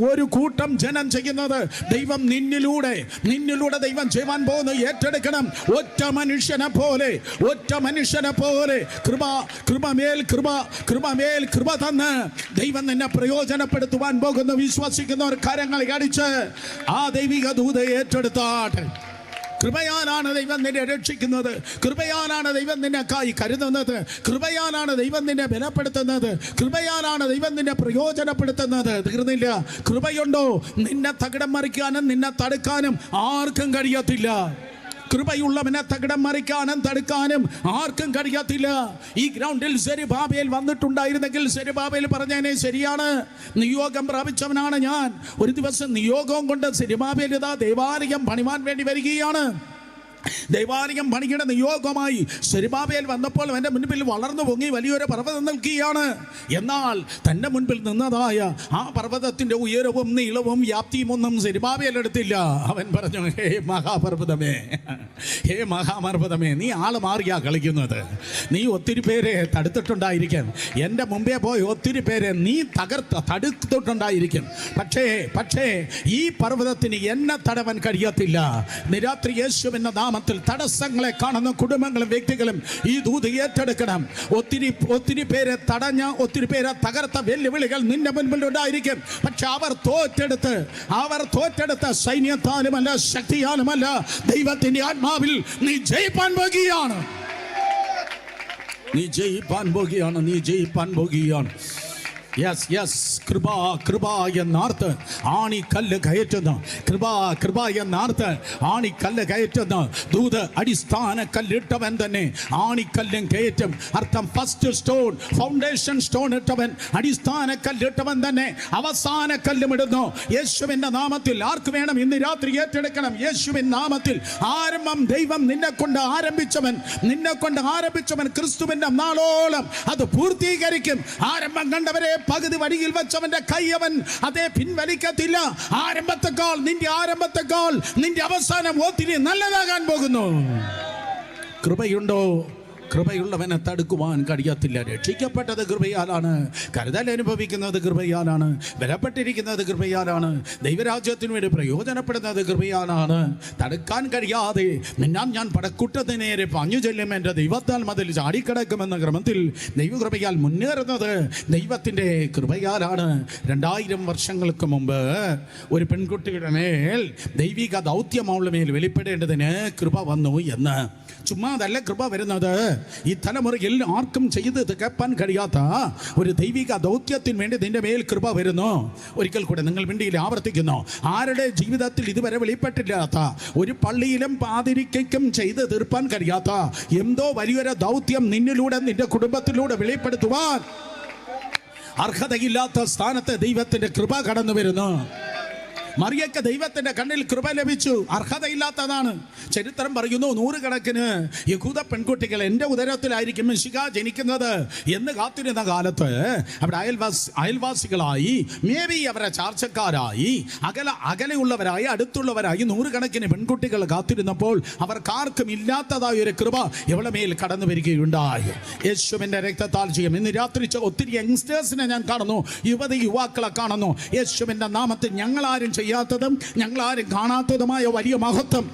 ഒരു കൂട്ടം ജനം ചെയ്യുന്നത് ദൈവം നിന്നിലൂടെ ദൈവം ചെയ്യാൻ പോകുന്നു. ഏറ്റെടുക്കണം. ഒറ്റ മനുഷ്യനെ പോലെ കൃപ തന്ന് ദൈവം നിന്നെ പ്രയോജനപ്പെടുത്തുവാൻ പോകുന്നു. വിശ്വസിക്കുന്നവർ കരങ്ങൾ അടിച്ച് ആ ദൈവിക ദൂത ഏറ്റെടുത്താട്ടെ. കൃപയാലാണ് ദൈവം നിന്നെ രക്ഷിക്കുന്നത്. കൃപയാലാണ് ദൈവം നിന്നെ കരുതുന്നത്. കൃപയാലാണ് ദൈവം നിന്നെ ബലപ്പെടുത്തുന്നത്. കൃപയാലാണ് ദൈവം നിന്നെ പ്രയോജനപ്പെടുത്തുന്നത്. തീർന്നില്ല. കൃപയുണ്ടോ നിന്നെ തകിടം മറിക്കാനും നിന്നെ തടുക്കാനും ആർക്കും കഴിയത്തില്ല. കൃപയുള്ളവനെ തകിടം മറിക്കാനും തടുക്കാനും ആർക്കും കഴിയത്തില്ല. ഈ ഗ്രൗണ്ടിൽ സെരുബാബേൽ വന്നിട്ടുണ്ടായിരുന്നെങ്കിൽ സെരുബാബേൽ പറഞ്ഞേനെ, ശരിയാണ്, നിയോഗം പ്രാപിച്ചവനാണ് ഞാൻ. ഒരു ദിവസം നിയോഗം കൊണ്ട് സെരുബാബേൽ ഇതാ ദേവാലയം പണിവാൻ വേണ്ടി വരികയാണ്. ദൈവാലയം പണിയുടെ നിയോഗമായി സെരുബാബേൽ വന്നപ്പോൾ അവൻ്റെ മുൻപിൽ വളർന്നു പൊങ്ങി വലിയൊരു പർവ്വതം നിൽക്കുകയാണ്. എന്നാൽ തൻ്റെ മുൻപിൽ നിന്നതായ ആ പർവ്വതത്തിൻ്റെ ഉയരവും നീളവും വ്യാപ്തിയും ഒന്നും സെരുബാബേൽ എടുത്തില്ല. അവൻ പറഞ്ഞു, ഹേ മഹാപർവ്വതമേ, നീ ആള് മാറിയാ കളിക്കുന്നത്. നീ ഒത്തിരി പേരെ തടുത്തിട്ടുണ്ടായിരിക്കും. എൻ്റെ മുമ്പേ പോയി ഒത്തിരി പേരെ നീ തടുത്തിട്ടുണ്ടായിരിക്കും. പക്ഷേ ഈ പർവ്വതത്തിന് എന്നെ തടവാൻ കഴിയത്തില്ല. നിരാത്രി യേശുവിൻ്റെ നാമത്തിൽ തടസ്സങ്ങളെ കാണുന്ന കുടുംബങ്ങളും വ്യക്തികളും ഈ ദൂത് ഏറ്റെടുക്കണം. ഒത്തിരി പേരെ തടഞ്ഞ, ഒത്തിരി പേരെ തകർത്ത വെല്ലുവിളികൾ നിന്റെ മുൻപിൽ ഉണ്ടായിരിക്കും. പക്ഷെ അവർ തോറ്റെടുത്ത സൈന്യത്താലുമല്ല, ശക്തിയാലുമല്ല, ദൈവത്തിന്റെ ആത്മാവിൽ നീ ജയിപ്പാൻ പോകുകയാണ്. യെസ് കൃപ എന്നാർത്ത് ആണിക്കല്ല് കയറ്റുന്നു. കൃപ എന്നാർത്ത് ആണിക്കല്ല് കയറ്റുന്നു. ദൂത് അടിസ്ഥാന കല്ലിട്ടവൻ തന്നെ ആണിക്കല്ലും കയറ്റും. അർത്ഥം ഫസ്റ്റ് സ്റ്റോൺ, ഫൗണ്ടേഷൻ സ്റ്റോൺ ഇട്ടവൻ, അടിസ്ഥാന കല്ലിട്ടവൻ തന്നെ അവസാന കല്ലും ഇടുന്നു. യേശുവിൻ്റെ നാമത്തിൽ ആർക്ക് വേണം ഇന്ന് രാത്രി ഏറ്റെടുക്കണം. യേശുവിൻ നാമത്തിൽ ആരംഭം ദൈവം നിന്നെ കൊണ്ട് ആരംഭിച്ചവൻ ക്രിസ്തുവിൻ്റെ നാളോളം അത് പൂർത്തീകരിക്കും. ആരംഭം കണ്ടവരെ പകുതി വഴിയിൽ വെച്ചവന്റെ കൈ അവൻ അതേ പിൻവലിക്കത്തില്ല. ആരംഭത്തെക്കാൾ നിന്റെ അവസാനം ഒത്തിരി നല്ലതാകാൻ പോകുന്നു. കൃപയുണ്ടോ? കൃപയുള്ളവനെ തടുക്കുവാൻ കഴിയത്തില്ല. രക്ഷിക്കപ്പെട്ടത് കൃപയാലാണ്. കരുതൽ അനുഭവിക്കുന്നത് കൃപയാലാണ്. ബലപ്പെട്ടിരിക്കുന്നത് കൃപയാലാണ്. ദൈവരാജ്യത്തിന് വേണ്ടി പ്രയോജനപ്പെടുന്നത് കൃപയാലാണ്. തടുക്കാൻ കഴിയാതെ ഞാൻ പടക്കൂട്ടത്തിന് നേരെ പാഞ്ഞു ചെല്ലും, എൻ്റെ ദൈവത്താൽ മതിൽ ചാടിക്കിടക്കുമെന്ന ക്രമത്തിൽ ദൈവകൃപയാൽ മുന്നേറുന്നത് ദൈവത്തിൻ്റെ കൃപയാലാണ്. 2000 വർഷങ്ങൾക്ക് മുമ്പ് ഒരു പെൺകുട്ടിയുടെ മേൽ ദൈവിക ദൗത്യം അവളുടെ മേൽ വെളിപ്പെടേണ്ടതിന് കൃപ വന്നു എന്ന്. ചുമ്മാ അതല്ല കൃപ വരുന്നത്. ഈ തലമുറയിൽ ആർക്കും ചെയ്ത് തികപ്പാൻ കഴിയാത്ത ഒരു ദൈവിക ദൗത്യത്തിന് വേണ്ടി നിന്റെ മേൽ കൃപ വരുന്നു. ഒരിക്കൽ കൂടെ നിങ്ങൾ വേണ്ടിയിൽ ആവർത്തിക്കുന്നു. ആരുടെ ജീവിതത്തിൽ ഇതുവരെ വെളിപ്പെട്ടില്ലാത്ത, ഒരു പള്ളിയിലും പാതിരിക്കും ചെയ്ത് തീർപ്പാൻ കഴിയാത്ത എന്തോ വലിയൊരു ദൗത്യം നിന്നിലൂടെ നിന്റെ കുടുംബത്തിലൂടെ വെളിപ്പെടുത്തുവാൻ അർഹതയില്ലാത്ത സ്ഥാനത്ത് ദൈവത്തിന്റെ കൃപ കടന്നു വരുന്നു. മറിയയ്ക്ക് ദൈവത്തിന്റെ കണ്ണിൽ കൃപ ലഭിച്ചു. അർഹതയില്ലാത്തതാണ്. ചരിത്രം പറയുന്നു, 100 കണക്കിന് യഹൂദ പെൺകുട്ടികൾ എൻ്റെ ഉദരത്തിലായിരിക്കും മിശിഹ ജനിക്കുന്നത് എന്ന് കാത്തിരുന്ന കാലത്ത് അവിടെ അയൽവാസികളായി, മേ ബി അവരെ ചാർച്ചക്കാരായി, അകലെയുള്ളവരായി, അടുത്തുള്ളവരായി 100 കണക്കിന് പെൺകുട്ടികൾ കാത്തിരുന്നപ്പോൾ അവർക്കാർക്കും ഇല്ലാത്തതായ ഒരു കൃപ ഇവളുടെ മേൽ കടന്നു വരികയുണ്ടായി. യേശുവിൻ്റെ രക്തത്താൽ ചെയ്യും. ഇന്ന് രാത്രി ഒത്തിരി യങ്സ്റ്റേഴ്സിനെ ഞാൻ കാണുന്നു, യുവാക്കളെ കാണുന്നു. യേശുവിൻ്റെ നാമത്തിൽ ഞങ്ങളാരും ചെയ്യാത്തതും ഞങ്ങളാരും കാണാത്തതുമായ വലിയ മഹത്വം,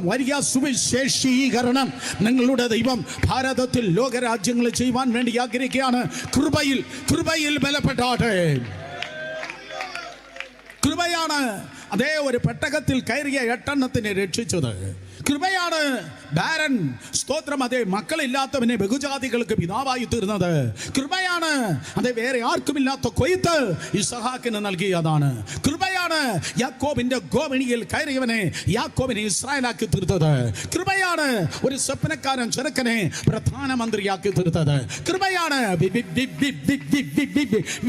വലിയ സുവിശേഷീകരണം നിങ്ങളുടെ ദൈവം ഭാരതത്തിൽ ലോകരാജ്യങ്ങളിൽ ചെയ്യുവാൻ വേണ്ടി ആഗ്രഹിക്കുകയാണ്. കൃപയിൽ ബലപ്പെട്ടാട്ടെ. കൃപയാണ് അതേ ഒരു പെട്ടകത്തിൽ കയറിയ 8 എണ്ണത്തിനെ രക്ഷിച്ചത്. കൃപയാണ് ബാരൻ, സ്തോത്രം, അതേ മക്കളില്ലാത്തവനെ ബഹുജാതികൾക്ക് പിതാവായി തീർന്നത്. കൃപയാണ് അതേ വേറെ ആർക്കുമില്ലാത്ത കൊയ്ത്ത് ഇസ്ഹാക്കിന് നൽകിയതാണ്. കൃപയാണ് യാക്കോബിന്റെ ഗോവണിയിൽ കയറിയവനെ യാക്കോബിനെ ഇസ്രായേലാക്കി തീർത്തത്. കൃപയാണ് ഒരു സ്വപ്നക്കാരൻ ചെറുക്കനെ പ്രധാനമന്ത്രിയാക്കി തീർത്തത്. കൃപയാണ്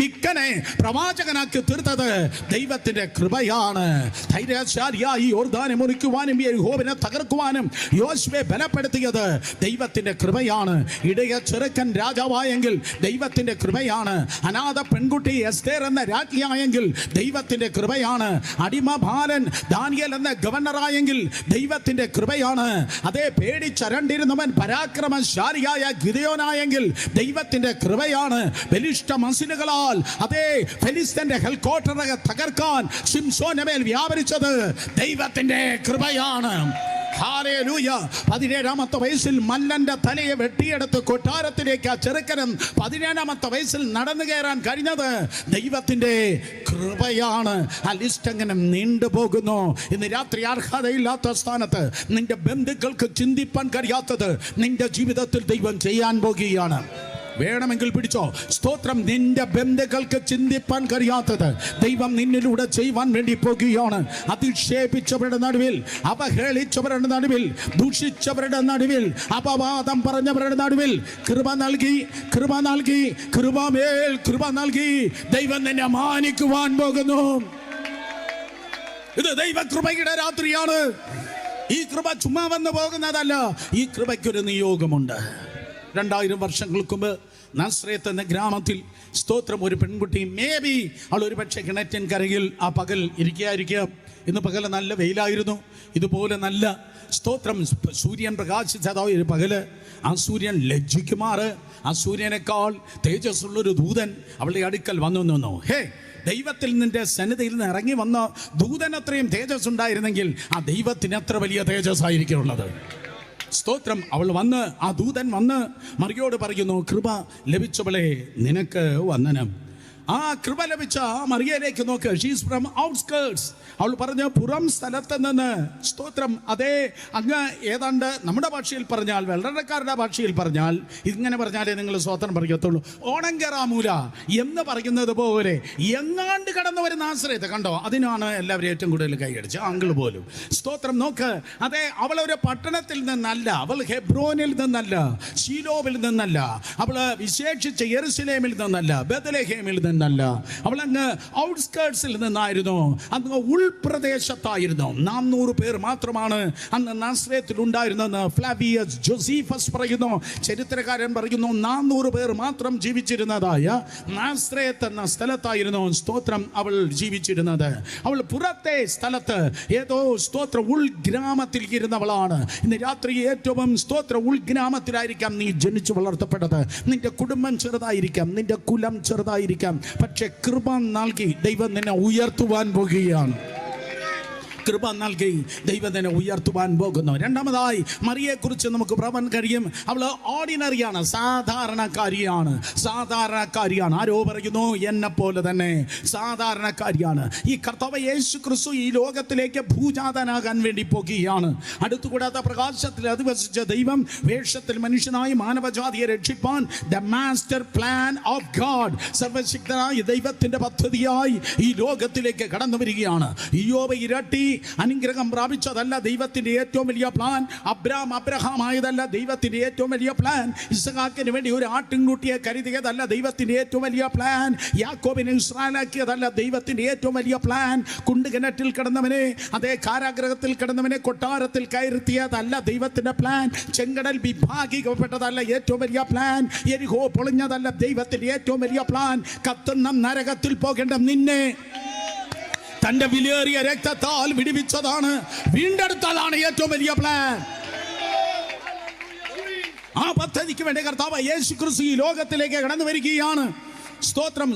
വിക്കനെ പ്രവാചകനാക്കി തീർത്തത്. ദൈവത്തിന്റെ കൃപയാണ്. ധൈര്യശാലിയായി യോർദാനെ മുറിക്കുവാനും യഹോവനെ തകർക്കുവാനും ചെറുക്കുവാനും യോശുവയെ ബലപ്പെടുത്തിയത് ദൈവത്തിന്റെ കൃപയാണ്. ഇടയ ചെറുക്കൻ രാജാവായെങ്കിൽ ദൈവത്തിന്റെ കൃപയാണ്. അനാഥ പെൺകുട്ടി എസ്തേർ എന്ന രാജ്ഞിയായെങ്കിൽ ദൈവത്തിന്റെ കൃപയാണ്. അടിമ ബാലൻ ദാനിയേൽ എന്ന ഗവർണറായെങ്കിൽ ദൈവത്തിന്റെ കൃപയാണ്. അതേ പേടിച്ചരണ്ടിരുന്നവൻ പരാക്രമശാലിയായ ഗിദെയോനായെങ്കിൽ ദൈവത്തിന്റെ കൃപയാണ്. ബലിഷ്ഠ മസിലുകളാൽ അതേ ഫെലിസ്ത്യന്റെ ഹെൽക്കോട്ടറെ തകർക്കാൻ ശിംശോന്റെ മേൽ വ്യാപരിച്ചത് ദൈവത്തിന്റെ കൃപയാണ്. ഹല്ലേലൂയ. 17-ാമത്തെ വയസ്സിൽ മല്ലന്റെ തലയെ വെട്ടിയെടുത്ത് കൊട്ടാരത്തിലേക്ക് ആ ചെറുക്കനും 17-ാമത്തെ വയസ്സിൽ നടന്നു കയറാൻ കഴിഞ്ഞത് ദൈവത്തിന്റെ കൃപയാണ്. ആ ലിസ്റ്റ് അങ്ങനെ നീണ്ടുപോകുന്നു. ഇന്ന് രാത്രി അർഹതയില്ലാത്ത സ്ഥാനത്ത് നിന്റെ ബന്ധുക്കൾക്ക് ചിന്തിപ്പാൻ കഴിയാത്തത് നിന്റെ ജീവിതത്തിൽ ദൈവം ചെയ്യാൻ പോകുകയാണ്. വേണമെങ്കിൽ പിടിച്ചോ. സ്തോത്രം. നിന്റെ ബന്ധുക്കൾക്ക് ചിന്തിപ്പാൻ കഴിയാത്തത് ദൈവം നിന്നിലൂടെ ചെയ്യുവാൻ വേണ്ടി പോകുകയാണ്. അധിക്ഷേപിച്ചവരുടെ നടുവിൽ, അവഹേളിച്ചവരുടെ നടുവിൽ, ദൂഷിച്ചവരുടെ നടുവിൽ, അപവാദം പറഞ്ഞവരുടെ നടുവിൽ കൃപ നൽകി, കൃപ നൽകി, കൃപമേൽ കൃപ നൽകി ദൈവം നിന്നെ മാനിക്കുവാൻ പോകുന്നു. ഇത് ദൈവകൃപയുടെ രാത്രിയാണ്. ഈ കൃപ ചുമ്മാ വന്നു പോകുന്നതല്ല. ഈ കൃപയ്ക്കൊരു നിയോഗമുണ്ട്. 2000 വർഷങ്ങൾക്ക് മുമ്പ് നസ്രേത്ത് എന്ന ഗ്രാമത്തിൽ സ്തോത്രം ഒരു പെൺകുട്ടി, മേ ബി അവൾ ഒരു പക്ഷേ കിണറ്റിൻ കരയിൽ ആ പകൽ ഇരിക്കുക. ഇന്ന് പകൽ നല്ല വെയിലായിരുന്നു. ഇതുപോലെ നല്ല സ്തോത്രം സൂര്യൻ പ്രകാശിച്ചതോ ഒരു പകല് ആ സൂര്യൻ ലജ്ജിക്കുമാറ് ആ സൂര്യനേക്കാൾ തേജസ്സുള്ളൊരു ദൂതൻ അവളുടെ അടുക്കൽ വന്നു നിന്നു. ഹേ, ദൈവത്തിൽ നിന്റെ സന്നിധിയിൽ നിന്ന് ഇറങ്ങി വന്ന ദൂതൻ അത്രയും തേജസ് ഉണ്ടായിരുന്നെങ്കിൽ ആ ദൈവത്തിന് എത്ര വലിയ തേജസ് ആയിരിക്കും ഉള്ളത്. സ്തോത്രം. അവൾ വന്ന്, ആ ദൂതൻ വന്ന് മറിയോട് പറയുന്നു, കൃപ ലഭിച്ചവളെ നിനക്ക് വന്ദനം. ആ കൃപ ലഭിച്ച മറിയയിലേക്ക് നോക്ക്. She's from outskirts. അവൾ പറഞ്ഞ പുറം സ്ഥലത്ത് നിന്ന്. സ്തോത്രം. അതേ, അങ്ങ് ഏതാണ്ട് നമ്മുടെ ഭാഷയിൽ പറഞ്ഞാൽ, വെള്ളക്കാരുടെ ഭാഷയിൽ പറഞ്ഞാൽ, ഇങ്ങനെ പറഞ്ഞാലേ നിങ്ങൾ സ്തോത്രം പറയത്തുള്ളൂ, ഓണങ്കറാമൂല എന്ന് പറയുന്നത് പോലെ എങ്ങാണ്ട് കടന്നു വരുന്ന ആശ്രയത്തെ കണ്ടോ. അതിനാണ് എല്ലാവരും ഏറ്റവും കൂടുതൽ കൈയടിച്ച്, അങ്കിൾ പോലും. സ്തോത്രം. നോക്ക്. അതെ, അവൾ ഒരു പട്ടണത്തിൽ നിന്നല്ല, അവൾ ഹെബ്രോനിൽ നിന്നല്ല, ശീലോവിൽ നിന്നല്ല, അവള് വിശേഷിച്ച് യെരുശലേമിൽ നിന്നല്ല, ബെത്ലഹേമിൽ നിന്നല്ല, അവളങ്ങ് ഔട്ട്സ്കേർട്സിൽ നിന്നായിരുന്നു. അന്ന് ഉൾപ്രദേശത്തായിരുന്നു. 400 പേർ മാത്രമാണ് അന്ന് നാസ്രേത്തിൽ ഉണ്ടായിരുന്നെന്ന് ഫ്ലാവിയസ് ജോസീഫസ് പറയുന്നു. ചരിത്രകാരൻ പറയുന്നു 400 പേർ മാത്രം ജീവിച്ചിരുന്നതായ നാസ്രേത്ത് എന്ന സ്ഥലത്തായിരുന്നു സ്തോത്രം അവൾ ജീവിച്ചിരുന്നത്. അവൾ പുറത്തെ സ്ഥലത്ത് ഏതോ സ്തോത്ര ഉൾഗ്രാമത്തിൽ ഇരുന്നവളാണ്. ഇന്ന് രാത്രി ഏറ്റവും സ്തോത്ര ഉൾഗ്രാമത്തിലായിരിക്കാം നീ ജനിച്ചു വളർത്തപ്പെട്ടത്. നിന്റെ കുടുംബം ചെറുതായിരിക്കാം, നിന്റെ കുലം ചെറുതായിരിക്കാം, പക്ഷെ കൃപ നൽകി ദൈവം നിന്നെ ഉയർത്തുവാൻ പോകുകയാണ്. കൃപ നൽകി ദൈവം തന്നെ ഉയർത്തുവാൻ പോകുന്നു. രണ്ടാമതായി മറിയെക്കുറിച്ച് നമുക്ക് പറയാൻ കഴിയും. അവൾ ഓർഡിനറിയാണ്, സാധാരണക്കാരിയാണ്. സാധാരണക്കാരിയാണ്. ആരോ പറയുന്നു എന്നെ പോലെ തന്നെ സാധാരണക്കാരിയാണ്. ഈ കർത്താവ് യേശു ക്രിസ്തു ഈ ലോകത്തിലേക്ക് ഭൂജാതനാകാൻ വേണ്ടി പോകുകയാണ്. അടുത്തുകൂടാത്ത പ്രകാശത്തിൽ അധിവസിച്ച ദൈവം വേഷത്തിൽ മനുഷ്യനായി മാനവജാതിയെ രക്ഷിപ്പാൻ the master plan of God, സർവശക്തനായ ദൈവത്തിന്റെ പദ്ധതിയായി ഈ ലോകത്തിലേക്ക് കടന്നു വരികയാണ്. ഇയ്യോബ് ഇരട്ടി അനുഗ്രഹം പ്രാപിച്ചതല്ല ദൈവത്തിന്റെ ഏറ്റവും വലിയ പ്ലാൻ. അബ്രഹാം ആയതല്ല ദൈവത്തിന്റെ ഏറ്റവും വലിയ പ്ലാൻ. ഇസ്ഹാക്കിന് വേണ്ടി ഒരു ആട്ടിൻകുട്ടിയെ കരുതിയതല്ല ദൈവത്തിന്റെ ഏറ്റവും വലിയ പ്ലാൻ. യാക്കോബിനെ ഇസ്രായേലാക്കിയതല്ല ദൈവത്തിന്റെ ഏറ്റവും വലിയ പ്ലാൻ. കുണ്ടുകിണറ്റിൽ കിടന്നവനെ, അതേ കാരാഗ്രഹത്തിൽ കിടന്നവനെ കൊട്ടാരത്തിൽ കയറ്റിയതല്ല ദൈവത്തിന്റെ പ്ലാൻ. ചെങ്കടൽ വിഭാഗിക്കപ്പെട്ടതല്ല ഏറ്റവും വലിയ പ്ലാൻ. യെരിഹോ പൊളിഞ്ഞതല്ല ദൈവത്തിന്റെ ഏറ്റവും വലിയ പ്ലാൻ. കത്തുന്ന നരകത്തിൽ പോകേണ്ട നിന്നെ തന്റെ വിലയേറിയ രക്തത്താൽ വിടുവിച്ചതാണ്, വീണ്ടെടുത്തതാണ് ഏറ്റവും വലിയ പ്ലാൻ. ആ പദ്ധതിക്ക് വേണ്ടി കർത്താവ് യേശു ക്രിസ്തു ഈ ലോകത്തിലേക്ക് കടന്നു വരികയാണ്. സ്തോത്രം.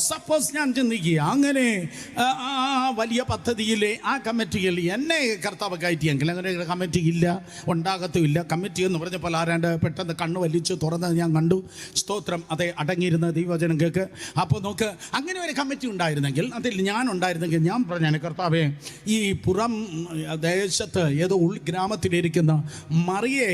സപ്പോസ് ഞാൻ ചിന്തിക്കുക, അങ്ങനെ ആ വലിയ പദ്ധതിയിലെ ആ കമ്മിറ്റിയിൽ എന്നെ കർത്താവ് കയറ്റിയെങ്കിൽ, അങ്ങനെ കമ്മിറ്റി ഇല്ല, ഉണ്ടാകത്തുമില്ല. കമ്മിറ്റി എന്ന് പറഞ്ഞപ്പോൾ ആരാണ്ട് പെട്ടെന്ന് കണ്ണ് വലിച്ച് തുറന്നത് ഞാൻ കണ്ടു. സ്തോത്രം. അതെ, അടങ്ങിയിരുന്ന ദൈവജനങ്ങൾക്ക്. അപ്പോൾ നോക്ക്, അങ്ങനെ ഒരു കമ്മിറ്റി ഉണ്ടായിരുന്നെങ്കിൽ, അതിൽ ഞാൻ ഉണ്ടായിരുന്നെങ്കിൽ ഞാൻ പറഞ്ഞാൽ, കർത്താവേ, ഈ പുറം ദേശത്ത് ഏതോ ഉൾഗ്രാമത്തിലിരിക്കുന്ന മറിയെ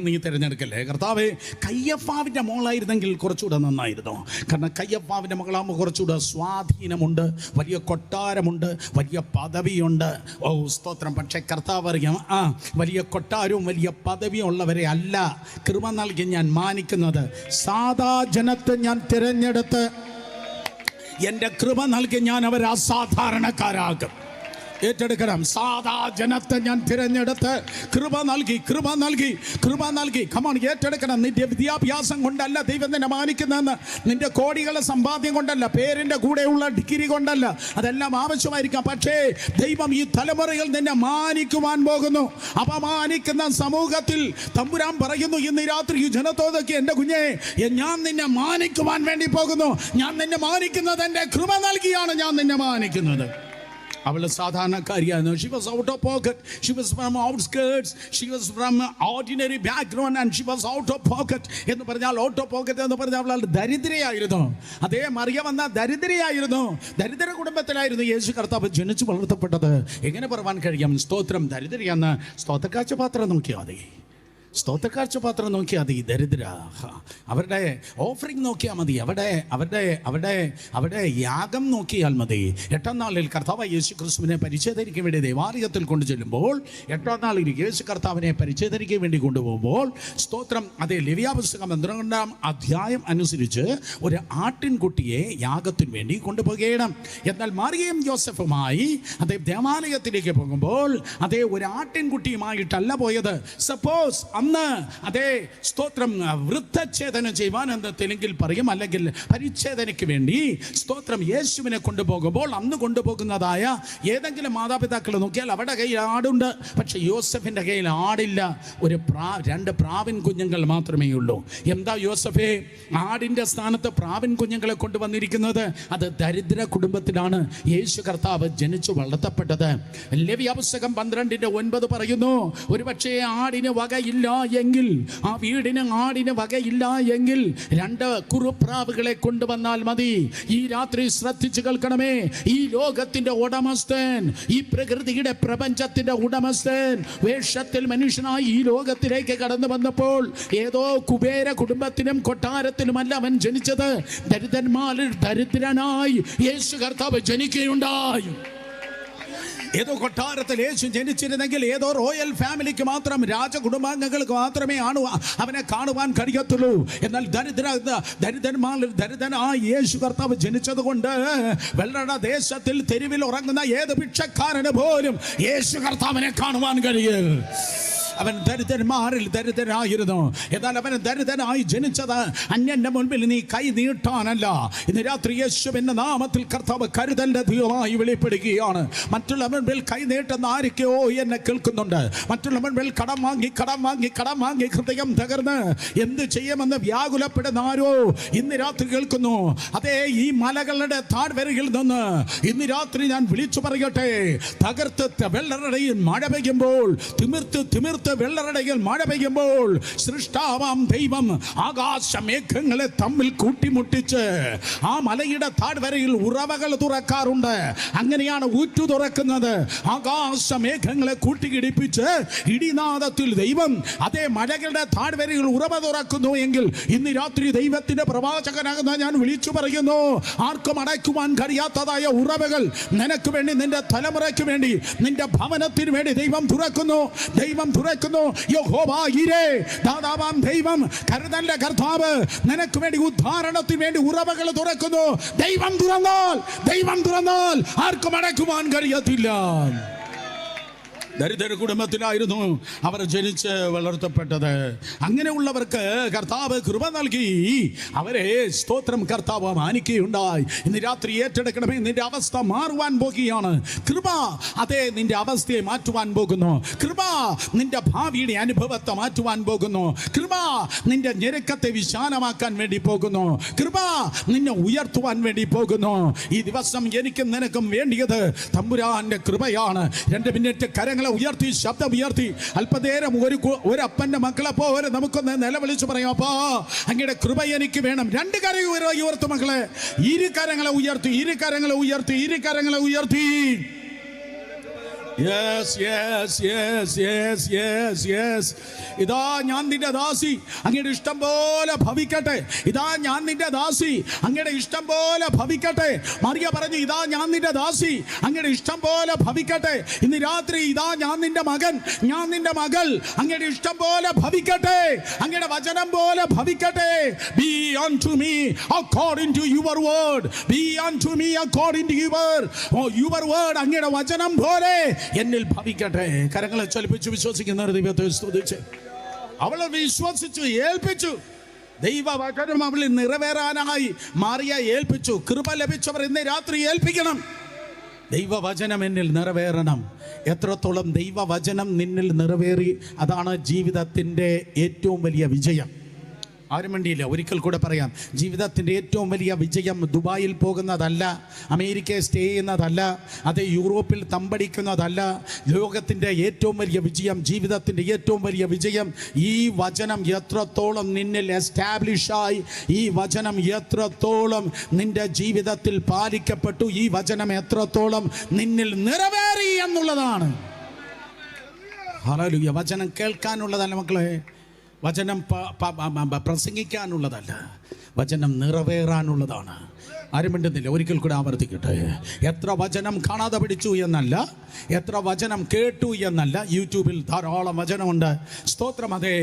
നീ തിരഞ്ഞെടുക്കല്ലേ കർത്താവേ. കയ്യഫാവിൻ്റെ മോളായിരുന്നെങ്കിൽ കുറച്ചുകൂടെ നന്നായിരുന്നു. കാരണം കയ്യപ്പാവിൻ്റെ മകളാകുമ്പോൾ കുറച്ചുകൂടെ സ്വാധീനമുണ്ട്, വലിയ കൊട്ടാരമുണ്ട്, വലിയ പദവിയുണ്ട്. ഓ സ്തോത്രം. പക്ഷേ കർത്താവ് അറിയാം, വലിയ കൊട്ടാരവും വലിയ പദവിയും ഉള്ളവരെ അല്ല കൃപ നൽകി ഞാൻ മാനിക്കുന്നത്. സാധാ ജനത്തെ ഞാൻ തിരഞ്ഞെടുത്ത് എൻ്റെ കൃപ നൽകി ഞാൻ അവരെ അസാധാരണക്കാരാകും. ഏറ്റെടുക്കണം. സാധാ ജനത്തെ ഞാൻ തിരഞ്ഞെടുത്ത് കൃപ നൽകി. കമോൺ, ഏറ്റെടുക്കണം. നിന്റെ വിദ്യാഭ്യാസം കൊണ്ടല്ല ദൈവം നിന്നെ മാനിക്കുന്നതെന്ന്, നിന്റെ കോടികളുടെ സമ്പാദ്യം കൊണ്ടല്ല, പേരിന്റെ കൂടെയുള്ള ഡിഗ്രി കൊണ്ടല്ല. അതെല്ലാം ആവശ്യമായിരിക്കാം. പക്ഷേ ദൈവം ഈ തലമുറയിൽ നിന്നെ മാനിക്കുവാൻ പോകുന്നു. അപമാനിക്കുന്ന സമൂഹത്തിൽ തമ്പുരാൻ പറയുന്നു ഇന്ന് രാത്രി ഈ ജനത്തോടൊക്കെ, എൻ്റെ കുഞ്ഞെ, ഞാൻ നിന്നെ മാനിക്കുവാൻ വേണ്ടി പോകുന്നു. ഞാൻ നിന്നെ മാനിക്കുന്നത് എൻ്റെ കൃപ നൽകിയാണ് ഞാൻ നിന്നെ മാനിക്കുന്നത്. അവൾ സാധാരണക്കാരിയായിരുന്നു. She was out of pocket. She was from outskirts. She was from ordinary background and she was out of pocket. എന്ന് പറഞ്ഞാൽ ഔട്ട് ഓഫ് പോക്കറ്റ് എന്ന് പറഞ്ഞാൽ അവൾ ദരിദ്രയായിരുന്നു. അതേ മറിയം എന്ന ദരിദ്രയായിരുന്നു. ദരിദ്ര കുടുംബത്തിലായിരുന്നു യേശു കർത്താവ് ജനിച്ചു വളർത്തപ്പെട്ടത്. എങ്ങനെ പറയാൻ കഴിയും? സ്തോത്രം. ദരിദ്രയെന്ന് സ്തോത്രക്കാഴ്ച പാത്രം നോക്കിയാൽ മതി. സ്തോത്രക്കാഴ്ച പാത്രം നോക്കിയാൽ മതി. ദരിദ്ര അവരുടെ ഓഫറിംഗ് നോക്കിയാൽ മതി. അവിടെ യാഗം നോക്കിയാൽ മതി. 8ാം നാളിൽ കർത്താവ് യേശു ക്രിസ്തുവിനെ പരിച്ഛേദനയ്ക്ക് വേണ്ടി ദേവാലയത്തിൽ കൊണ്ടു ചെല്ലുമ്പോൾ, 8ാം നാളിൽ യേശു കർത്താവിനെ പരിച്ഛേദനയ്ക്ക് വേണ്ടി കൊണ്ടുപോകുമ്പോൾ, സ്തോത്രം, അതേ ലേവ്യാപുസ്തകം 12-ാം അധ്യായം അനുസരിച്ച് ഒരു ആട്ടിൻകുട്ടിയെ യാഗത്തിന് വേണ്ടി കൊണ്ടുപോകണം. എന്നാൽ മറിയയും ജോസഫുമായി അതേ ദേവാലയത്തിലേക്ക് പോകുമ്പോൾ അതേ ഒരു ആട്ടിൻകുട്ടിയുമായിട്ടല്ല പോയത്. സപ്പോസ് അന്ന് അതേ സ്തോത്രം വൃദ്ധച്ഛേദനം ചെയ്യുവാൻ എന്ന് തെലുങ്കിൽ പറയും, അല്ലെങ്കിൽ പരിച്ഛേദനയ്ക്ക് വേണ്ടി സ്തോത്രം യേശുവിനെ കൊണ്ടുപോകുമ്പോൾ അന്ന് കൊണ്ടുപോകുന്നതായ ഏതെങ്കിലും മാതാപിതാക്കൾ നോക്കിയാൽ അവിടെ കയ്യിൽ ആടുണ്ട്. പക്ഷെ യോസഫിൻ്റെ കയ്യിൽ ആടില്ല. ഒരു 2 പ്രാവിൻ കുഞ്ഞുങ്ങൾ മാത്രമേ ഉള്ളൂ. എന്താ യോസഫേ ആടിൻ്റെ സ്ഥാനത്ത് പ്രാവിൻ കുഞ്ഞുങ്ങളെ കൊണ്ടുവന്നിരിക്കുന്നത്? അത് ദരിദ്ര കുടുംബത്തിലാണ് യേശു കർത്താവ് ജനിച്ചു വളർത്തപ്പെട്ടത്. ലേവ്യാപുസ്തകം 12:9 പറയുന്നു, ഒരു പക്ഷേ ആടിന് വകയില്ല എങ്കിൽ, ആ വീടിന് ആടിന് വകയില്ല എങ്കിൽ 2 കുറുപ്രാവുകളെ കൊണ്ടുവന്നാൽ മതി. ഈ രാത്രി ശ്രദ്ധിച്ചു കേൾക്കണമേ. ഈ ലോകത്തിന്റെ ഉടമസ്ഥൻ, ഈ പ്രകൃതിയുടെ പ്രപഞ്ചത്തിന്റെ ഉടമസ്ഥൻ വേഷത്തിൽ മനുഷ്യനായി ഈ ലോകത്തിലേക്ക് കടന്നു വന്നപ്പോൾ ഏതോ കുബേര കുടുംബത്തിനും കൊട്ടാരത്തിലുമല്ല അവൻ ജനിച്ചത്. ദരിദ്രന്മാരിൽ ദരിദ്രനായി യേശു കർത്താവ് ജനിക്കുകയുണ്ടായി. ഏതോ കൊട്ടാരത്തിൽ യേശു ജനിച്ചിരുന്നെങ്കിൽ ഏതോ റോയൽ ഫാമിലിക്ക് മാത്രം, രാജകുടുംബാംഗങ്ങൾക്ക് മാത്രമേ അവനെ കാണുവാൻ കഴിയത്തുള്ളൂ. എന്നാൽ ദരിദ്രന്മാരിൽ ദരിദ്രനായി യേശു കർത്താവ് ജനിച്ചത് കൊണ്ട് വെള്ളട ദേശത്തിൽ തെരുവിൽ ഉറങ്ങുന്ന ഏത് ഭിക്ഷക്കാരന് പോലും യേശു കർത്താവിനെ കാണുവാൻ കഴിയും. അവൻ ദരിദ്രന്മാരിൽ ദരിദ്രനായിരുന്നു. എന്നാൽ അവൻ ദരിദ്രനായി ജനിച്ചത് അന്യന്റെ മുൻപിൽ നീ കൈ നീട്ടാനല്ല. ഇന്ന് രാത്രി യേശുവിന്റെ നാമത്തിൽ കർത്താവ് കരുതലിന്റെ ദൈവമായി വെളിപ്പെടുകയാണ്. മറ്റുള്ള മുൻപിൽ കൈ നീട്ടുന്ന ആരൊക്കെയോ എന്നെ കേൾക്കുന്നുണ്ട്. മറ്റുള്ള മുൻപിൽ കടം വാങ്ങി ഹൃദയം തകർന്ന് എന്ത് ചെയ്യുമെന്ന് വ്യാകുലപ്പെടുന്ന ആരോ ഇന്ന് രാത്രി കേൾക്കുന്നു. അതേ, ഈ മലകളുടെ താഴ്വരയിൽ നിന്ന് ഇന്ന് രാത്രി ഞാൻ വിളിച്ചു പറയട്ടെ, തകർത്ത് വെള്ളറടയിൽ മഴ പെയ്യുമ്പോൾ, തിമിർത്ത് വെള്ളറടയിൽ മഴ പെയ്യുമ്പോൾ സൃഷ്ടാവാം ദൈവം ആകാശമേഘങ്ങളെ തമ്മിൽ കൂട്ടിമുട്ടിച്ച് ആ മലയുടെ താഴ്വരയിൽ ഉറവകൾ തുറക്കാറുണ്ട്. അങ്ങനെയാണ് ഊറ്റു തുറക്കുന്നത്. ആകാശമേഘങ്ങളെ കൂട്ടിയിടിപ്പിച്ച് ഇടിനാദത്തിൽ ദൈവം അതേ മലകളുടെ താഴ്വരയിൽ ഉറവ തുറക്കുന്നു എങ്കിൽ ഇന്ന് രാത്രി ദൈവത്തിന്റെ പ്രവാചകനാകുന്ന ഞാൻ വിളിച്ചു പറയുന്നു, ആർക്കും അടയ്ക്കുവാൻ കഴിയാത്തതായ ഉറവകൾ നിനക്ക് വേണ്ടി, നിന്റെ തലമുറയ്ക്ക് വേണ്ടി, നിന്റെ ഭവനത്തിന് വേണ്ടി ദൈവം തുറക്കുന്നു. യഹോവ ഈരേ, ദാതാവാം ദൈവം, കരുതലിന്റെ കർത്താവ് നിനക്ക് വേണ്ടി ഉദ്ധാരണത്തിന് വേണ്ടി ഉറവകൾ തുറക്കുന്നു. ദൈവം തുറന്നാൽ ആർക്കും അടയ്ക്കുവാൻ കഴിയത്തില്ല. ദരിദ്ര കുടുംബത്തിലായിരുന്നു അവർ ജനിച്ച് വളർത്തപ്പെട്ടത്. അങ്ങനെയുള്ളവർക്ക് കർത്താവ് കൃപ നൽകി അവരെ സ്തോത്രം കർത്താവ് മാനിക്കുകയുണ്ടായി. ഇന്ന് രാത്രി ഏറ്റെടുക്കണമേ. നിന്റെ അവസ്ഥ മാറുവാൻ പോകുകയാണ്. കൃപ അതേ നിന്റെ അവസ്ഥയെ മാറ്റുവാൻ പോകുന്നു. കൃപ നിന്റെ ഭാവിയുടെ അനുഭവത്തെ മാറ്റുവാൻ പോകുന്നു. കൃപ നിന്റെ ഞെരുക്കത്തെ വിശാലമാക്കാൻ വേണ്ടി പോകുന്നു. കൃപ നിന്നെ ഉയർത്തുവാൻ വേണ്ടി പോകുന്നു. ഈ ദിവസം എനിക്കും നിനക്കും വേണ്ടിയത് തമ്പുരാന്റെ കൃപയാണ്. 2 മിനിറ്റ് കരങ്ങൾ ഉയർത്തി, ശബ്ദം ഉയർത്തി അല്പനേരം ഒരു അപ്പന്റെ മക്കളെ പോലെ നമുക്കൊന്ന് നിലവിളിച്ചു പറയാം, അപ്പാ അങ്ങയുടെ കൃപ എനിക്ക് വേണം. 2 കരങ്ങൾ ഉയർത്തു മക്കളെ. 2 കരങ്ങളെ ഉയർത്തി. Yes, yes, yes, yes, yes, yes. ഇതാ ഞാൻ നിന്റെ ദാസി, അങ്ങയുടെ ഇഷ്ടം പോലെ ഭവിക്കട്ടെ. ഇതാ ഞാൻ നിന്റെ ദാസി, അങ്ങയുടെ ഇഷ്ടം പോലെ ഭവിക്കട്ടെ. മറിയ പറഞ്ഞു, ഇതാ ഞാൻ നിന്റെ ദാസി, അങ്ങയുടെ ഇഷ്ടം പോലെ ഭവിക്കട്ടെ. ഇന്ന് രാത്രി ഇതാ ഞാൻ നിന്റെ മകൻ, ഞാൻ നിന്റെ മകൾ, അങ്ങയുടെ ഇഷ്ടം പോലെ ഭവിക്കട്ടെ, അങ്ങയുടെ വചനം പോലെ ഭവിക്കട്ടെ. Be unto me according to your word. Be unto me according to your word. അങ്ങയുടെ വചനം പോലെ എന്നിൽ ഭവിക്കട്ടെ. കരങ്ങളെ ചലിപ്പിച്ചു വിശ്വസിക്കുന്ന ദൈവത്തെ സ്തുതിച്ച് അവളെ വിശ്വസിച്ചു, ഏൽപ്പിച്ചു. ദൈവവചനം അവളിൽ നിറവേറാനായി മാറിയ ഏൽപ്പിച്ചു. കൃപ ലഭിച്ചവർ ഇന്ന് രാത്രി ഏൽപ്പിക്കണം. ദൈവവചനം എന്നിൽ നിറവേറണം. എത്രത്തോളം ദൈവവചനം നിന്നിൽ നിറവേറി, അതാണ് ജീവിതത്തിൻ്റെ ഏറ്റവും വലിയ വിജയം. ആരും വേണ്ടിയില്ല, ഒരിക്കൽ കൂടെ പറയാം. ജീവിതത്തിൻ്റെ ഏറ്റവും വലിയ വിജയം ദുബായിൽ പോകുന്നതല്ല, അമേരിക്കയിൽ സ്റ്റേ ചെയ്യുന്നതല്ല, അത് യൂറോപ്പിൽ തമ്പടിക്കുന്നതല്ല. ലോകത്തിൻ്റെ ഏറ്റവും വലിയ വിജയം, ജീവിതത്തിൻ്റെ ഏറ്റവും വലിയ വിജയം ഈ വചനം എത്രത്തോളം നിന്നിൽ എസ്റ്റാബ്ലിഷായി, ഈ വചനം എത്രത്തോളം നിന്റെ ജീവിതത്തിൽ പാലിക്കപ്പെട്ടു, ഈ വചനം എത്രത്തോളം നിന്നിൽ നിറവേറി എന്നുള്ളതാണ്. ഹല്ലേലൂയ. വചനം കേൾക്കാനുള്ളതല്ല മക്കളെ, വചനം പ്രസംഗിക്കാനുള്ളതല്ല, വചനം നിറവേറാനുള്ളതാണ്. ആരും മിണ്ടുന്നില്ല, ഒരിക്കൽ കൂടെ ആവർത്തിക്കട്ടെ. എത്ര വചനം കാണാതെ പഠിച്ചു എന്നല്ല, എത്ര വചനം കേട്ടു എന്നല്ല. യൂട്യൂബിൽ ധാരാളം വചനമുണ്ട്, സ്തോത്രം. അതേ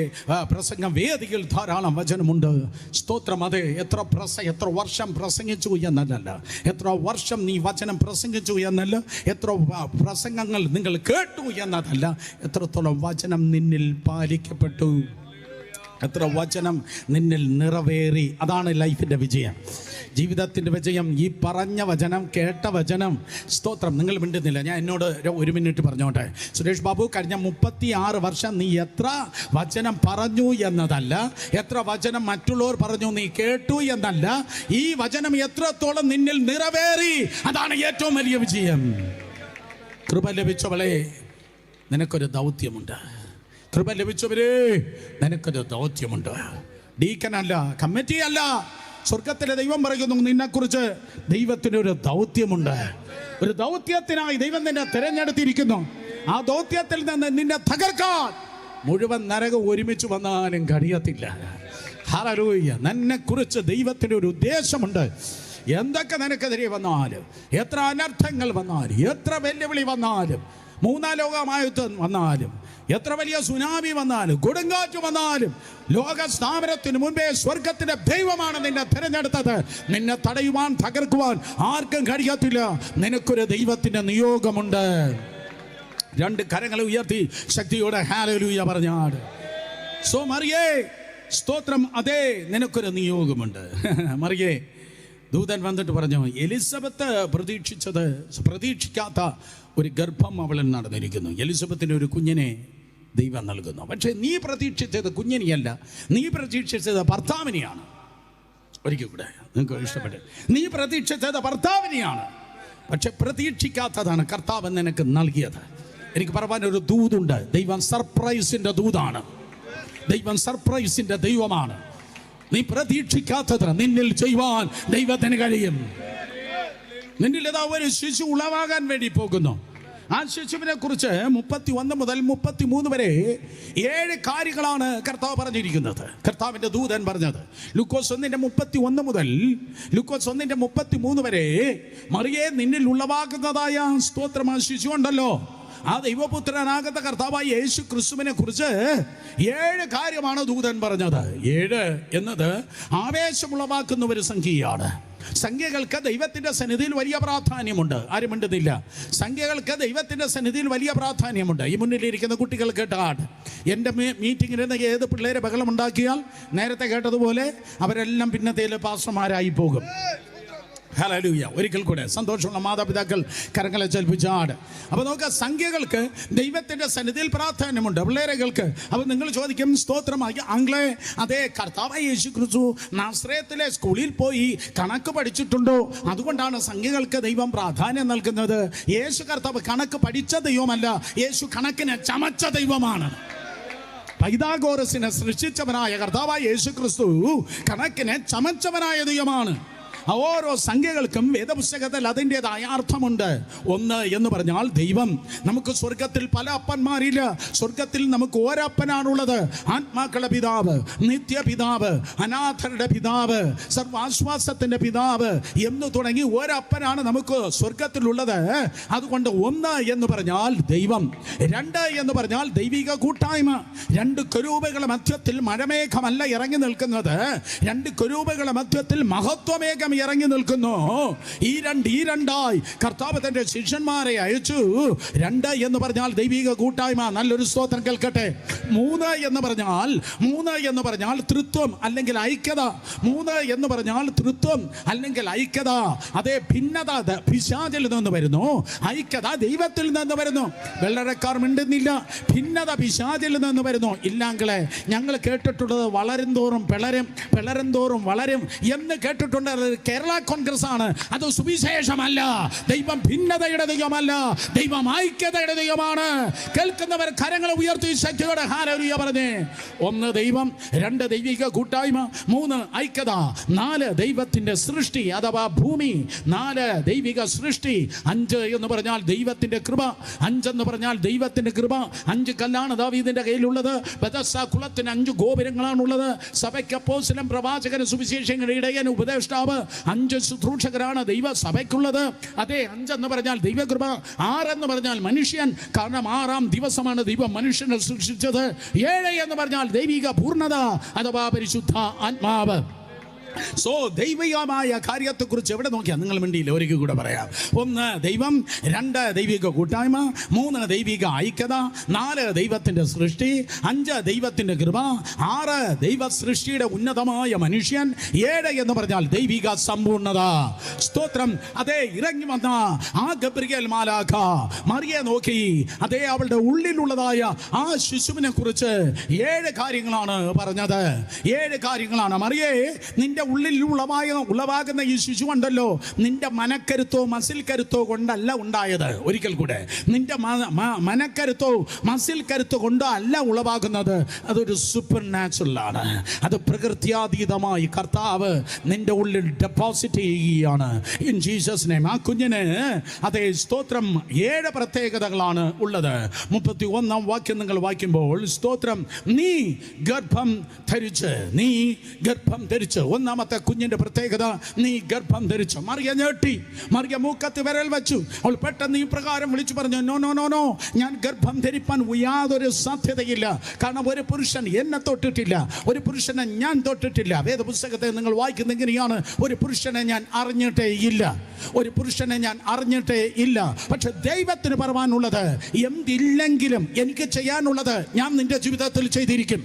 പ്രസംഗം വേദിയിൽ ധാരാളം വചനമുണ്ട്, സ്തോത്രം. അതേ എത്ര വർഷം പ്രസംഗിച്ചു എന്നല്ല, എത്ര വർഷം നീ വചനം പ്രസംഗിച്ചു എന്നല്ല, എത്ര പ്രസംഗങ്ങൾ നിങ്ങൾ കേട്ടു എന്നതല്ല, എത്രത്തോളം വചനം നിന്നിൽ പാലിക്കപ്പെട്ടു, എത്ര വചനം നിന്നിൽ നിറവേറി. അതാണ് ലൈഫിൻ്റെ വിജയം, ജീവിതത്തിൻ്റെ വിജയം. ഈ പറഞ്ഞ വചനം, കേട്ട വചനം, സ്തോത്രം. നിങ്ങൾ മിണ്ടുന്നില്ല, ഞാൻ എന്നോട് ഒരു മിനിറ്റ് പറഞ്ഞോട്ടെ. സുരേഷ് ബാബു, കഴിഞ്ഞ 36 വർഷം നീ എത്ര വചനം പറഞ്ഞു എന്നതല്ല, എത്ര വചനം മറ്റുള്ളവർ പറഞ്ഞു നീ കേട്ടു എന്നല്ല, ഈ വചനം എത്രത്തോളം നിന്നിൽ നിറവേറി, അതാണ് ഏറ്റവും വലിയ വിജയം. കൃപ ലഭിച്ചവളെ, നിനക്കൊരു ദൗത്യമുണ്ട്. കൃപ ലഭിച്ചവരെ, നിനക്കൊരു ദൗത്യമുണ്ട്. ഡീക്കനല്ല, കമ്മിറ്റി അല്ല, സ്വർഗത്തിലെ ദൈവം പറയുന്നു നിന്നെക്കുറിച്ച് ദൈവത്തിനൊരു ദൗത്യമുണ്ട്. ഒരു ദൗത്യത്തിനായി ദൈവം നിന്നെ തിരഞ്ഞെടുത്തിരിക്കുന്നു. ആ ദൗത്യത്തിൽ നിന്ന് നിന്നെ തകർക്കാൻ മുഴുവൻ നരകം ഒരുമിച്ച് വന്നാലും കഴിയത്തില്ല. ഹല്ലേലൂയ. നിന്നെക്കുറിച്ച് ദൈവത്തിൻ്റെ ഒരു ഉദ്ദേശമുണ്ട്. എന്തൊക്കെ നിനക്കെതിരെ വന്നാലും, എത്ര അനർത്ഥങ്ങൾ വന്നാലും, എത്ര വെല്ലുവിളി വന്നാലും, മൂന്നാം ലോകമായുദ്ധം വന്നാലും, എത്ര വലിയ സുനാമി വന്നാലും, കൊടുങ്കാറ്റ് വന്നാലും, ലോക സ്ഥാപനത്തിന് മുൻപേ സ്വർഗത്തിന്റെ ദൈവമാണ് നിന്നെ തിരഞ്ഞെടുത്തത്. നിന്നെ തടയുവാൻ, തകർക്കുവാൻ ആർക്കും കഴിയത്തില്ല. നിനക്കൊരു ദൈവത്തിന്റെ നിയോഗമുണ്ട്. രണ്ട് കരങ്ങളെ ഉയർത്തി ശക്തിയോടെ ഹല്ലേലൂയ പറഞ്ഞാട്. സോ മറിയേ, സ്തോത്രം. അതേ, നിനക്കൊരു നിയോഗമുണ്ട്. മറിയേ, ദൂതൻ വന്നിട്ട് പറഞ്ഞു, എലിസബത്ത് പ്രതീക്ഷിക്കാത്ത ഒരു ഗർഭം അവളിൽ നടന്നിരിക്കുന്നു. എലിസബത്തിന് ഒരു കുഞ്ഞിനെ ദൈവം നൽകുന്നു. പക്ഷേ നീ പ്രതീക്ഷിച്ചത് കുഞ്ഞിനെയല്ല, നീ പ്രതീക്ഷിച്ചത് ഭർത്താവിനെയാണ്. ഒരിക്കൽ കൂടെ നിങ്ങൾക്ക് ഇഷ്ടപ്പെട്ടു. നീ പ്രതീക്ഷിച്ചത് ഭർത്താവിനെയാണ്, പക്ഷെ പ്രതീക്ഷിക്കാത്തതാണ് കർത്താവ് നിനക്ക് നൽകിയത്. എനിക്ക് പറയാനൊരു ദൂതുണ്ട്. ദൈവം സർപ്രൈസിന്റെ ദൂതാണ്. ദൈവം സർപ്രൈസിന്റെ ദൈവമാണ്. നീ പ്രതീക്ഷിക്കാത്തത് നിന്നിൽ ചെയ്യുവാൻ ദൈവത്തിന് കഴിയും. നിന്നിൽ ഏതാ ഒരു ശിശു ഉളവാകാൻ വേണ്ടി പോകുന്നു. ആ ശിശുവിനെ കുറിച്ച് 31 മുതൽ 33 വരെ 7 കാര്യങ്ങളാണ് കർത്താവ് പറഞ്ഞിരിക്കുന്നത്. കർത്താവിന്റെ ദൂതൻ പറഞ്ഞത് ലൂക്കോസ് 1:31 മുതൽ ലൂക്കോസ് 1:33 വരെ, മറിയേ, നിന്നിൽ ഉളവാകുന്നതായ സ്തോത്രം ആ ശിശു ഉണ്ടല്ലോ, ആ ദൈവപുത്രനാകുന്ന കർത്താവായ യേശു ക്രിസ്തുവിനെ കുറിച്ച് 7 കാര്യമാണ് ദൂതൻ പറഞ്ഞത്. 7 എന്നത് ആവേശമുളവാക്കുന്ന ഒരു സംഖ്യയാണ്. സംഖ്യകൾക്ക് ദൈവത്തിന്റെ സന്നിധിയിൽ വലിയ പ്രാധാന്യമുണ്ട്. ആരും മിണ്ടുന്നില്ല. സംഖ്യകൾക്ക് ദൈവത്തിന്റെ സന്നിധിയിൽ വലിയ പ്രാധാന്യമുണ്ട്. ഈ മുന്നിലിരിക്കുന്ന കുട്ടികൾ കേട്ടാട്, എൻ്റെ മീറ്റിങ്ങിൽ ഏത് പിള്ളേരെ ബഹളം ഉണ്ടാക്കിയാൽ നേരത്തെ കേട്ടതുപോലെ അവരെല്ലാം പിന്നത്തേൽ പാസ്റ്റർമാരായി പോകും. ഹല്ലേലൂയ. ഒരിക്കൽ കൂടെ സന്തോഷമുള്ള മാതാപിതാക്കൾ കരങ്ങളെ ചലിപ്പിച്ചാട്. അപ്പോൾ നോക്കുക, സംഖ്യകൾക്ക് ദൈവത്തിൻ്റെ സന്നിധിയിൽ പ്രാധാന്യമുണ്ട്. പിള്ളേരകൾക്ക് അപ്പോൾ നിങ്ങൾ ചോദിക്കും, സ്തോത്രമായി ആംഗ്ലേ, അതേ കർത്താവായ യേശു ക്രിസ്തു നാസറേത്തിലെ സ്കൂളിൽ പോയി കണക്ക് പഠിച്ചിട്ടുണ്ടോ? അതുകൊണ്ടാണ് സംഖ്യകൾക്ക് ദൈവം പ്രാധാന്യം നൽകുന്നത്. യേശു കർത്താവ് കണക്ക് പഠിച്ച ദൈവമല്ല, യേശു കണക്കിനെ ചമച്ച ദൈവമാണ്. പൈഥാഗോറസിനെ സൃഷ്ടിച്ചവനായ കർത്താവായ യേശു ക്രിസ്തു കണക്കിനെ ചമച്ചവനായ ദൈവമാണ്. ഓരോ സംഖ്യകൾക്കും വേദപുസ്തകത്തിൽ അതിൻ്റെതായ അർത്ഥമുണ്ട്. ഒന്ന് എന്ന് പറഞ്ഞാൽ ദൈവം. നമുക്ക് സ്വർഗത്തിൽ പല അപ്പന്മാരില്ല. സ്വർഗത്തിൽ നമുക്ക് ഒരപ്പനാണുള്ളത്. ആത്മാക്കളുടെ പിതാവ്, നിത്യപിതാവ്, അനാഥരുടെ പിതാവ്, സർവാശ്വാസത്തിന്റെ പിതാവ് എന്ന് തുടങ്ങി ഒരപ്പനാണ് നമുക്ക് സ്വർഗത്തിലുള്ളത്. അതുകൊണ്ട് ഒന്ന് എന്ന് പറഞ്ഞാൽ ദൈവം. രണ്ട് എന്ന് പറഞ്ഞാൽ ദൈവിക കൂട്ടായ്മ. രണ്ട് കെരൂബുകളുടെ മധ്യത്തിൽ മഴമേഘമല്ല ഇറങ്ങി നിൽക്കുന്നത്. രണ്ട് കെരൂബുകളുടെ മധ്യത്തിൽ മഹത്വമേഘം ഇറങ്ങി നിൽക്കുന്നു. ഈ രണ്ടായി കർത്താവ് തന്റെ ശിഷ്യന്മാരെ അയച്ചു. രണ്ട് എന്ന് പറഞ്ഞാൽ ദൈവിക കൂട്ടായ്മ. നല്ലൊരു സ്തോത്രം കേൾക്കട്ടെ. മൂന്ന് എന്ന് പറഞ്ഞാൽ തൃത്വം അല്ലെങ്കിൽ ഐക്യത. മൂന്ന് എന്ന് പറഞ്ഞാൽ തൃത്വം അല്ലെങ്കിൽ ഐക്യത. അതേ, ഭിന്നത പിശാചിൽ നിന്ന് വരുന്നു, ഐക്യത ദൈവത്തിൽ നിന്ന് വരുന്നു. വെള്ളരക്കാർ മിണ്ടുന്നില്ല. ഭിന്നത പിശാചിൽ നിന്ന് വരുന്നു. ഇല്ലാങ്കളെ ഞങ്ങൾ കേട്ടിട്ടുള്ളത് വളരും തോറും പിളരും, പിളരും തോറും വളരും എന്ന് കേട്ടിട്ടുണ്ട്. കേരള കോൺഗ്രസ് ആണ്. അത് സുവിശേഷമല്ല. ദൈവം ഭിന്നതയുടെ ദൈവമല്ല, ദൈവം ഐക്യതയുടെ ദൈവമാണ്. കേൾക്കുന്നവർ കരങ്ങൾ ഉയർത്തി ശക്തിയോടെ ഹല്ലേലൂയ പറഞ്ഞേ. ഒന്ന് ദൈവം, രണ്ട് ദൈവിക കൂട്ടായ്മ, മൂന്ന് ഐക്യത, നാല് ദൈവത്തിന്റെ സൃഷ്ടി അഥവാ ഭൂമി, നാല് ദൈവിക സൃഷ്ടി, അഞ്ച് എന്ന് പറഞ്ഞാൽ ദൈവത്തിന്റെ കൃപ. അഞ്ചെന്ന് പറഞ്ഞാൽ ദൈവത്തിന്റെ കൃപ. അഞ്ച് കല്ലാണ് ദാവീദിന്റെ കയ്യിലുള്ളത്. ബെഥസ്ദാ കുളത്തിന് 5 ഗോപുരങ്ങളാണുള്ളത്. സഭയ്ക്ക് അപ്പോസ്തലൻ, പ്രവാചകൻ, സുവിശേഷകന്റെ ഇടയൻ, ഉപദേഷ്ടാവ്, 5 ശുശ്രൂഷകരാണ് ദൈവ സഭയ്ക്കുള്ളത്. അതെ, 5 എന്ന് പറഞ്ഞാൽ ദൈവകൃപ. 6 എന്ന് പറഞ്ഞാൽ മനുഷ്യൻ, കാരണം 6-ാം ദിവസമാണ് ദൈവം മനുഷ്യനെ സൃഷ്ടിച്ചത്. 7 എന്ന് പറഞ്ഞാൽ ദൈവിക പൂർണ്ണത അഥവാ പരിശുദ്ധ ആത്മാവ്. സോ ദൈവികമായ കാര്യത്തെക്കുറിച്ച് എവിടെ നോക്കിയാൽ നിങ്ങൾ മിണ്ടിയില്ല. ഒരിക്കൽ കൂടെ പറയാം. ഒന്ന് ദൈവം, രണ്ട് ദൈവിക കൂട്ടായ്മ, മൂന്ന് ദൈവിക ഐക്യത, നാല് ദൈവത്തിന്റെ സൃഷ്ടി, 5 ദൈവത്തിന്റെ കൃപ, 6 ദൈവ സൃഷ്ടിയുടെ ഉന്നതമായ മനുഷ്യൻ, 7 എന്ന് പറഞ്ഞാൽ ദൈവിക സമ്പൂർണ്ണത. സ്തോത്രം. അതേ, ഇറങ്ങി വന്ന ആ ഗബ്രിയേൽ മാലാഖ മറിയെ നോക്കി. അതേ, അവളുടെ ഉള്ളിലുള്ളതായ ആ ശിശുവിനെ കുറിച്ച് 7 കാര്യങ്ങളാണ് പറഞ്ഞത്. 7 കാര്യങ്ങളാണ്. മറിയേ, നിന്റെ ഉള്ളിൽ ഉളവാകുന്ന ഈ ശിശു ഉണ്ടല്ലോ, നിന്റെ മനക്കരുത്തോ മസിൽ കരുത്തോ കൊണ്ടല്ല ഉണ്ടായത്. ഒരിക്കൽ കൂടെ, നിന്റെ മനക്കരുത്തോ മസിൽ കരുത്തോ കൊണ്ടോ അല്ല ഉളവാകുന്നത്. അതൊരു സൂപ്പർ നാച്ചുറൽ ആണ്. അത് പ്രകൃത്യാതീതമായി കർത്താവ് നിന്റെ ഉള്ളിൽ ഡെപ്പോസിറ്റ് ചെയ്യുകയാണ്. In Jesus name. ആ കുഞ്ഞിന് അതേ സ്തോത്രം 7 പ്രത്യേകതകളാണ് ഉള്ളത്. 31-ാം വാക്യം നിങ്ങൾ വായിക്കുമ്പോൾ, സ്തോത്രം, നീ ഗർഭം ധരിച്ച്. ഒന്നാമത്തെ കുഞ്ഞിന്റെ പ്രത്യേകത, നീ ഗർഭം ധരിച്ചു. മറിയ ഞെട്ടി. മറിയ മൂക്കത്ത് വിരൽ വെച്ചു. അവൾ പെട്ടെന്ന് ഈ പ്രകാരം വിളിച്ചു പറഞ്ഞു, നോ നോ നോ നോ, ഞാൻ ഗർഭം ധരിപ്പാൻ യാതൊരു സാധ്യതയില്ല. കാരണം ഒരു പുരുഷൻ എന്നെ തൊട്ടിട്ടില്ല, ഒരു പുരുഷനെ ഞാൻ തൊട്ടിട്ടില്ല. വേദപുസ്തകത്തെ നിങ്ങൾ വായിക്കുന്ന എങ്ങനെയാണ്? ഒരു പുരുഷനെ ഞാൻ അറിഞ്ഞിട്ടേ ഇല്ല. പക്ഷെ ദൈവത്തിന് പറയാനുള്ളത്, എന്തില്ലെങ്കിലും എനിക്ക് ചെയ്യാനുള്ളത് ഞാൻ നിന്റെ ജീവിതത്തിൽ ചെയ്തിരിക്കും.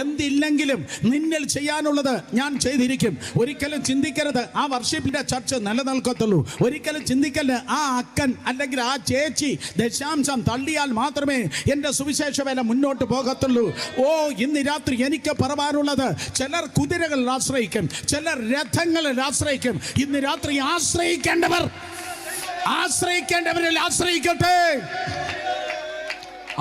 എന്തില്ലെങ്കിലും നിന്നിൽ ചെയ്യാനുള്ളത് ഞാൻ ചെയ്തിരിക്കും. ഒരിക്കലും ചിന്തിക്കരുത് ആ വർഷിപ്പിന്റെ ചർച്ച നിലനിൽക്കത്തുള്ളൂ. ഒരിക്കലും ചിന്തിക്കരുത് ആ അക്കൻ അല്ലെങ്കിൽ ആ ചേച്ചി ദശാംശം തള്ളിയാൽ മാത്രമേ എൻ്റെ സുവിശേഷ വേല മുന്നോട്ട് പോകത്തുള്ളൂ. ഓ, ഇന്ന് രാത്രി എനിക്ക് പറയാനുള്ളത്, ചിലർ കുതിരകളിൽ ആശ്രയിക്കും, ചിലർ രഥങ്ങളിൽ ആശ്രയിക്കും. ഇന്ന് രാത്രി ആശ്രയിക്കേണ്ടവരിൽ ആശ്രയിക്കട്ടെ.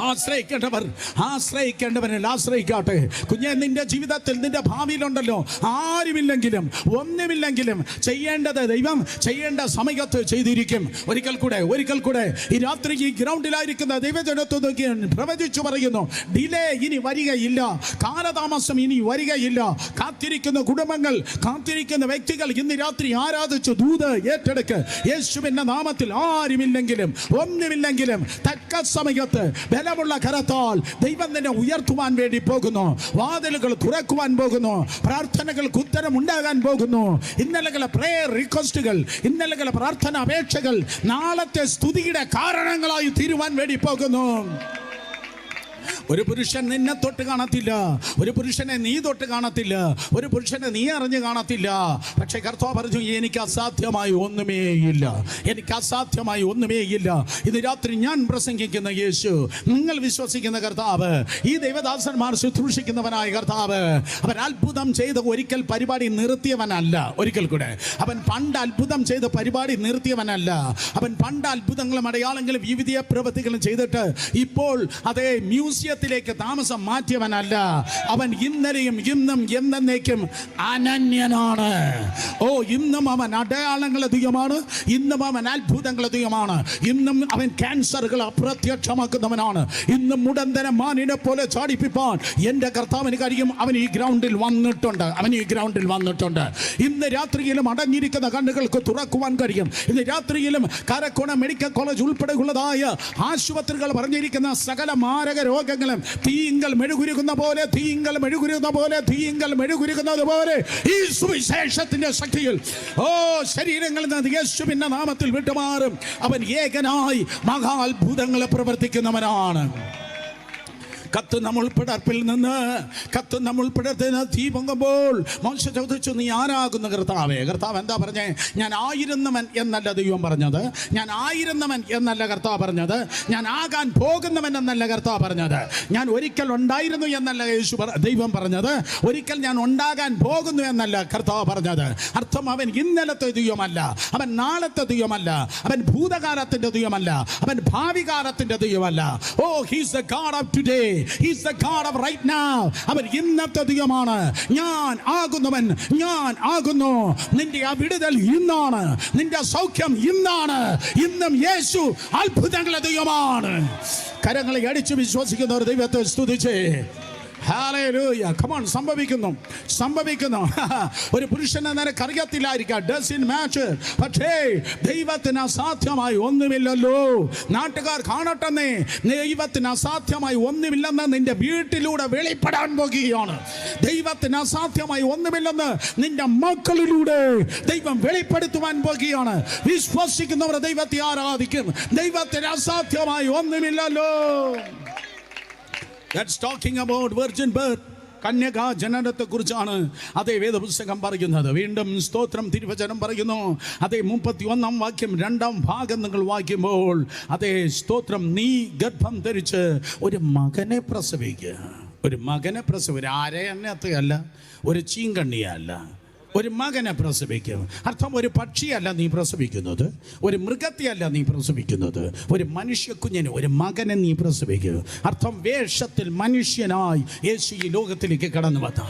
ആശ്രയിക്കേണ്ടവനിൽ ആശ്രയിക്കാട്ടെ. കുഞ്ഞെ, നിന്റെ ജീവിതത്തിൽ, നിന്റെ ഭാവിയിലുണ്ടല്ലോ, ആരുമില്ലെങ്കിലും ഒന്നുമില്ലെങ്കിലും ചെയ്യേണ്ടത് ദൈവം ചെയ്യേണ്ട സമയത്ത് ചെയ്തിരിക്കും. ഒരിക്കൽ കൂടെ ഈ രാത്രി ഈ ഗ്രൗണ്ടിലായിരിക്കുന്ന ദൈവജനത്തെ നോക്കി പ്രവചിച്ചു പറയുന്നു, ഡിലേ ഇനി വരികയില്ല, കാലതാമസം ഇനി വരികയില്ല. കാത്തിരിക്കുന്ന കുടുംബങ്ങൾ, കാത്തിരിക്കുന്ന വ്യക്തികൾ ഇന്ന് രാത്രി ആരാധിച്ചു ദൂത് ഏറ്റെടുക്ക്. യേശുവിന്റെ നാമത്തിൽ ആരുമില്ലെങ്കിലും ഒന്നുമില്ലെങ്കിലും തക്ക സമയത്ത് ബലമുള്ള കരത്താൽ ദൈവം നിന്നെ ഉയർത്തുവാൻ വേണ്ടി പോകുന്നു. വാതിലുകൾ തുറക്കുവാൻ പോകുന്നു. പ്രാർത്ഥനകൾക്ക് ഉത്തരം ഉണ്ടാകാൻ പോകുന്നു. ഇന്നലകളെ പ്രേയർ റിക്വസ്റ്റുകൾ, ഇന്നലകളെ പ്രാർത്ഥന അപേക്ഷകൾ നാളത്തെ സ്തുതിയുടെ കാരണങ്ങളായി തീരുവാൻ വേണ്ടി പോകുന്നു. ഒരു പുരുഷൻ നിന്നെ തൊട്ട് കാണത്തില്ല, ഒരു പുരുഷനെ നീ തൊട്ട് കാണത്തില്ല, ഒരു പുരുഷനെ നീ അറിഞ്ഞ് കാണത്തില്ല. പക്ഷേ കർത്താവ് പറഞ്ഞു, എനിക്ക് അസാധ്യമായി ഒന്നുമേയില്ല. ഇന്ന് രാത്രി ഞാൻ പ്രസംഗിക്കുന്ന യേശു, നിങ്ങൾ വിശ്വസിക്കുന്ന കർത്താവ്, ഈ ദൈവദാസന്മാർ ശുശ്രൂഷിക്കുന്നവനായ കർത്താവ്, അവൻ അത്ഭുതം ചെയ്ത് ഒരിക്കൽ പരിപാടി നിർത്തിയവനല്ല. ഒരിക്കൽ കൂടെ, അവൻ പണ്ട് അത്ഭുതം ചെയ്ത് പരിപാടി നിർത്തിയവനല്ല. അവൻ പണ്ട് അത്ഭുതങ്ങളും അടയാളങ്ങളും വിവിധ പ്രവൃത്തികളും ചെയ്തിട്ട് ഇപ്പോൾ അതേ മ്യൂസിയത്തിൽ ദേശത്തിലേക്ക് താമസം മാറ്റിയവനല്ല. അവൻ ഇന്നലെയും ഇന്നും എന്നേക്കും അനന്യനാണ്. ഇന്നും അവൻ അടയാളങ്ങളുടെ ദൈവമാണ്, ഇന്നും അവൻ അത്ഭുതങ്ങളുടെ ദൈവമാണ്, ഇന്നും അവൻ ക്യാൻസറുകൾ അപ്രത്യക്ഷമാക്കുന്നവനാണ്, ഇന്നും മുടന്തന മാനിനെ പോലെ ചാടിപ്പിപ്പാൻ എൻ്റെ കർത്താവിന് കഴിയും. അവൻ ഈ ഗ്രൗണ്ടിൽ വന്നിട്ടുണ്ട്. ഇന്ന് രാത്രിയിലും അടഞ്ഞിരിക്കുന്ന കണ്ണുകൾക്ക് തുറക്കുവാൻ കഴിയും. ഇന്ന് രാത്രിയിലും കാരക്കോണ മെഡിക്കൽ കോളേജ് ഉൾപ്പെടെയുള്ളതായ ആശുപത്രികൾ പറഞ്ഞിരിക്കുന്ന സകല മാരക രോഗങ്ങളും തീങ്കൽ മെഴുകുരുക്കുന്ന പോലെ ഈ സുവിശേഷത്തിന്റെ ശക്തിയിൽ ശരീരങ്ങളിൽ നിന്ന് യേശുവിന്റെ നാമത്തിൽ വിട്ടുമാറും. അവൻ ഏകനായി മഹാത്ഭുതങ്ങളെ പ്രവർത്തിക്കുന്നവനാണ്. കത്തുന്ന മുൾപ്പിടർപ്പിൽ നിന്ന് തീ പൊങ്ങുമ്പോൾ മോശെ ചോദിച്ചു, നീ ആരാകുന്നു കർത്താവേ? കർത്താവ് എന്താ പറഞ്ഞേ? ഞാൻ ആയിരുന്നവൻ എന്നല്ല ദൈവം പറഞ്ഞത്, ഞാൻ ആയിരുന്നവൻ എന്നല്ല കർത്താവ് പറഞ്ഞത്, ഞാൻ ആകാൻ പോകുന്നവൻ എന്നല്ല കർത്താവ് പറഞ്ഞത്, ഞാൻ ഒരിക്കൽ ഉണ്ടായിരുന്നു എന്നല്ല ദൈവം പറഞ്ഞത്, ഒരിക്കൽ ഞാൻ ഉണ്ടാകാൻ പോകുന്നു എന്നല്ല കർത്താവ് പറഞ്ഞത്. അർത്ഥം അവൻ ഇന്നലത്തെ ദൈവമല്ല, അവൻ നാളത്തെ ദൈവമല്ല, അവൻ ഭൂതകാലത്തിന്റെ ദൈവമല്ല, അവൻ ഭാവി കാലത്തിന്റെ ദൈവമല്ല. He's the God of today, He's the God of right now. അവൻ ഇന്നത്തെ ദൈവമാണ്. ഞാൻ ആകുന്നു. നിന്റെ ആ വിടുതൽ ഇന്നാണ്, നിന്റെ സൗഖ്യം ഇന്നാണ്. ഇന്നും യേശു അത്ഭുതങ്ങളുടെ ദൈവമാണ്. കരങ്ങളെ അടിച്ചു വിശ്വസിക്കുന്നവർ ദൈവത്തെ സ്തുതിച്ചേ. Hallelujah. Come on, സംഭവിക്കുന്നു. ഒരു പുരുഷനെ നിനക്ക് അറിയത്തില്ലായിരിക്കാം, ഡസൻ മാച്ച്. പക്ഷേ ദൈവത്തിന് അസാധ്യമായി ഒന്നുമില്ലല്ലോ. നാട്ടുകാർ കാണട്ടെന്നേ, ദൈവത്തിന് അസാധ്യമായി ഒന്നുമില്ലെന്ന് നിന്റെ വീട്ടിലൂടെ വെളിപ്പെടാൻ പോകുകയാണ്. ദൈവത്തിന് അസാധ്യമായി ഒന്നുമില്ലെന്ന് നിന്റെ മക്കളിലൂടെ ദൈവം വെളിപ്പെടുത്തുവാൻ പോകുകയാണ്. വിശ്വസിക്കുന്നവർ ദൈവത്തെ ആരാധിക്കും. ദൈവത്തിന് അസാധ്യമായി ഒന്നുമില്ലല്ലോ. That's talking about virgin birth. കന്യകാ ജനനത്തെ കുറിച്ചാണ് അതേ വേദപുസ്തകം പറയുന്നത്. വീണ്ടും സ്തോത്രം, തിരുവചനം പറയുന്നു. അതേ 31-ാം വാക്യം 2-ാം ഭാഗം നിങ്ങൾ വായിക്കുമ്പോൾ, അതേ സ്തോത്രം, നീ ഗർഭം ധരിച്ച് ഒരു മകനെ പ്രസവിക്കുക. ഒരു അരയന്നത്തെയല്ല, ഒരു ചീങ്കണ്ണിയല്ല, ഒരു മകനെ പ്രസവിക്കും. അർത്ഥം ഒരു പക്ഷിയല്ല നീ പ്രസവിക്കുന്നത്, ഒരു മൃഗത്തെയല്ല നീ പ്രസവിക്കുന്നത്, ഒരു മനുഷ്യ കുഞ്ഞിന്, ഒരു മകനെ നീ പ്രസവിക്കുക. അർത്ഥം വേഷത്തിൽ മനുഷ്യനായി യേശു ഈ ലോകത്തിലേക്ക് കടന്നു വന്നു.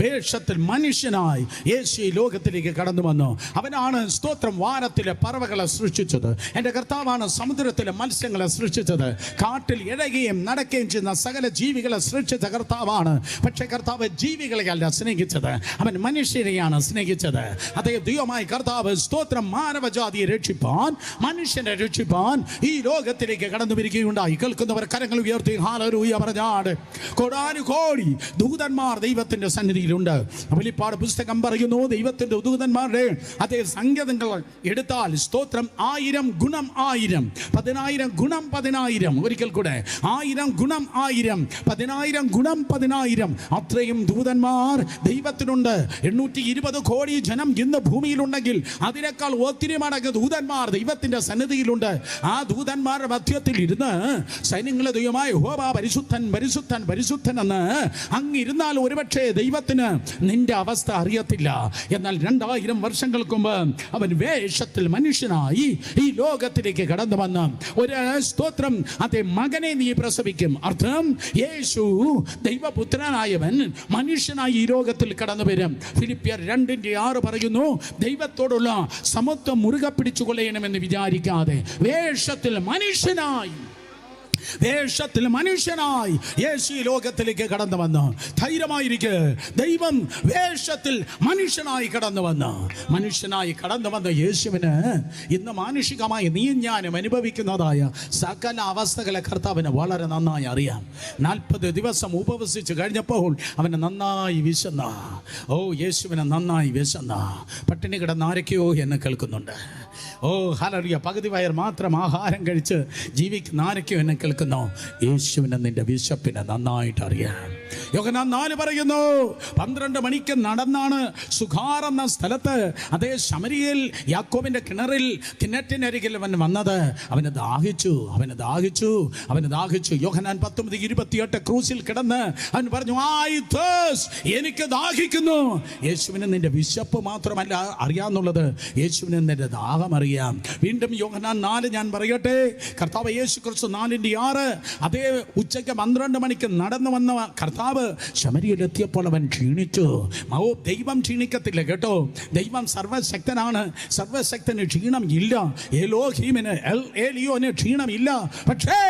വേഷത്തിൽ മനുഷ്യനായി യേശു ഈ ലോകത്തിലേക്ക് കടന്നു വന്നു. അവനാണ് സ്തോത്രം വാനത്തിലെ പറവകളെ സൃഷ്ടിച്ചത്. എൻ്റെ കർത്താവാണ് സമുദ്രത്തിലെ മത്സ്യങ്ങളെ സൃഷ്ടിച്ചത്. കാട്ടിൽ ഇഴകുകയും നടക്കുകയും ചെയ്യുന്ന സകല ജീവികളെ സൃഷ്ടിച്ച കർത്താവാണ്. പക്ഷേ കർത്താവ് ജീവികളെയല്ല സ്നേഹിച്ചത്, അവൻ മനുഷ്യരെയാണ് സ്നേഹിച്ചത്. അതേ ദൈവമായി കർത്താവ് സ്തോത്രം മാനവജാതിയെ രക്ഷിപ്പാൻ, മനുഷ്യനെ രക്ഷിപ്പാൻ ഈ ലോകത്തിലേക്ക് കടന്നു വരികയുണ്ടായി. കേൾക്കുന്നവർ കരങ്ങൾ ഉയർത്തി ഹല്ലേലൂയ പറഞ്ഞാട്. കോടാനുകോടി ദൂതന്മാർ ദൈവത്തിന്റെ സന്നിധി വെളിപ്പാട് പുസ്തകം പറയുന്നു, ദൈവത്തിന്റെ ദൂതന്മാരുടെ അതേ സംഖ്യകൾ എടുത്താൽ സ്തോത്രം 1000 ഗുണം 1000, 10,000 ഗുണം 10,000. ഒരിക്കൽ കൂടെ 1000 ഗുണം 1000, 10,000 ഗുണം 10,000. അത്രയും ദൂതന്മാർ ദൈവത്തിനുണ്ട്. 820 കോടി ജനം ഇന്ന് ഭൂമിയിലുണ്ടെങ്കിൽ അതിനേക്കാൾ ഒത്തിരി മടങ്ങ് ദൂതന്മാർ ദൈവത്തിന്റെ സന്നിധിയിലുണ്ട്. ആ ദൂതന്മാരുടെ മധ്യത്തിൽ ഇരുന്ന് സൈന്യങ്ങളെ ദൈവമായ യഹോവ പരിശുദ്ധൻ പരിശുദ്ധൻ പരിശുദ്ധൻ എന്ന് അങ്ങിരുന്നാൽ ഒരുപക്ഷെ ദൈവത്തിന് നിന്റെ അവസ്ഥ അറിയത്തില്ല. എന്നാൽ 2000 വർഷങ്ങൾക്ക് മുമ്പ് അവൻ വേഷത്തിൽ മനുഷ്യനായി ഈ ലോകത്തിലേക്ക് കടന്നു വന്ന് ഒരു സ്തോത്രം അതേ മകനെ നീ പ്രസവിക്കും. അർത്ഥം യേശു ദൈവപുത്രനായവൻ മനുഷ്യനായി ഈ ലോകത്തിൽ കടന്നു വരും. ഫിലിപ്പിയർ 2:6 പറയുന്നു, ദൈവത്തോടുള്ള സമത്വം മുറുകെ പിടിച്ചുകൊള്ളണമെന്ന് വിചാരിക്കാതെ വേഷത്തിൽ മനുഷ്യനായി യേശു ലോകത്തിലേക്ക് കടന്നു വന്നു. ധൈര്യമായിരിക്കെ, ദൈവം വേഷത്തിൽ മനുഷ്യനായി കടന്നു വന്ന യേശുവിന് ഇന്ന് മാനുഷികമായി നീ ഞാനും അനുഭവിക്കുന്നതായ സകല അവസ്ഥകളെ കർത്താവിന് വളരെ നന്നായി അറിയാം. 40 ദിവസം ഉപവസിച്ച് കഴിഞ്ഞപ്പോൾ അവന് നന്നായി വിശന്ന. യേശുവിന് നന്നായി വിശന്ന. പട്ടിണി കിടന്ന് ആരൊക്കെയോ എന്നെ കേൾക്കുന്നുണ്ട്. ഹല്ലേലൂയ. പകുതി വയർ മാത്രം ആഹാരം കഴിച്ച് ജീവിക്കുന്ന ആരൊക്കെയോ എന്നെ കേൾക്കുന്നു. യേശുവിനെ നിന്റെ വിശപ്പിനെ നന്നായിട്ട് അറിയാം. യോഹന്നാൻ 4 പറയുന്നു, 12 മണിക്ക് നടന്നാണ് സുഖാർ എന്ന സ്ഥലത്ത് അതേ ശമരിയയിൽ യാക്കോബിന്റെ കിണറ്റിനരികിൽ അവൻ വന്നത്. അവന് ദാഹിച്ചു. യോഹന്നാൻ 19:28 ക്രൂസിൽ കിടന്ന് അവൻ പറഞ്ഞു, എനിക്ക് ദാഹിക്കുന്നു. യേശുവിന് നിന്റെ വിശപ്പ് മാത്രമല്ല അറിയാന്നുള്ളത്, യേശുവിന് നിന്റെ ദാഹം അറിയാം. വീണ്ടും യോഹന്നാൻ 4 ഞാൻ പറയട്ടെ, കർത്താവ് യേശു ക്രിസ്തു 4:6 അതേ ഉച്ചയ്ക്ക് 12 മണിക്ക് നടന്നു വന്ന കർത്താവ് ശമരിയിലെത്തിയപ്പോൾ അവൻ ക്ഷീണിച്ചു. ദൈവം ക്ഷീണിക്കത്തില്ല കേട്ടോ. ദൈവം സർവശക്തനാണ്. സർവശക്തന് ക്ഷീണം ഇല്ല. ഏലിയോന് ക്ഷീണമില്ല. പക്ഷേ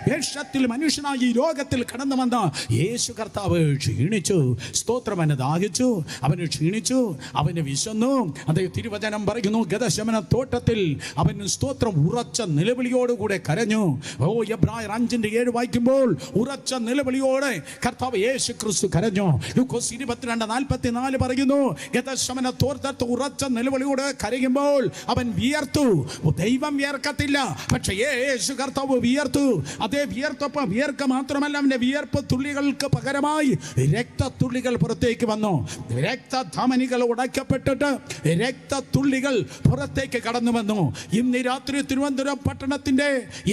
വേഷത്തിൽ മനുഷ്യനായി ഈ ലോകത്തിൽ കടന്നു വന്ന യേശു കർത്താവ് ക്ഷീണിച്ചു. സ്തോത്രം. അവന് ദാഹിച്ചു, അവന് ക്ഷീണിച്ചു, അവന് വിശന്നു. അതേ തിരുവചനം പറയുന്നു, ഗദശമന തോട്ടത്തിൽ അവൻ സ്തോത്രം ഉറച്ച നിലവിളിയോടുകൂടെ കരഞ്ഞു. എബ്രായർ 5:7 വായിക്കുമ്പോൾ ഉറച്ച നിലവിളിയോടെ കർത്താവ് യേശു ക്രിസ്തു കരഞ്ഞു. ലൂക്കോസ് 22:44 പറയുന്നു, ഗദശമന തോട്ടത്തിൽ ഉറച്ച നിലവിളിയോടെ കരയുമ്പോൾ അവൻ വിയർത്തു. ദൈവം വിയർക്കത്തില്ല, പക്ഷേ യേശു കർത്താവ് വിയർത്തു. അതേ വിയർത്തപ്പം വിയർക്ക മാത്രമല്ല, അവന്റെ വിയർപ്പ് തുള്ളികൾക്ക് പകരമായി രക്തത്തുള്ളികൾ പുറത്തേക്ക് വന്നു. രക്തധമനികൾ ഉടയ്ക്കപ്പെട്ടിട്ട് രക്തത്തുള്ളികൾ പുറത്തേക്ക് കടന്നു വന്നു. ഇന്ന് രാത്രി തിരുവനന്തപുരം പട്ടണത്തിന്റെ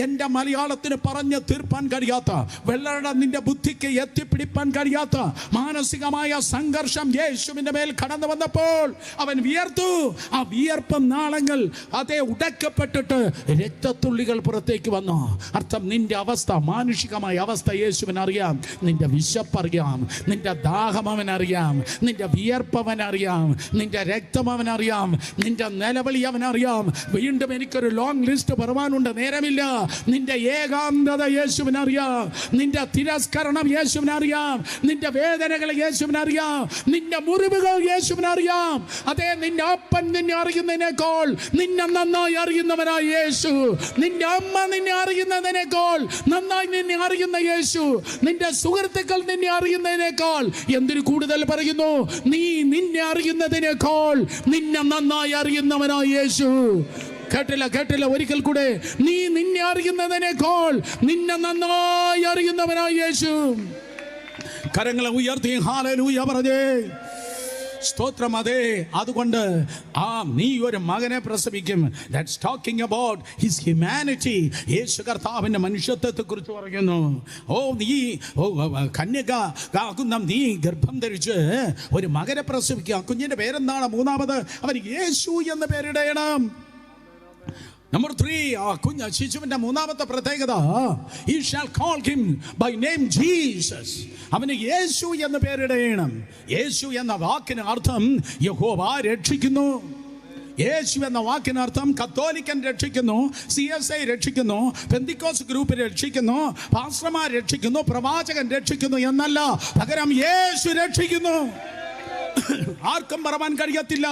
എന്റെ മലയാളത്തിന് പറഞ്ഞ് തീർപ്പാൻ കഴിയാത്ത, വെള്ളട നിന്റെ ബുദ്ധിക്ക് എത്തിപ്പിടിപ്പാൻ കഴിയാത്ത മാനസികമായ സംഘർഷം യേശുവിന്റെ മേൽ കടന്നു വന്നപ്പോൾ അവൻ വിയർത്തു. ആ വിയർപ്പ് നാളങ്ങൾ അതേ ഉടക്കപ്പെട്ടിട്ട് രക്തത്തുള്ളികൾ പുറത്തേക്ക് വന്നു. അർത്ഥം നിന്റെ അവസ്ഥ, മാനുഷികമായ അവസ്ഥ യേശുവിന് അറിയാം. നിന്റെ വിശപ്പ് അറിയാം, നിന്റെ ദാഹം അവനറിയാം, നിന്റെ വിയർപ്പ് അവനറിയാം, നിന്റെ രക്തം അവനറിയാം, നിന്റെ നിലവിളി അവനറിയാം. വീണ്ടും എനിക്കൊരു ലോങ് ലിസ്റ്റ് പറയാനുണ്ട്, നേരമില്ല. നിന്റെ ഏകാന്തത യേശുവിനറിയാം, നിന്റെ തിരസ്കരണം യേശുവിനറിയാം, നിന്റെ വേദനകൾ യേശുവിനറിയാം, നിന്റെ മുറിവുകൾ യേശുവിനറിയാം. അതേ നിന്റെ അപ്പൻ നിന്നെ അറിയുന്നതിനേക്കാൾ നിന്നെ നന്നായി അറിയുന്നവനായ യേശു, നിന്റെ അമ്മ നിന്നെ അറിയുന്നതിനേക്കാൾ നന്നായി നിന്നെ അറിയുന്ന യേശു, നിന്റെ സുഹൃത്തുക്കൾ നിന്നെ അറിയുന്നതിനേക്കാൾ എന്തിനു കൂടുതൽ പറയുന്നു, നീ നിന്നെ അറിയുന്നതിനേക്കാൾ നിന്നെ നന്നായി അറിയുന്നവനായ യേശു. കേട്ടില്ല, ഒരിക്കൽ കൂടെ, നീ നിന്നെ അറിയുന്നതിനേക്കാൾ നിന്നെ നന്നായി അറിയുന്നവനായ യേശു. കരങ്ങളെ ഉയർത്തി ഹല്ലേലൂയ പറഞ്ഞേ. സ്തോത്രം. അതേ, അതുകൊണ്ട് നീ ഒരു മകനെ പ്രസവിക്കും. That's talking about his humanity. യേശു കർത്താവിന്റെ മനുഷ്യത്വത്തെ കുറിച്ച് പറയുന്നു. നീ കന്യക ആകുന്ന നീ ഗർഭം ധരിച്ച് ഒരു മകനെ പ്രസവിക്കുക. കുഞ്ഞിന്റെ പേരെന്താണ്? മൂന്നാമത് അവന് യേശു എന്ന് പേരിടണം. നമ്പർ 3, ശിശുവിന്റെ മൂന്നാമത്തെ പ്രത്യേകത, he shall call him by name Jesus. അവന് യേശു എന്ന് പേരിടണം. യേശു എന്ന വാക്കിന് അർത്ഥം യഹോവ രക്ഷിക്കുന്നു. യേശു എന്ന വാക്കിനർത്ഥം കത്തോലിക്കൻ രക്ഷിക്കുന്നു, CSI രക്ഷിക്കുന്നു, പെന്തിക്കോസ് ഗ്രൂപ്പ് രക്ഷിക്കുന്നു, പാസ്റ്റർമാർ രക്ഷിക്കുന്നു, പ്രവാചകൻ രക്ഷിക്കുന്നു എന്നല്ല, പകരം യേശു രക്ഷിക്കുന്നു. ആർക്കും പറയാൻ കഴിയത്തില്ല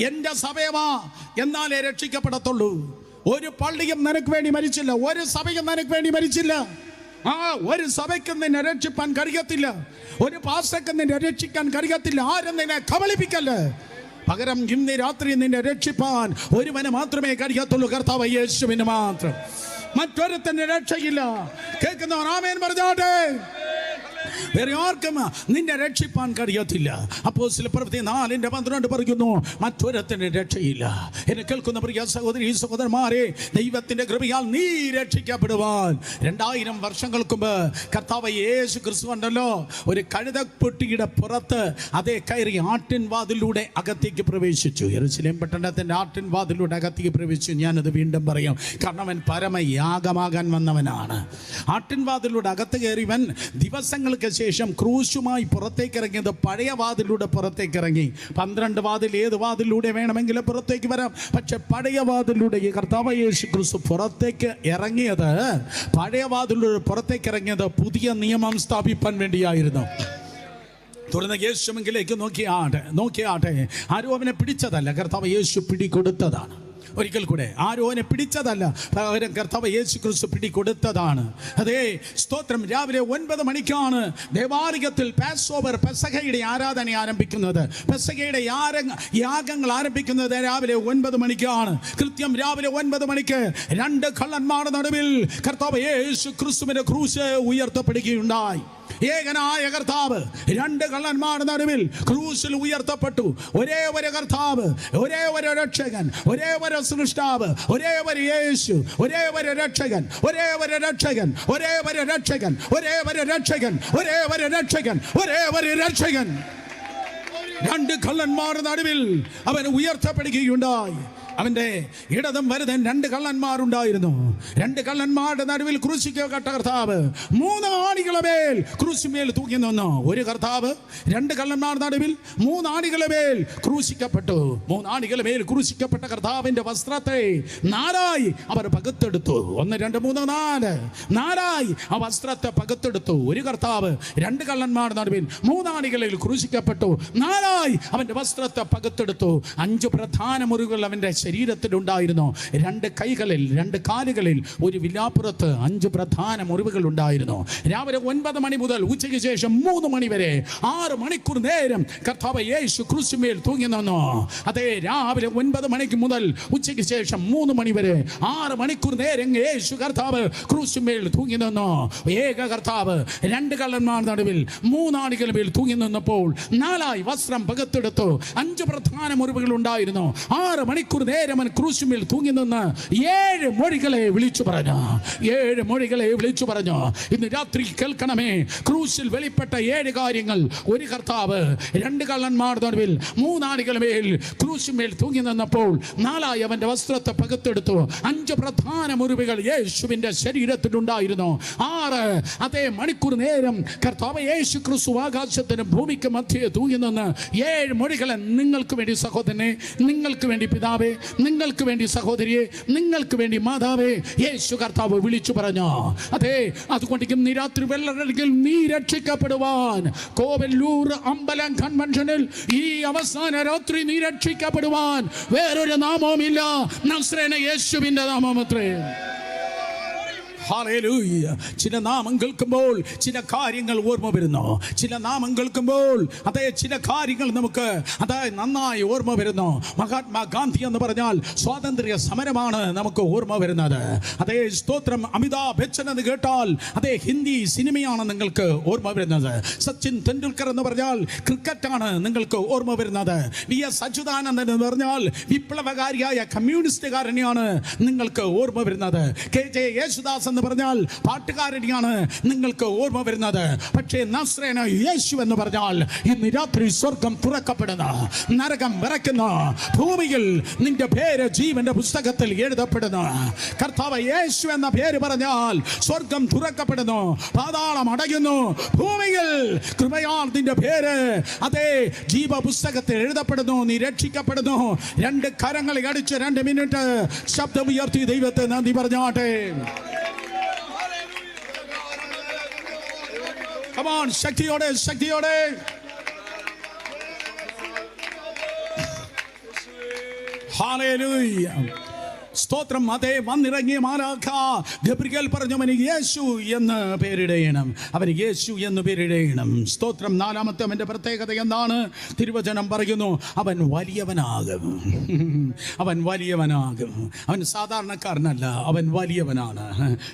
എന്റെ സഭയവാ എന്നാലേ രക്ഷിക്കപ്പെടത്തുള്ളൂ. ഒരു പള്ളിയും നിനക്ക് വേണ്ടി മരിച്ചില്ല, ഒരു സഭയും നിനക്ക് വേണ്ടി മരിച്ചില്ല. ഒരു സഭയ്ക്കും നിന്നെ രക്ഷിപ്പാൻ കഴിയത്തില്ല, ഒരു പാസ്റ്റർക്കും നിന്നെ രക്ഷിക്കാൻ കഴിയത്തില്ല. ആരും നിന്നെ കബളിപ്പിക്കല്ലേ. പകരം ഇന്ന് രാത്രി നിന്നെ രക്ഷിപ്പാൻ ഒരുവന് മാത്രമേ കഴിയത്തുള്ളൂ, കർത്താവ് യേശുവിന് മാത്രം. മറ്റൊരുത്തന്റെ രക്ഷയില്ല. കേൾക്കുന്നവർ ആമേൻ പറഞ്ഞോട്ടെ. വേറെ ആർക്കും നിന്നെ രക്ഷിപ്പാൻ കഴിയത്തില്ല. അപ്പോസ്തല പ്രവൃത്തി 4:12 പറയുന്നു, മറ്റൊരുത്തന് രക്ഷയില്ല. എന്നെ കേൾക്കുന്ന പ്രിയ സഹോദരി സഹോദരന്മാരെ, ദൈവത്തിന്റെ കൃപയാൽ നീ രക്ഷിക്കപ്പെടുവാൻ 2000 വർഷങ്ങൾക്ക് മുമ്പ് കർത്താവ് യേശു ക്രിസ്തു ഉണ്ടല്ലോ, ഒരു കഴുതപ്പെട്ടിയുടെ പുറത്ത് അതേ കയറി ആട്ടിൻ വാതിലൂടെ അകത്തേക്ക് പ്രവേശിച്ചു. യെരൂശലേം പട്ടണത്തിന്റെ ആട്ടിൻ വാതിലൂടെ അകത്തേക്ക് പ്രവേശിച്ചു. ഞാനത് വീണ്ടും പറയാം, കാരണം അവൻ പരമയാഗമാകാൻ വന്നവനാണ്. ആട്ടിൻ വാതിലൂടെ അകത്ത് കയറിവൻ ദിവസങ്ങൾക്ക് ശേഷം ക്രൂശുമായി പുറത്തേക്ക് ഇറങ്ങിയത് പഴയ വാതിലൂടെ പുറത്തേക്ക് ഇറങ്ങി. 12 വാതിൽ, ഏത് വാതിലൂടെ വേണമെങ്കിലും പുറത്തേക്ക് വരാം. പക്ഷെ പഴയ വാതിലൂടെ ഈ കർത്താവ് യേശു ക്രിസ്തു പുറത്തേക്ക് ഇറങ്ങിയത്, പഴയ വാതിലൂടെ പുറത്തേക്ക് ഇറങ്ങിയത് പുതിയ നിയമം സ്ഥാപിപ്പാൻ വേണ്ടിയായിരുന്നു. തുടർന്ന് യേശുവിലേക്ക് നോക്കിയാട്ടെ. ആരും അവനെ പിടിച്ചതല്ല, കർത്താവ് യേശു പിടികൊടുത്തതാണ്. ഒരിക്കൽ കൂടെ, ആരും അവനെ പിടിച്ചതല്ല, പകരം കർത്താവ് യേശു ക്രിസ്തു പിടികൊടുത്തതാണ്. അതേ സ്തോത്രം. രാവിലെ 9 മണിക്കാണ് ദേവാലയത്തിൽ പാസ്ഓവർ, പെസഹയുടെ ആരാധന ആരംഭിക്കുന്നത്. പെസഹയുടെ യാഗങ്ങൾ ആരംഭിക്കുന്നത് രാവിലെ 9 മണിക്കാണ്. കൃത്യം രാവിലെ 9 മണിക്ക് 2 കള്ളന്മാരുടെ നടുവിൽ കർത്താവ് യേശു ക്രിസ്തുവിന്റെ ക്രൂശ് ഉയർത്തപ്പെടുകയുണ്ടായി. ഏകനായ കർത്താവ് രണ്ട് കള്ളന്മാരുടെ നടുവിൽ ക്രൂശിൽ ഉയർത്തപ്പെട്ടു. ഒരേ ഒരു കർത്താവ്, ഒരേ ഒരു രക്ഷകൻ, ഒരേ ഒരു സൃഷ്ടാവ്, ഒരേ ഒരു യേശു, ഒരേ ഒരു രക്ഷകൻ, ഒരേ ഒരു രക്ഷകൻ, ഒരേ ഒരു രക്ഷകൻ, ഒരേ ഒരു രക്ഷകൻ, ഒരേ ഒരു രക്ഷകൻ, ഒരേ ഒരു രക്ഷകൻ. രണ്ട് കള്ളന്മാരുടെ നടുവിൽ അവൻ ഉയർത്തപ്പെടുകയുണ്ടായി. അവന്റെ ഇടതും വലതും രണ്ട് കള്ളന്മാരുണ്ടായിരുന്നു. രണ്ട് കള്ളന്മാരുടെ നടുവിൽ ക്രൂശിക്കപ്പെട്ട കർത്താവ് മൂന്ന് ആണികളെ മേൽ ക്രൂശിന്മേൽ തൂങ്ങി നിന്നു. ഒരു കർത്താവ് രണ്ട് കള്ളന്മാരുടെ നടുവിൽ മൂന്ന് ആണികളെ മേൽ ക്രൂശിക്കപ്പെട്ടു. മൂന്ന് ആണികളെ മേൽ ക്രൂശിക്കപ്പെട്ട കർത്താവിന്റെ വസ്ത്രത്തെ നാലായി അവർ പകുത്തെടുത്തു. 1 2 3 4 നാലായി ആ വസ്ത്രത്തെ പകുത്തെടുത്തു. ഒരു കർത്താവ് രണ്ട് കള്ളന്മാരുടെ നടുവിൽ മൂന്നാണികളിൽ ക്രൂശിക്കപ്പെട്ടു. നാലായി അവന്റെ വസ്ത്രത്തെ പകുത്തെടുത്തു. 5 പ്രധാന മുറിവുകൾ അവന്റെ ശരീരത്തിലുണ്ടായിരുന്നു. 2 കൈകളിൽ 2 കാലുകളിൽ ഒരു വിലാപ്പുറത്ത് 5 പ്രധാന മുറിവുകൾ ഉണ്ടായിരുന്നു. രാവിലെ 9 മണി മുതൽ ഉച്ചയ്ക്ക് ശേഷം 3 മണി വരെ 6 മണിക്കൂർ നേരം കർത്താവ് യേശു ക്രൂശിന്മേൽ തൂങ്ങി നിന്നു. അതെ, രാവിലെ 9 മണിക്ക് മുതൽ ഉച്ചയ്ക്ക് ശേഷം 3 മണി വരെ 6 മണിക്കൂർ നേരം യേശു കർത്താവ് ക്രൂശിന്മേൽ തൂങ്ങി നിന്നു. ഏക കർത്താവ് 2 കള്ളന്മാരുടെ നടുവിൽ 3 ആണികളുടെ മേൽ തൂങ്ങി നിന്നപ്പോൾ 4 വസ്ത്രം പകുത്തെടുത്തു. 5 പ്രധാന മുറിവുകൾ ഉണ്ടായിരുന്നു. 6 മണിക്കൂർ നേരം ക്രൂശിന്മേൽ തൂങ്ങി നിന്ന് 7 മൊഴികളെ വിളിച്ചു പറഞ്ഞു. 7 മൊഴികളെ വിളിച്ചു പറഞ്ഞു. ഇന്ന് രാത്രി കേൾക്കണമേ, ക്രൂശിൽ വെളിപ്പെട്ട 7 കാര്യങ്ങൾ. ഒരു കർത്താവ് 2 കള്ളന്മാരുടെ നടുവിൽ 3 ആണികളുടെ മേൽ ക്രൂശിന്മേൽ തൂങ്ങി നിന്നപ്പോൾ 4 അവന്റെ വസ്ത്രത്തെ പകുത്തെടുത്തു. 5 പ്രധാന മുറിവുകൾ യേശുവിന്റെ ശരീരത്തിലുണ്ടായിരുന്നു. 6 അതേ മണിക്കൂർ നേരം കർത്താവ് യേശു ക്രിസ്തു ആകാശത്തിന് ഭൂമിക്ക് മധ്യേ തൂങ്ങി നിന്ന് 7 മൊഴികളെ നിങ്ങൾക്ക് വേണ്ടി സഹോദരനെ, നിങ്ങൾക്ക് വേണ്ടി പിതാവേ, നിങ്ങൾക്ക് വേണ്ടി സഹോദരിയെ, നിങ്ങൾക്ക് വേണ്ടി മാതാവേ യേശു കർത്താവ് വിളിച്ചു പറഞ്ഞു. അതെ, അതുകൊണ്ട് ഇന്ന് രാത്രി വെള്ളത്തിൽ നീ രക്ഷിക്കപ്പെടുവാൻ, കോവല്ലൂർ അമ്പലം കൺവെൻഷനിൽ ഈ അവസാന രാത്രി നീ രക്ഷിക്കപ്പെടുവാൻ വേറൊരു നാമവുമില്ല, നസ്രേന യേശുവിന്റെ നാമമത്രേ. ഹല്ലേലൂയ. ചില നാമം കേൾക്കുമ്പോൾ ചില കാര്യങ്ങൾ ഓർമ്മ വരുന്നു. ചില നാമം കേൾക്കുമ്പോൾ അതേ ചില കാര്യങ്ങൾ നമുക്ക് നന്നായി ഓർമ്മ വരുന്നു. മഹാത്മാഗാന്ധി എന്ന് പറഞ്ഞാൽ സ്വാതന്ത്ര്യ സമരമാണ് നമുക്ക് ഓർമ്മ വരുന്നത്. അതേ, സ്തോത്രം. അമിതാഭ് ബച്ചൻ എന്ന് കേട്ടാൽ അതേ ഹിന്ദി സിനിമയാണ് നിങ്ങൾക്ക് ഓർമ്മ വരുന്നത്. സച്ചിൻ തെണ്ടുൽക്കർ എന്ന് പറഞ്ഞാൽ ക്രിക്കറ്റാണ് നിങ്ങൾക്ക് ഓർമ്മ വരുന്നത്. VS അച്യുതാനന്ദൻ എന്ന് പറഞ്ഞാൽ വിപ്ലവകാരിയായ കമ്മ്യൂണിസ്റ്റുകാരനെയാണ് നിങ്ങൾക്ക് ഓർമ്മ വരുന്നത്. KJ യേശുദാസ് എന്ന് പറഞ്ഞാൽ പാട്ടുകാരനെയാണ് നിങ്ങൾക്ക് ഓർമ്മ വരുന്നത്. പക്ഷേ നസ്രേന യേശു എന്ന് പറഞ്ഞാൽ ഇന്ന് രാത്രി സ്വർഗം തുറക്കപ്പെടുന്ന, നരകം വിറയ്ക്കുന്ന, ഭൂമിയിൽ നിന്റെ പേര് ജീവന്റെ പുസ്തകത്തിൽ എഴുതപ്പെടുന്നു. കർത്താവ് യേശു എന്ന പേര് പറഞ്ഞാൽ സ്വർഗം തുറക്കപ്പെടുന്നു, പാതാളം അടയുന്നു. ഭൂമിയിൽ കൃപയാൽ നിന്റെ പേര് അതേ ജീവ പുസ്തകത്തിൽ എഴുതപ്പെടുന്നു. നീ രക്ഷിക്കപ്പെടുന്നു. 2 കരങ്ങളെ അടിച്ച് 2 മിനിറ്റ് ശബ്ദമുയർത്തി ദൈവത്തെ നന്ദി പറഞ്ഞാട്ടെ. Come on, ശക്തിയോടെ, ശക്തിയോടെ. Hallelujah. സ്തോത്രം. അതേ, വന്നിറങ്ങിയ മാലാഖ ഗബ്രിയേൽ പറഞ്ഞു അവന് യേശു എന്ന് പേരിടയണം, അവന് യേശു എന്ന് പേരിടയണം. സ്തോത്രം. 4-ാമത്തെ അവന്റെ പ്രത്യേകത എന്താണ്? തിരുവചനം പറയുന്നു, അവൻ വലിയവനാകും. അവൻ വലിയവനാകും. അവൻ സാധാരണക്കാരനല്ല, അവൻ വലിയവനാണ്.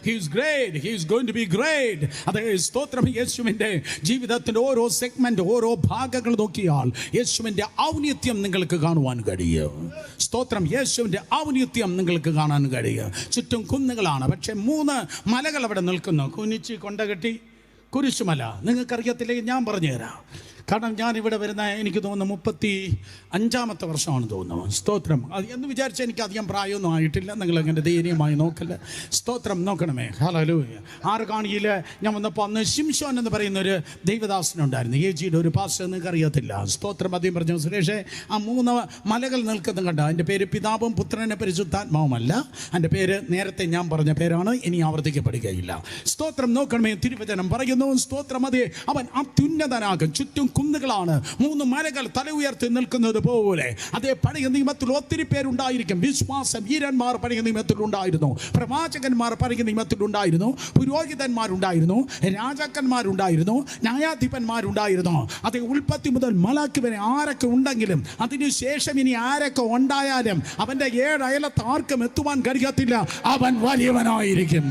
He is great. He is going to be great. അതേ, സ്തോത്രം. യേശുവിൻ്റെ ജീവിതത്തിൻ്റെ ഓരോ സെഗ്മെന്റ്, ഓരോ ഭാഗങ്ങൾ നോക്കിയാൽ യേശുവിൻ്റെ ഔന്നത്യം നിങ്ങൾക്ക് കാണുവാൻ കഴിയും. സ്തോത്രം. യേശുവിൻ്റെ ഔന്നത്യം നിങ്ങൾക്ക് കാണാൻ കഴിയും. ചുറ്റും കുന്നുകളാണ്, പക്ഷെ 3 മലകൾ അവിടെ നിൽക്കുന്നു. കുനിച്ച് കൊണ്ടകെട്ടി കുരിശുമല. നിങ്ങൾക്കറിയത്തില്ലെങ്കിൽ ഞാൻ പറഞ്ഞുതരാം. കാരണം ഞാൻ ഇവിടെ വരുന്ന എനിക്ക് തോന്നുന്നു 35-ാമത്തെ വർഷമാണ് തോന്നുന്നു. സ്തോത്രം. അത് എന്ന് വിചാരിച്ച എനിക്ക് അധികം പ്രായമൊന്നും ആയിട്ടില്ല. നിങ്ങൾ അങ്ങനെ ധൈര്യമായി നോക്കല്ല. സ്തോത്രം. നോക്കണമേ. ഹല്ലേലൂയ. 6 കാണിയിൽ ഞാൻ വന്നപ്പോൾ അന്ന് ശിംശോൻ എന്ന് പറയുന്ന ഒരു ദൈവദാസനുണ്ടായിരുന്നു. AGയുടെ ഒരു പാസ്റ്റർ. നിങ്ങൾക്ക് അറിയത്തില്ല. സ്തോത്രം. അദ്ദേഹം പറഞ്ഞു, സുരേഷേ, ആ 3 മലകൾ നിൽക്കുന്നത് കണ്ട, എൻ്റെ പേര് പിതാവും പുത്രനെ പരിശുദ്ധാത്മാവുമല്ല. എൻ്റെ പേര് നേരത്തെ ഞാൻ പറഞ്ഞ പേരാണ്, ഇനി ആവർത്തിക്കപ്പെടുകയില്ല. സ്തോത്രം. നോക്കണമേ. തിരുവചനം പറയുന്നു, സ്തോത്രം. അതേ, അവൻ അത്യുന്നതനാകും. ചുറ്റും കുന്നുകളാണ്, 3 മലകൾ തല ഉയർത്തി നിൽക്കുന്നത് പോലെ. അതേ, പഴയ നിയമത്തിൽ ഒത്തിരി പേരുണ്ടായിരിക്കും. വിശ്വാസ വീരന്മാർ പഴയ നിയമത്തിലുണ്ടായിരുന്നു, പ്രവാചകന്മാർ പഴയ നിയമത്തിലുണ്ടായിരുന്നു, പുരോഹിതന്മാരുണ്ടായിരുന്നു, രാജാക്കന്മാരുണ്ടായിരുന്നു, ന്യായാധിപന്മാരുണ്ടായിരുന്നു. അതേ, ഉൽപ്പത്തി മുതൽ മലാക്കി വരെ ആരൊക്കെ ഉണ്ടെങ്കിലും അതിനുശേഷം ഇനി ആരൊക്കെ ഉണ്ടായാലും അവൻ്റെ 7 അയലത്ത് ആർക്കും എത്തുവാൻ കഴിയത്തില്ല. അവൻ വലിയവനായിരിക്കും.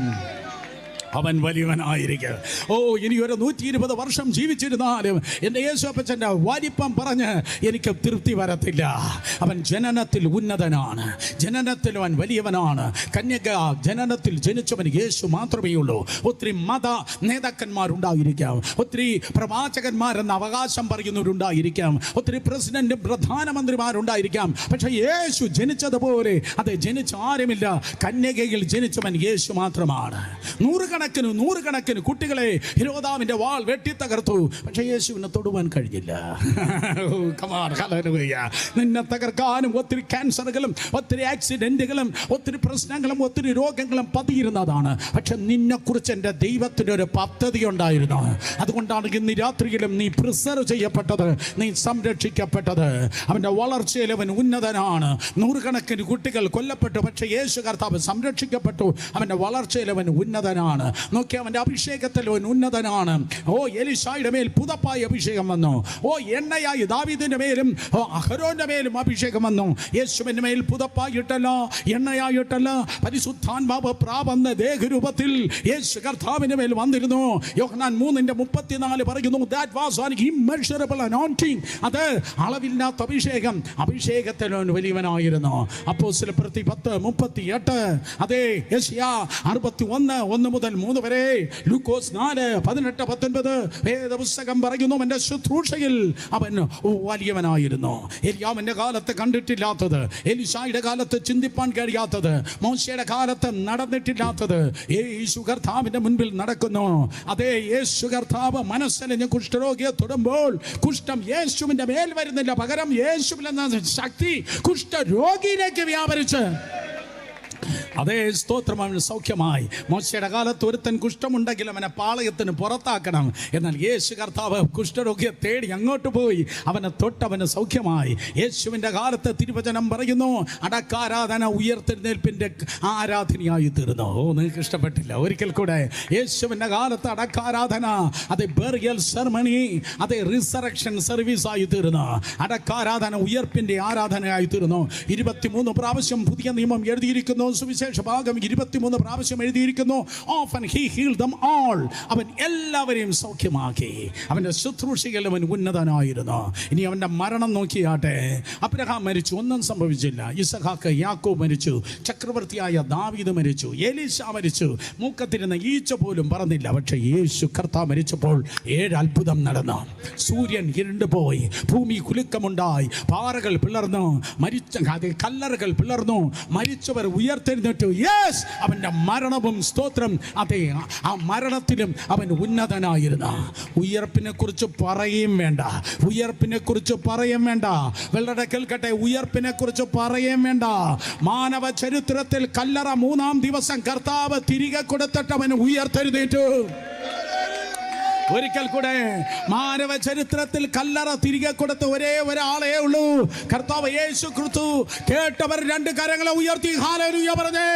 അവൻ വലിയവനായിരിക്കും. ഓ, ഇനി ഒരു 120 വർഷം ജീവിച്ചിരുന്നാലും എൻ്റെ യേശുപ്പച്ചൻ്റെ വലിപ്പം പറഞ്ഞ് എനിക്ക് തൃപ്തി വരത്തില്ല. അവൻ ജനനത്തിൽ ഉന്നതനാണ്, ജനനത്തിൽ അവൻ വലിയവനാണ്. കന്യക ജനനത്തിൽ ജനിച്ചവൻ യേശു മാത്രമേ ഉള്ളൂ. ഒത്തിരി മത നേതാക്കന്മാരുണ്ടായിരിക്കാം, ഒത്തിരി പ്രവാചകന്മാരെന്ന് അവകാശം പറയുന്നവരുണ്ടായിരിക്കാം, ഒത്തിരി പ്രസിഡന്റ് പ്രധാനമന്ത്രിമാരുണ്ടായിരിക്കാം. പക്ഷെ യേശു ജനിച്ചതുപോലെ അത് ജനിച്ച ആരുമില്ല. കന്യകയിൽ ജനിച്ചവൻ യേശു മാത്രമാണ്. നൂറുകണക്കിന് കുട്ടികളെ ഹെരോദാവിന്റെ വാൾ വെട്ടിത്തകർത്തു. പക്ഷെ യേശുവിനെ തൊടുവാൻ കഴിഞ്ഞില്ല. നിന്നെ തകർക്കാനും ഒത്തിരി ക്യാൻസറുകളും ഒത്തിരി ആക്സിഡന്റുകളും ഒത്തിരി പ്രശ്നങ്ങളും ഒത്തിരി രോഗങ്ങളും പതിയിരുന്നതാണ്. പക്ഷെ നിന്നെക്കുറിച്ച് എൻ്റെ ദൈവത്തിൻ്റെ ഒരു പദ്ധതി ഉണ്ടായിരുന്നു. അതുകൊണ്ടാണ് ഇന്ന് രാത്രിയിലും നീ പ്രിസർവ് ചെയ്യപ്പെട്ടത്, നീ സംരക്ഷിക്കപ്പെട്ടത്. അവൻ്റെ വളർച്ചയിൽ അവൻ ഉന്നതനാണ്. നൂറുകണക്കിന് കുട്ടികൾ കൊല്ലപ്പെട്ടു, പക്ഷെ യേശു കർത്താവ് സംരക്ഷിക്കപ്പെട്ടു. അവൻ്റെ വളർച്ചയിൽ അവൻ ഉന്നതനാണ്. നോക്കി, അവൻ്റെ അഭിഷേകത്തിൽ അവൻ ഉന്നതനാണ്. ഓ, എലീശായുടെ മേൽ പുതപ്പായി അഭിഷേകം വന്നു. ഓ, എണ്ണയായി ദാവീദിന്റെ മേലും അഹരോന്റെ മേലും അഭിഷേകം വന്നു. യേശുവിന്റെ മേൽ പുതപ്പായിട്ടല്ല, എണ്ണയായിട്ടല്ല, പരിശുദ്ധാത്മാവ് പ്രാപന്ന ദേഹരൂപത്തിൽ യേശു കർത്താവിന്റെ മേൽ വന്നിരുന്നു. യോഹന്നാൻ 3:34 പറയുന്നു, that was an immeasurable anointing. അത് അളവില്ലാത്ത അഭിഷേകം. അഭിഷേകത്തിൽ അവൻ വലിയവനായിരുന്നു. അപ്പോസ്തലപ്രവൃത്തി 10:38, അതേ യെശയ്യാ 61:1-3 വരെ, ലൂക്കോസ് 4:18-19 വേദപുസ്തകം പറയുന്നു, അവന്റെ ശുശ്രൂഷയിൽ അവൻ വലിയവനായിരുന്നു. എലിയാവിന്റെ കാലത്ത് കണ്ടിട്ടില്ലാത്തത്, എലീശായുടെ കാലത്ത് ചിന്തിപ്പാൻ കഴിയാത്തത്, മോശയുടെ കാലത്ത് നടന്നിട്ടില്ലാത്തത് യേശു കർത്താവിന്റെ മുൻപിൽ നടക്കുന്നു. അതേ, യേശു കർത്താവ് മനസ്സലിഞ്ഞ് കുഷ്ഠരോഗിയെ തൊടുമ്പോൾ കുഷ്ഠം യേശുവിന്റെ മേൽ വരുന്നില്ല, പകരം യേശുവിൽ എന്ന ശക്തി കുഷ്ഠരോഗിയിലേക്ക് വ്യാപരിച്ച്, അതേ സ്തോത്രം, അവന് സൗഖ്യമായി. മോശയുടെ കാലത്ത് ഒരുത്തൻ കുഷ്ഠമുണ്ടെങ്കിൽ അവനെ പാളയത്തിന് പുറത്താക്കണം. എന്നാൽ യേശു കർത്താവ് കുഷ്ഠരോഗിയെ തേടി അങ്ങോട്ട് പോയി, അവനെ തൊട്ടവന് സൗഖ്യമായി. യേശുവിൻ്റെ കാലത്ത് തിരുവചനം പറയുന്നു, അടക്കാരാധന ഉയർത്തെഴുന്നേൽപ്പിൻ്റെ ആരാധനയായി തീർന്നു. ഓ, നിങ്ങൾക്ക് ഇഷ്ടപ്പെട്ടില്ല? ഒരിക്കൽ കൂടെ, യേശുവിൻ്റെ കാലത്ത് അടക്കാരാധന, അത് ബെറിയൽ സെർമണി, അത് റിസറക്ഷൻ സർവീസ് ആയി തീർന്നു. അടക്കാരാധന ഉയർപ്പിൻ്റെ ആരാധനയായി തീർന്നു. 23 പ്രാവശ്യം പുതിയ നിയമം എഴുതിയിരിക്കുന്നു. സുവിശേഷ ഭാഗം 23 പ്രാവശ്യം എഴുതിയിരിക്കുന്നു. Often he healed them all. അവൻ എല്ലാവരെയും സൗഖ്യമാക്കി. അവൻ്റെ ശുശ്രൂഷയിൽ അവൻ ഉന്നതനായിരുന്നു. ഇനി അവൻ്റെ മരണം നോക്കിയാട്ടെ. അബ്രഹാം മരിച്ചു, ഒന്നും സംഭവിച്ചില്ല. ഇസഹാക്ക്, യാക്കോബ് മരിച്ചു, ചക്രവർത്തിയായ ദാവീദ് മരിച്ചു, എലീശ മരിച്ചു, മൂക്കത്തിരുന്ന ഈച്ച പോലും പറന്നില്ല. പക്ഷേ യേശു കർത്താവ് മരിച്ചപ്പോൾ 7 അത്ഭുതം നടന്നു. സൂര്യൻ ഇരുണ്ടുപോയി, ഭൂമി കുലുക്കമുണ്ടായി, പാറകൾ പിളർന്നു, കല്ലറുകൾ പിളർന്നു, മരിച്ചവർ ഉയർത്തെഴുന്നേറ്റു. യെസ്, അവൻ്റെ മരണവും സ്തോത്രം, അതെ, ആ മരണത്തിലും അവൻ ഉന്നതനായിരുന്നു. ഉയർപ്പിനെ കുറിച്ച് പറയും വേണ്ട, ഉയർപ്പിനെ കുറിച്ച് പറയും വേണ്ട. വെള്ളടെ കേൾക്കട്ടെ, ഉയർപ്പിനെ കുറിച്ച് പറയും വേണ്ട. മാനവ ചരിത്രത്തിൽ കല്ലറ 3-ാം ദിവസം കർത്താവ് തിരികെ കൊടുത്തിട്ട് അവൻ ഉയർത്തെഴുന്നേറ്റു. ഒരിക്കൽ കൂടെ, മാനവ ചരിത്രത്തിൽ കല്ലറ തിരികെ കൊടുത്ത ഒരേ ഒരാളേ ഉള്ളൂ, കർത്താവ് യേശു ക്രിസ്തു. കേട്ടവർ 2 കരങ്ങളെ ഉയർത്തി ഹല്ലേലൂയ പറഞ്ഞേ.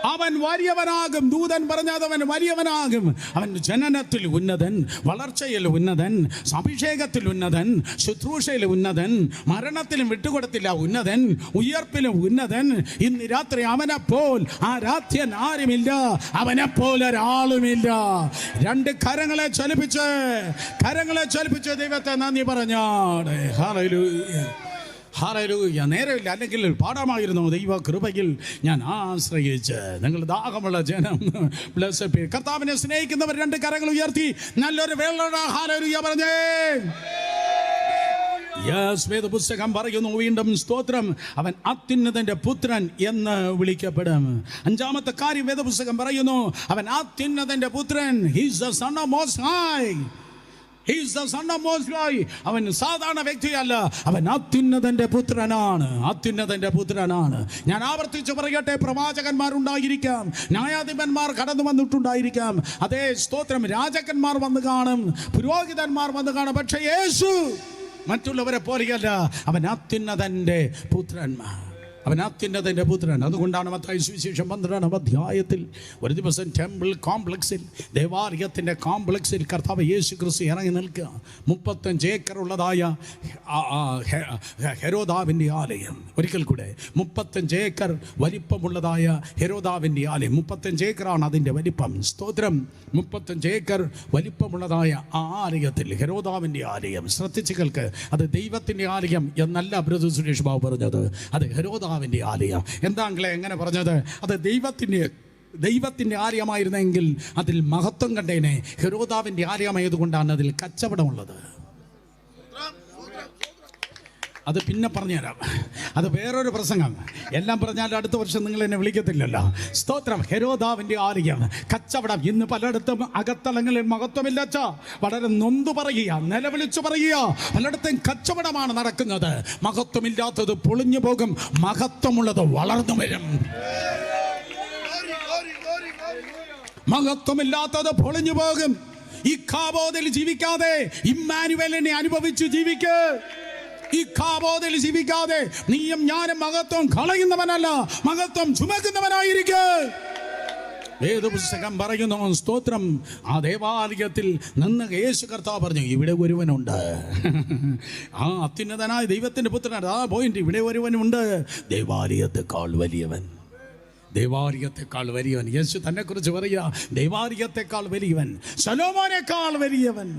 അവൻ വലിയവനാകും. ദൂതൻ പറഞ്ഞത് അവൻ വലിയവനാകും. അവൻ ജനനത്തിൽ ഉന്നതൻ, വളർച്ചയിൽ ഉന്നതൻ, അഭിഷേകത്തിൽ ഉന്നതൻ, ശുശ്രൂഷയിൽ ഉന്നതൻ, മരണത്തിലും വിട്ടുകൊടുത്തില്ല ഉന്നതൻ, ഉയർപ്പിലും ഉന്നതൻ. ഇന്ന് രാത്രി അവനെപ്പോൽ ആരാധ്യൻ ആരുമില്ല, അവനെപ്പോലെ ഒരാളുമില്ല. 2 കരങ്ങളെ ചലിപ്പിച്ച് ദൈവത്തെ നന്ദി പറഞ്ഞാണ്. Hallelujah, hallelujah. നേരമില്ല, അല്ലെങ്കിൽ പാഠമായിരുന്നു. ദൈവ കൃപയിൽ ഞാൻ ആശ്രയിച്ച്. നിങ്ങൾ ദാഹമുള്ള ജനം, കർത്താവിനെ സ്നേഹിക്കുന്നവർ 2 കരങ്ങൾ ഉയർത്തി നല്ലൊരു വേള ഹല്ലേലൂയ പറഞ്ഞേ. യെസ്, വേദപുസ്തകം പറയുന്നു വീണ്ടും സ്തോത്രം, അവൻ അത്യുന്നതന്റെ പുത്രൻ എന്ന് വിളിക്കപ്പെടും. 5-ാമത്തെ കാര്യം വേദപുസ്തകം പറയുന്നു, അവൻ അത്യുന്നതന്റെ പുത്രൻ. He is the son of Most High. He is the son of Most High. അവൻ സാധാരണ വ്യക്തിയല്ല, അവൻ അത്യുന്നതന്റെ പുത്രനാണ്. അത്യുന്നതന്റെ പുത്രനാണ്. ഞാൻ ആവർത്തിച്ച് പറയട്ടെ, പ്രവാചകന്മാരുണ്ടായിരിക്കാം, ന്യായാധിപന്മാർ കടന്നു വന്നിട്ടുണ്ടായിരിക്കാം, അതേ സ്തോത്രം, രാജാക്കന്മാർ വന്നു കാണും, പുരോഹിതന്മാർ വന്നു കാണും. പക്ഷേ യേശു മറ്റുള്ളവരെ പോലെയല്ല, അവൻ അത്യുന്നതന്റെ പുത്രന്മാർ. അവൻ അത്യുന്നതൻ്റെ പുത്രൻ. അതുകൊണ്ടാണ് മത്തായി സുവിശേഷം 12-ാം അധ്യായത്തിൽ ഒരു ദിവസം ടെമ്പിൾ കോംപ്ലക്സിൽ, ദേവാലയത്തിൻ്റെ കോംപ്ലക്സിൽ കർത്താവ് യേശു ക്രിസ്തു ഇറങ്ങി നിൽക്കുക. 35 ഏക്കർ ഉള്ളതായ ഹെരോദാവിൻ്റെ ആലയം. ഒരിക്കൽ കൂടെ 35 ഏക്കർ വലിപ്പമുള്ളതായ ഹെരോദാവിൻ്റെ ആലയം. 35 ഏക്കറാണ് അതിൻ്റെ വലിപ്പം. സ്തോത്രം. 35 ഏക്കർ വലിപ്പമുള്ളതായ ആ ആലയത്തിൽ, ഹെരോദാവിൻ്റെ ആലയം, ശ്രദ്ധിച്ചു കേൾക്ക്, അത് ദൈവത്തിൻ്റെ ആലയം എന്നല്ല ബ്രദർ സുരേഷ് ബാബു പറഞ്ഞത്. അത് ഹെരോദാവിൻ്റെ ആലയം. എന്താങ്ങളെ എങ്ങനെ പറഞ്ഞത്? അത് ദൈവത്തിൻ്റെ ആലയമായിരുന്നെങ്കിൽ അതിൽ മഹത്വം കണ്ടേനെ. ഹെരോദാവിൻ്റെ ആലയമായതുകൊണ്ടാണ് അതിൽ കച്ചവടമുള്ളത്. അത് പിന്നെ പറഞ്ഞുതരാം, അത് വേറൊരു പ്രസംഗം. എല്ലാം പറഞ്ഞാൽ അടുത്ത വർഷം നിങ്ങൾ എന്നെ വിളിക്കത്തില്ലല്ലോ. സ്തോത്രം. ഹെരോദാവിൻ്റെ ആലയം, കച്ചവടം. ഇന്ന് പലയിടത്തും അകത്തളങ്ങളിൽ മഹത്വമില്ലച്ച, വളരെ നൊന്തു പറയുക, നിലവിളിച്ചു പറയുക. പലയിടത്തും കച്ചവടമാണ് നടക്കുന്നത്. മഹത്വമില്ലാത്തത് പൊളിഞ്ഞു പോകും, മഹത്വമുള്ളത് വളർന്നു വരും. മഹത്വമില്ലാത്തത് പൊളിഞ്ഞു പോകും. ഈ കാബോദിൽ ജീവിക്കാതെ ഇമ്മാനുവേലിനെ അനുഭവിച്ച് ജീവിക്ക്. ഈ കാബോദിൽ ജീവിക്കാതെ നീയും ഞാനും മഹത്വം കളയുന്നവനല്ല, മഹത്വം ചുമക്കുന്നവനായിരിക്കും. വേദപുസ്തകം പറയുന്നു, സ്തോത്രം, ആ ദേവാലയത്തിൽ നിന്ന് യേശു കർത്താവ് പറഞ്ഞു, ഇവിടെ ഒരുവനുണ്ട്. ആ അത്യുന്നതനായ ദൈവത്തിൻ്റെ പുത്രൻ. ആ പോയിന്റ്, ഇവിടെ ഒരുവനുണ്ട്, ദേവാലയത്തെക്കാൾ വലിയവൻ. ദേവാലയത്തെക്കാൾ വലിയവൻ. യേശു തന്നെ കുറിച്ച് പറയുക, ദേവാലയത്തെക്കാൾ വലിയവൻ, ശലോമോനേക്കാൾ വലിയവൻ.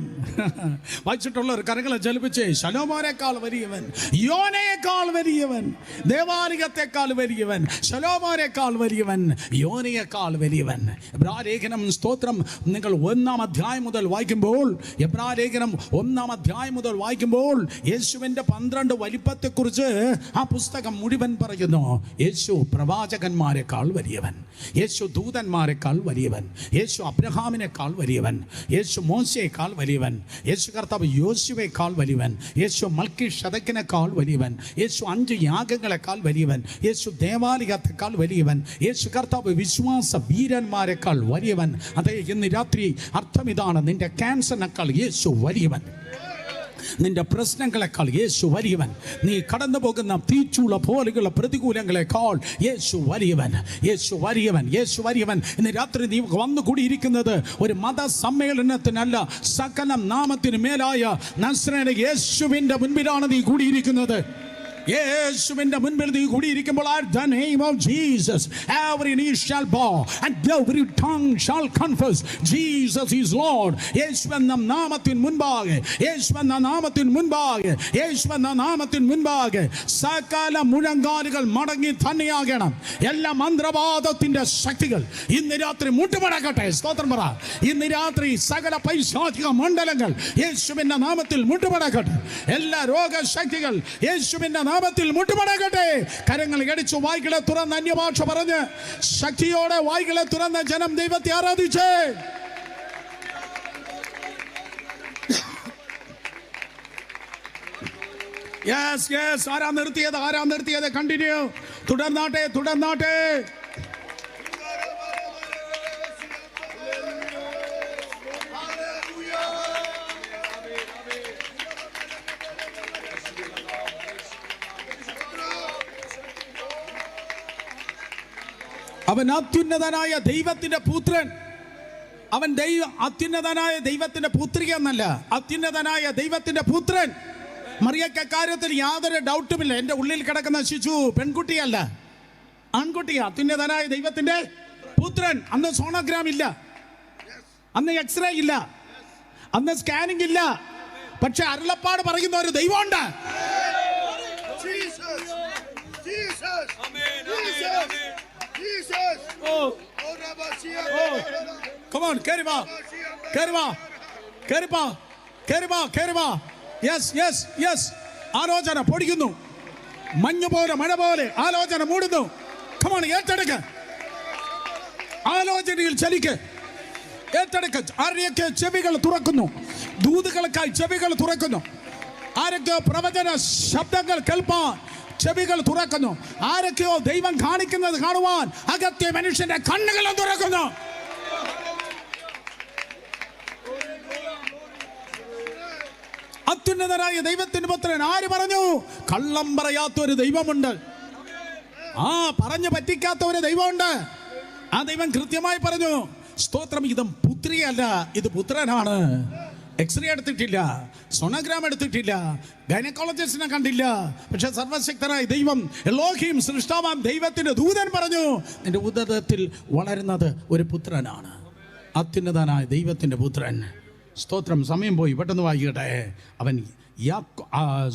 വായിച്ചിട്ടുള്ളവർ കരങ്ങളെ ചലിപ്പിച്ച്, ശലോമോനേക്കാൾ വലിയവൻ, യോനയേക്കാൾ വലിയവൻ, ദേവാലയത്തെക്കാൾ വലിയവൻ, ശലോമോനേക്കാൾ വലിയവൻ, യോനയേക്കാൾ വലിയവൻ. എബ്രായലേഖനം, സ്തോത്രം, നിങ്ങൾ 1-ാം അധ്യായം മുതൽ വായിക്കുമ്പോൾ, എബ്രായലേഖനം 1-ാം അധ്യായം മുതൽ വായിക്കുമ്പോൾ യേശുവിൻ്റെ 12 വലിപ്പത്തെക്കുറിച്ച് ആ പുസ്തകം മുഴുവൻ പറയുന്നു. യേശു പ്രവാചകന്മാരെക്കാൾ വലിയവൻ, യേശു ദൂതന്മാരെക്കാൾ വലിയവൻ, യേശു അബ്രഹാമിനേക്കാൾ വലിയവൻ, യേശു മോശയേക്കാൾ വലിയവൻ, യേശു കർത്താവ് യോശുവേക്കാൾ വലിയവൻ, യേശു മൽക്കീശദെക്കിനേക്കാൾ വലിയവൻ, യേശു 5 യാഗങ്ങളെക്കാൾ വലിയവൻ, യേശു ദേവാലയത്തെക്കാൾ വലിയവൻ, യേശു കർത്താവ് വിശ്വാസ വീരന്മാരെക്കാൾ വലിയവൻ. അതെ, ഇന്ന് രാത്രി അർത്ഥം ഇതാണ്, നിന്റെ ക്യാൻസറിനേക്കാൾ യേശു വലിയവൻ, നിന്റെ പ്രശ്നങ്ങളെക്കാൾ യേശു വലിയവൻ, നീ കടന്നു പോകുന്ന തീച്ചൂള പോലെയുള്ള പ്രതികൂലങ്ങളെക്കാൾ യേശു വലിയവൻ, യേശു വലിയവൻ, യേശു വലിയവൻ. ഇന്ന് രാത്രി നീ വന്നു കൂടിയിരിക്കുന്നത് ഒരു മത സമ്മേളനത്തിനല്ല, സകല നാമത്തിന് മേലായ നസ്രേന യേശുവിൻ്റെ മുൻപിലാണ് നീ കൂടിയിരിക്കുന്നത്. യേശുവിന്റെ മുൻപിൽ നീ കൂടിയിരിക്കുമ്പോൾ, at the name of Jesus every knee shall bow and every tongue shall confess Jesus is Lord. യേശുവെന്ന നാമത്തിൻ മുൻപാകെ, യേശുവെന്ന നാമത്തിൻ മുൻപാകെ, യേശുവെന്ന നാമത്തിൻ മുൻപാകെ സകല മുഴങ്കാലുകൾ മടങ്ങി തന്നെയാകണം. എല്ലാ മന്ത്രവാദത്തിന്റെ ശക്തികൾ ഇന്ന് രാത്രി മുട്ടുമടക്കട്ടെ. സ്തോത്രം പറ. ഇന്ന് രാത്രി സകല പൈശാചിക മണ്ഡലങ്ങൾ യേശുവിന്റെ നാമത്തിൽ മുട്ടുമടക്കട്ടെ. എല്ലാ രോഗശക്തികൾ യേശുവിന്റെ നാമത്തിൽ മുട്ടുമടക്കട്ടെ. കരങ്ങൾ അടിച്ചു വായ്കളെ തുറന്ന് അന്യഭാഷ പറഞ്ഞ് ശക്തിയോടെ വായ്കളെ തുറന്ന് ജനം ദൈവത്തെ ആരാധിച്ചേ. Yes yes. ആരാ നിർത്തിയത്? കണ്ടിന്യൂ. തുടർന്നാട്ടെ. അവൻ അത്യുന്നതനായ ദൈവത്തിന്റെ പുത്രൻ. അവൻ അത്യുന്നതനായ ദൈവത്തിന്റെ പുത്രിക എന്നല്ല, അത്യുന്നതനായ ദൈവത്തിന്റെ പുത്രൻ. മറിയയ്ക്ക് കാര്യത്തിൽ യാതൊരു ഡൗട്ടുമില്ല. എൻ്റെ ഉള്ളിൽ കിടക്കുന്ന ശിശു പെൺകുട്ടിയല്ല, ആൺകുട്ടിയ. അത്യുന്നതനായ ദൈവത്തിന്റെ പുത്രൻ. അന്ന് സോണോഗ്രാം ഇല്ല, അന്ന് എക്സ്റേ ഇല്ല, അന്ന് സ്കാനിംഗ് ഇല്ല. പക്ഷെ അരുളപ്പാട് പറയുന്ന ഒരു ദൈവമുണ്ട്. Come on, carry va. Yes. ആലോചന പൊടിക്കുന്നു, മഞ്ഞു പോലെ, മഴ പോലെ ആലോചന മൂടുന്നു. Come on, ഏറ്റെടുക്ക. ആലോചനയിൽ ചലിക്ക്, ഏറ്റെടുക്ക. ആരെയൊക്കെ ചെവികൾ തുറക്കുന്നു, ദൂതുകൾക്കായി ചെവികൾ തുറക്കുന്നു. ആരൊക്കെയോ പ്രവചന ശബ്ദങ്ങൾ കേൾപ്പാൻ ചെവികൾ തുറക്കുന്നു. ആരൊക്കെയോ ദൈവം കാണിക്കുന്നത് കാണുവാൻ അകത്തെ മനുഷ്യന്റെ കണ്ണുകളും തുറക്കുന്നു. അത്യുന്നതനായ ദൈവത്തിന്റെ പുത്രൻ. ആര് പറഞ്ഞു? കള്ളം പറയാത്തൊരു ദൈവമുണ്ട്. പറഞ്ഞു പറ്റിക്കാത്ത ഒരു ദൈവമുണ്ട്. ആ ദൈവം കൃത്യമായി പറഞ്ഞു, സ്തോത്രം, ഇത് പുത്രിയല്ല, ഇത് പുത്രനാണ്. എക്സ്റേ എടുത്തിട്ടില്ല, സോണോഗ്രാം എടുത്തിട്ടില്ല, ഗൈനക്കോളജിസ്റ്റിനെ കണ്ടില്ല. പക്ഷെ സർവശക്തനായ ദൈവം, എലോഹീം, സൃഷ്ടാവാം ദൈവത്തിന്റെ ദൂതൻ പറഞ്ഞു, നിന്റെ ഉദരത്തിൽ വളരുന്നത് ഒരു പുത്രനാണ്, അത്യുന്നതനായ ദൈവത്തിന്റെ പുത്രൻ. സ്തോത്രം. സമയം പോയി, പെട്ടെന്ന് വായിക്കട്ടെ. അവൻ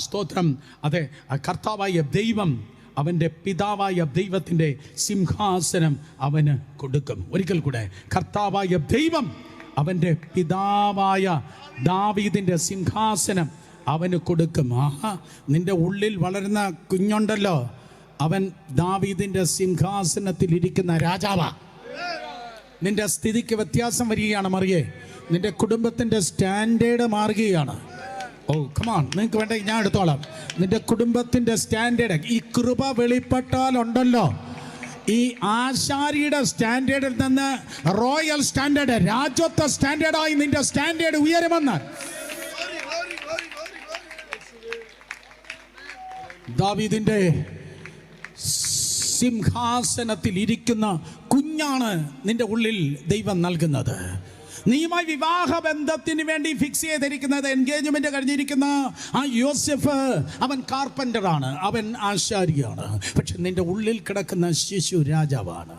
സ്തോത്രം, അതെ, കർത്താവായ ദൈവം അവൻ്റെ പിതാവായ ദൈവത്തിൻ്റെ സിംഹാസനം അവന് കൊടുക്കും. ഒരിക്കൽ കൂടെ, കർത്താവായ ദൈവം അവൻ്റെ പിതാവായ ദാവീദിൻ്റെ സിംഹാസനം അവന് കൊടുക്കും. നിന്റെ ഉള്ളിൽ വളരുന്ന കുഞ്ഞുണ്ടല്ലോ, അവൻ ദാവീദിൻ്റെ സിംഹാസനത്തിൽ ഇരിക്കുന്ന രാജാവാ. നിന്റെ സ്ഥിതിക്ക് വ്യത്യാസം വരികയാണ് മറിയേ, നിന്റെ കുടുംബത്തിൻ്റെ സ്റ്റാൻഡേർഡ് മാറുകയാണ്. ഓ കമാൺ, നിങ്ങൾക്ക് വേണ്ടെങ്കിൽ ഞാൻ എടുത്തോളാം. നിന്റെ കുടുംബത്തിൻ്റെ സ്റ്റാൻഡേർഡ്, ഈ കൃപ വെളിപ്പെട്ടാലുണ്ടല്ലോ, ഈ ആശാരിയുടെ സ്റ്റാൻഡേർഡിൽ നിന്ന് റോയൽ സ്റ്റാൻഡേർഡ്, രാജ്യത്വ സ്റ്റാൻഡേർഡായി നിന്റെ സ്റ്റാൻഡേർഡ് ഉയരുമെന്ന്. ദാവീദിന്റെ സിംഹാസനത്തിൽ ഇരിക്കുന്ന കുഞ്ഞാണ് നിന്റെ ഉള്ളിൽ ദൈവം നൽകുന്നത്. നീയുമായി വിവാഹ ബന്ധത്തിന് വേണ്ടി ഫിക്സ് ചെയ്തിരിക്കുന്നത്, എൻഗേജ്മെന്റ് കഴിഞ്ഞിരിക്കുന്ന ആ യോസെഫ്, അവൻ കാർപ്പൻ്ററാണ്, അവൻ ആശാരിയാണ്. പക്ഷെ നിന്റെ ഉള്ളിൽ കിടക്കുന്ന ശിശു രാജാവാണ്.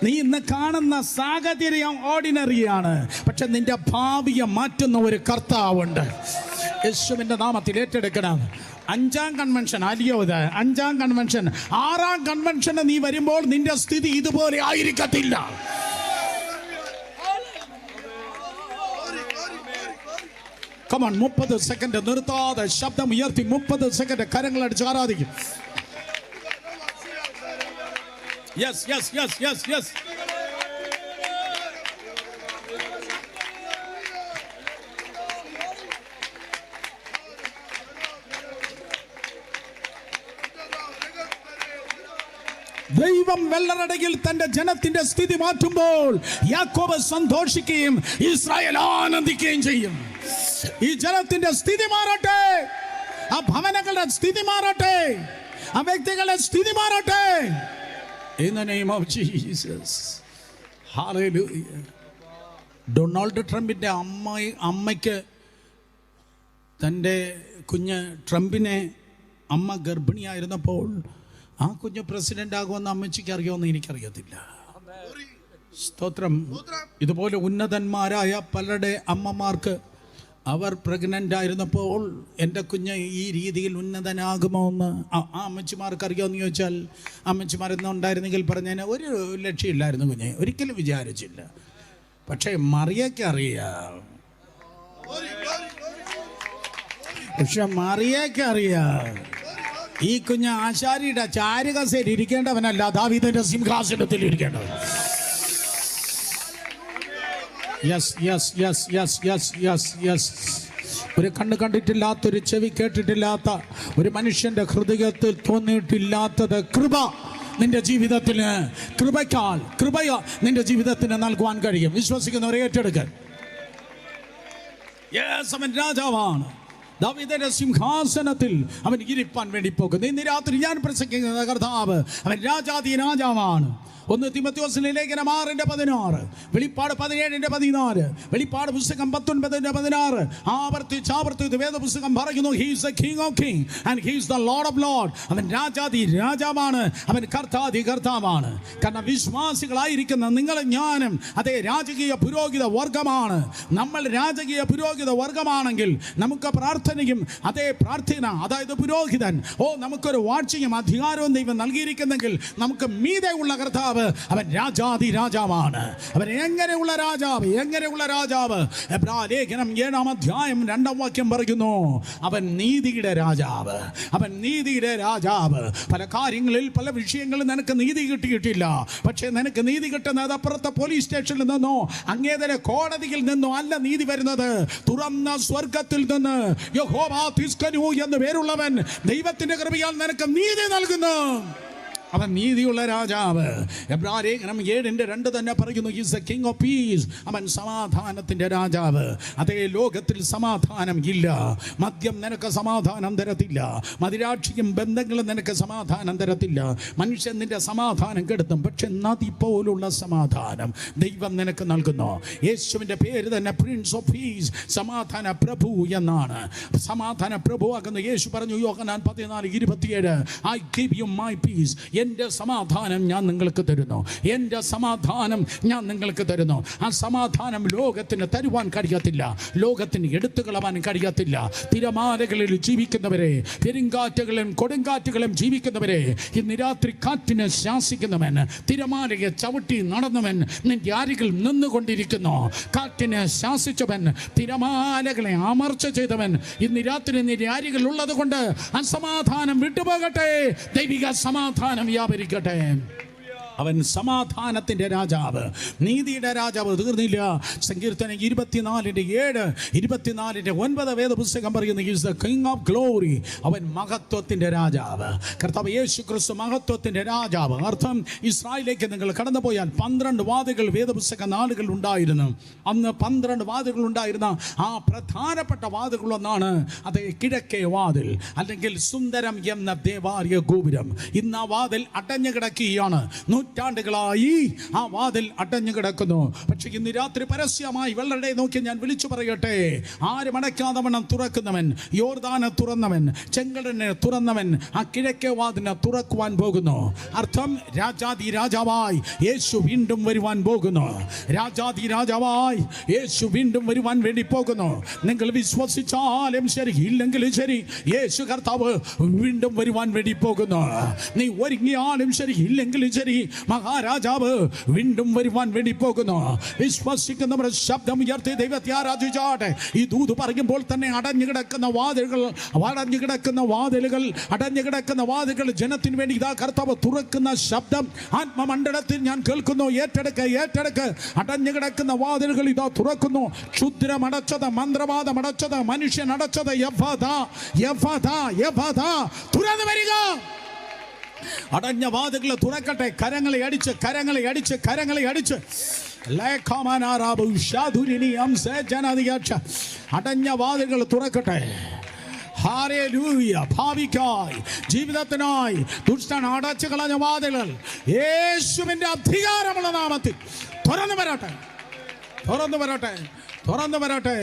നീ ഇന്ന് കാണുന്ന സാഹചര്യം ഓർഡിനറിയാണ്, പക്ഷെ നിന്റെ ഭാവിയെ മാറ്റുന്ന ഒരു കർത്താവുണ്ട്. യേശുവിന്റെ നാമത്തിൽ ഏറ്റെടുക്കണം. 5ാം കൺവെൻഷൻ അല്ലയോ ഇത്? 5ാം കൺവെൻഷൻ, 6ാം കൺവെൻഷന് നീ വരുമ്പോൾ നിന്റെ സ്ഥിതി ഇതുപോലെ ആയിരിക്കത്തില്ല. കമോൺ, 30 സെക്കൻഡ് നിർത്താതെ ശബ്ദം ഉയർത്തി 30 സെക്കൻഡ് കരങ്ങൾ അടിച്ച് ആരാധിക്കും. Yes yes yes yes yes. ദൈവം വെള്ളറടയിൽ തന്റെ ജനത്തിന്റെ സ്ഥിതി മാറ്റുമ്പോൾ യാക്കോബ് സന്തോഷിക്കുകയും ഇസ്രായേൽ ആനന്ദിക്കുകയും ചെയ്യും. ഈ ജനത്തിന്റെ സ്ഥിതി മാറട്ടെ, ആ ഭവനങ്ങളുടെ സ്ഥിതി മാറട്ടെ, ആ വ്യക്തികളുടെ സ്ഥിതി മാറട്ടെ. In the name of Jesus. Hallelujah. Donald ട്രംപിന്റെ അമ്മയ്ക്ക് തൻ്റെ കുഞ്ഞ് ട്രംപിനെ അമ്മ ഗർഭിണിയായിരുന്നപ്പോൾ ആ കുഞ്ഞ് പ്രസിഡന്റ് ആകുമെന്ന് അമ്മച്ചിക്ക് അറിയുമെന്ന് എനിക്കറിയത്തില്ല. സ്തോത്രം. ഇതുപോലെ ഉന്നതന്മാരായ പലരുടെ അമ്മമാർക്ക് അവർ പ്രഗ്നൻ്റ് ആയിരുന്നപ്പോൾ എൻ്റെ കുഞ്ഞ് ഈ രീതിയിൽ ഉന്നതനാകുമോ എന്ന് ആ അമ്മച്ചിമാർക്ക് അറിയാമെന്ന് ചോദിച്ചാൽ അമ്മച്ചിമാരെന്നും ഉണ്ടായിരുന്നെങ്കിൽ പറഞ്ഞതിന് ഒരു ലക്ഷ്യമില്ലായിരുന്നു കുഞ്ഞെ, ഒരിക്കലും വിചാരിച്ചില്ല. പക്ഷേ മറിയക്കറിയാം, ഈ കുഞ്ഞ് ആശാരിയുടെ ചാരുകസേര ഇരിക്കേണ്ടവനല്ല, ദാവീദിന്റെ സിംഹാസനത്തിൽ ഇരിക്കേണ്ടവൻ. Yes yes yes yes yes yes yes. ഒരു കണ്ണ് കണ്ടിട്ടില്ലാത്ത, ഒരു ചെവി കേട്ടിട്ടില്ലാത്ത, ഒരു മനുഷ്യന്റെ ഹൃദയത്തിൽ തോന്നിയിട്ടില്ലാത്തത് കൃപ നിന്റെ ജീവിതത്തിന്, കൃപയോ നിന്റെ ജീവിതത്തിന് നൽകുവാൻ കഴിയും. വിശ്വസിക്കുന്നവരെ ഏറ്റെടുക്കാൻ. യെസ്, അവൻ രാജാവാണ്. ദാവീദിന്റെ സിംഹാസനത്തിൽ അവൻ ഇരിപ്പാൻ വേണ്ടി പോകുന്നു. ഇന്ന് രാത്രി ഞാൻ പ്രസംഗിക്കുന്ന കർത്താവ് അവൻ രാജാതി രാജാവാണ്. 1 തീമോഥെയോസിലെ ലേഖനം 6:16, വെളിപ്പാട് 17:14, വെളിപ്പാട് പുസ്തകം 19:16. ആവർത്തിച്ച് വേദപുസ്തകം പറയുന്നു, he is the king of king and he is the Lord of Lord. അവൻ രാജാതി രാജാവാണ്, അവൻ കർത്താതി കർത്താവാണ്. കാരണം വിശ്വാസികളായിരിക്കുന്ന നിങ്ങളും ഞാനും അതേ രാജകീയ പുരോഹിത വർഗമാണ്. നമ്മൾ രാജകീയ പുരോഹിത വർഗമാണെങ്കിൽ നമുക്ക് പ്രാർത്ഥനയും അതേ പ്രാർത്ഥന, അതായത് പുരോഹിതൻ, നമുക്കൊരു വാഴ്ചയും അധികാരവും ദൈവം നൽകിയിരിക്കുന്നെങ്കിൽ നമുക്ക് മീതെ ഉള്ള കർത്താവ് അവൻ രാജാതി രാജാവാണ്. അവൻ എങ്ങനെയുള്ള രാജാവ്? എബ്രായ ലേഖനം 7-ാം അധ്യായം 2-ാം വാക്യം പറയുന്നു, അവൻ നീതിയുടെ രാജാവ്. പല കാര്യങ്ങളിൽ, പല വിഷയങ്ങളിൽ നിനക്ക് നീതി കിട്ടിയിട്ടില്ല. പക്ഷേ നിനക്ക് നീതി കിട്ടുന്നത് അപ്പുറത്തെ പോലീസ് സ്റ്റേഷനിൽ നിന്നോ അങ്ങേതര കോടതിയിൽ നിന്നോ അല്ല നീതി വരുന്നത്. തുറന്ന സ്വർഗത്തിൽ നിന്ന് യഹോവ തിസ്കനു എന്ന് പേരുള്ളവൻ ദൈവത്തിന്റെ കൃപയാൽ നിനക്ക് നീതി നൽകുന്നു. അവൻ നീതിയുള്ള രാജാവ്. എബ്രായലേഖനം 7:2 തന്നെ പറയുന്നു, is the king of peace. അവൻ സമാധാനത്തിൻ്റെ രാജാവ്. അതേ, ലോകത്തിൽ സമാധാനം ഇല്ല. മദ്യം നിനക്ക് സമാധാനം തരത്തില്ല. മദിരാക്ഷിയും ബന്ധങ്ങളും നിനക്ക് സമാധാനം തരത്തില്ല. മനുഷ്യൻ നിന്റെ സമാധാനം കെടുത്തും. പക്ഷെ നദി പോലുള്ള സമാധാനം ദൈവം നിനക്ക് നൽകുന്നു. യേശുവിൻ്റെ പേര് തന്നെ പ്രിൻസ് ഓഫ് പീസ്, സമാധാന പ്രഭു എന്നാണ്. സമാധാന പ്രഭു ആകുന്ന യേശു പറഞ്ഞു, യോഹന്നാൻ 14:27, I give you my piece. എൻ്റെ സമാധാനം ഞാൻ നിങ്ങൾക്ക് തരുന്നു. എൻ്റെ സമാധാനം ഞാൻ നിങ്ങൾക്ക് തരുന്നു. ആ സമാധാനം ലോകത്തിന് തരുവാൻ കഴിയത്തില്ല. ലോകത്തിന് എടുത്തു കളവാൻ കഴിയത്തില്ല. തിരമാലകളിൽ ജീവിക്കുന്നവരെ, പെരുങ്കാറ്റുകളും കൊടുങ്കാറ്റുകളും ജീവിക്കുന്നവരെ, ഇന്ന് രാത്രി കാറ്റിനെ ശാസിക്കുന്നവൻ, തിരമാലയെ ചവിട്ടി നടന്നവൻ നിന്റെ അരികിൽ നിന്നുകൊണ്ടിരിക്കുന്നു. കാറ്റിനെ ശാസിച്ചവൻ, തിരമാലകളെ അമർച്ച ചെയ്തവൻ ഇന്ന് രാത്രി നിന്റെ അരികിൽ ഉള്ളത് കൊണ്ട് അസമാധാനം വിട്ടുപോകട്ടെ. ദൈവിക സമാധാനം വ്യാപരിക്കട്ടെ. അവൻ സമാധാനത്തിൻ്റെ രാജാവ്, നീതിയുടെ രാജാവ്. തീർന്നില്ല. സങ്കീർത്തനം 24:7, 24:9 വേദപുസ്തകം പറയുന്നു, is the king of glory. അവൻ മഹത്വത്തിൻ്റെ രാജാവ്. കർത്താവ് യേശു ക്രിസ്തു മഹത്വത്തിൻ്റെ രാജാവ്. അർത്ഥം, ഇസ്രായേലിലേക്ക് നിങ്ങൾ കടന്നു പോയാൽ 12 വാതിലുകൾ വേദപുസ്തക നാളുകൾ ഉണ്ടായിരുന്നു. അന്ന് 12 വാതിലുകൾ ഉണ്ടായിരുന്ന ആ പ്രധാനപ്പെട്ട വാതിലുകളൊന്നാണ് അത് കിഴക്കേ വാതിൽ, അല്ലെങ്കിൽ സുന്ദരം എന്ന ദേവാലയ ഗോപുരം. ഇന്ന് ആ വാതിൽ അടഞ്ഞു കിടക്കുകയാണ്. നൂറ്റാണ്ടുകളായി ആ വാതിൽ അടഞ്ഞു കിടക്കുന്നു. പക്ഷെ ഇന്ന് രാത്രി പരസ്യമായി വെള്ളടെ നോക്കി ഞാൻ വിളിച്ചു പറയട്ടെ, ആരും അടയ്ക്കാതെ വണ്ണം തുറക്കുന്നവൻ, യോർദാനെ തുറന്നവൻ, ചെങ്കടലിനെ തുറന്നവൻ ആ കിഴക്കേ വാതിലിനെ തുറക്കുവാൻ പോകുന്നു. അർത്ഥം, രാജാതി രാജാവായി യേശു വീണ്ടും വരുവാൻ പോകുന്നു. രാജാതി രാജാവായി യേശു വീണ്ടും വരുവാൻ വേണ്ടി പോകുന്നു. നിങ്ങൾ വിശ്വസിച്ചാലും ശരി, ഇല്ലെങ്കിലും ശരി, യേശു കർത്താവ് വീണ്ടും വരുവാൻ വേണ്ടി പോകുന്നു. നീ ഒരുങ്ങിയാലും ശരി, ഇല്ലെങ്കിലും ശരി, മഹാരാജാവ് വീണ്ടും വരുവാൻ വേണ്ടി പോകുന്നു. വിശ്വസിക്കുന്നവർ ശബ്ദം ഉയർത്തി ദൈവത്തെ ആരാധിച്ചാട്ടെ. ഈ ദൂത് പറയുമ്പോൾ തന്നെ അടഞ്ഞു കിടക്കുന്ന വാതിലുകൾ ജനത്തിന് വേണ്ടി ഇതാ കർത്താവ് തുറക്കുന്ന ശബ്ദം ആത്മമണ്ഡലത്തിൽ ഞാൻ കേൾക്കുന്നു. ഏറ്റെടുക്ക്. അടഞ്ഞു കിടക്കുന്ന വാതിലുകൾ ഇതാ തുറക്കുന്നു. ക്ഷുദ്രമടച്ചത്, മന്ത്രവാദമടച്ചത്, മനുഷ്യനടച്ചത്, തുറന്നു വരിക. അടഞ്ഞ വാതിലുകൾ തുറക്കട്ടെ. കരങ്ങളെ അടിച്ച് അടഞ്ഞ വാതിലുകൾ തുറക്കട്ടെ. ഹല്ലേലൂയ. ഭാവിക്കായി, ജീവിതത്തിനായി ദുഷ്ടൻ അടച്ചു കളഞ്ഞ വാതിലുകൾ യേശുവിന്റെ അധികാരമുള്ള നാമത്തിൽ തുറന്നു വരട്ടെ.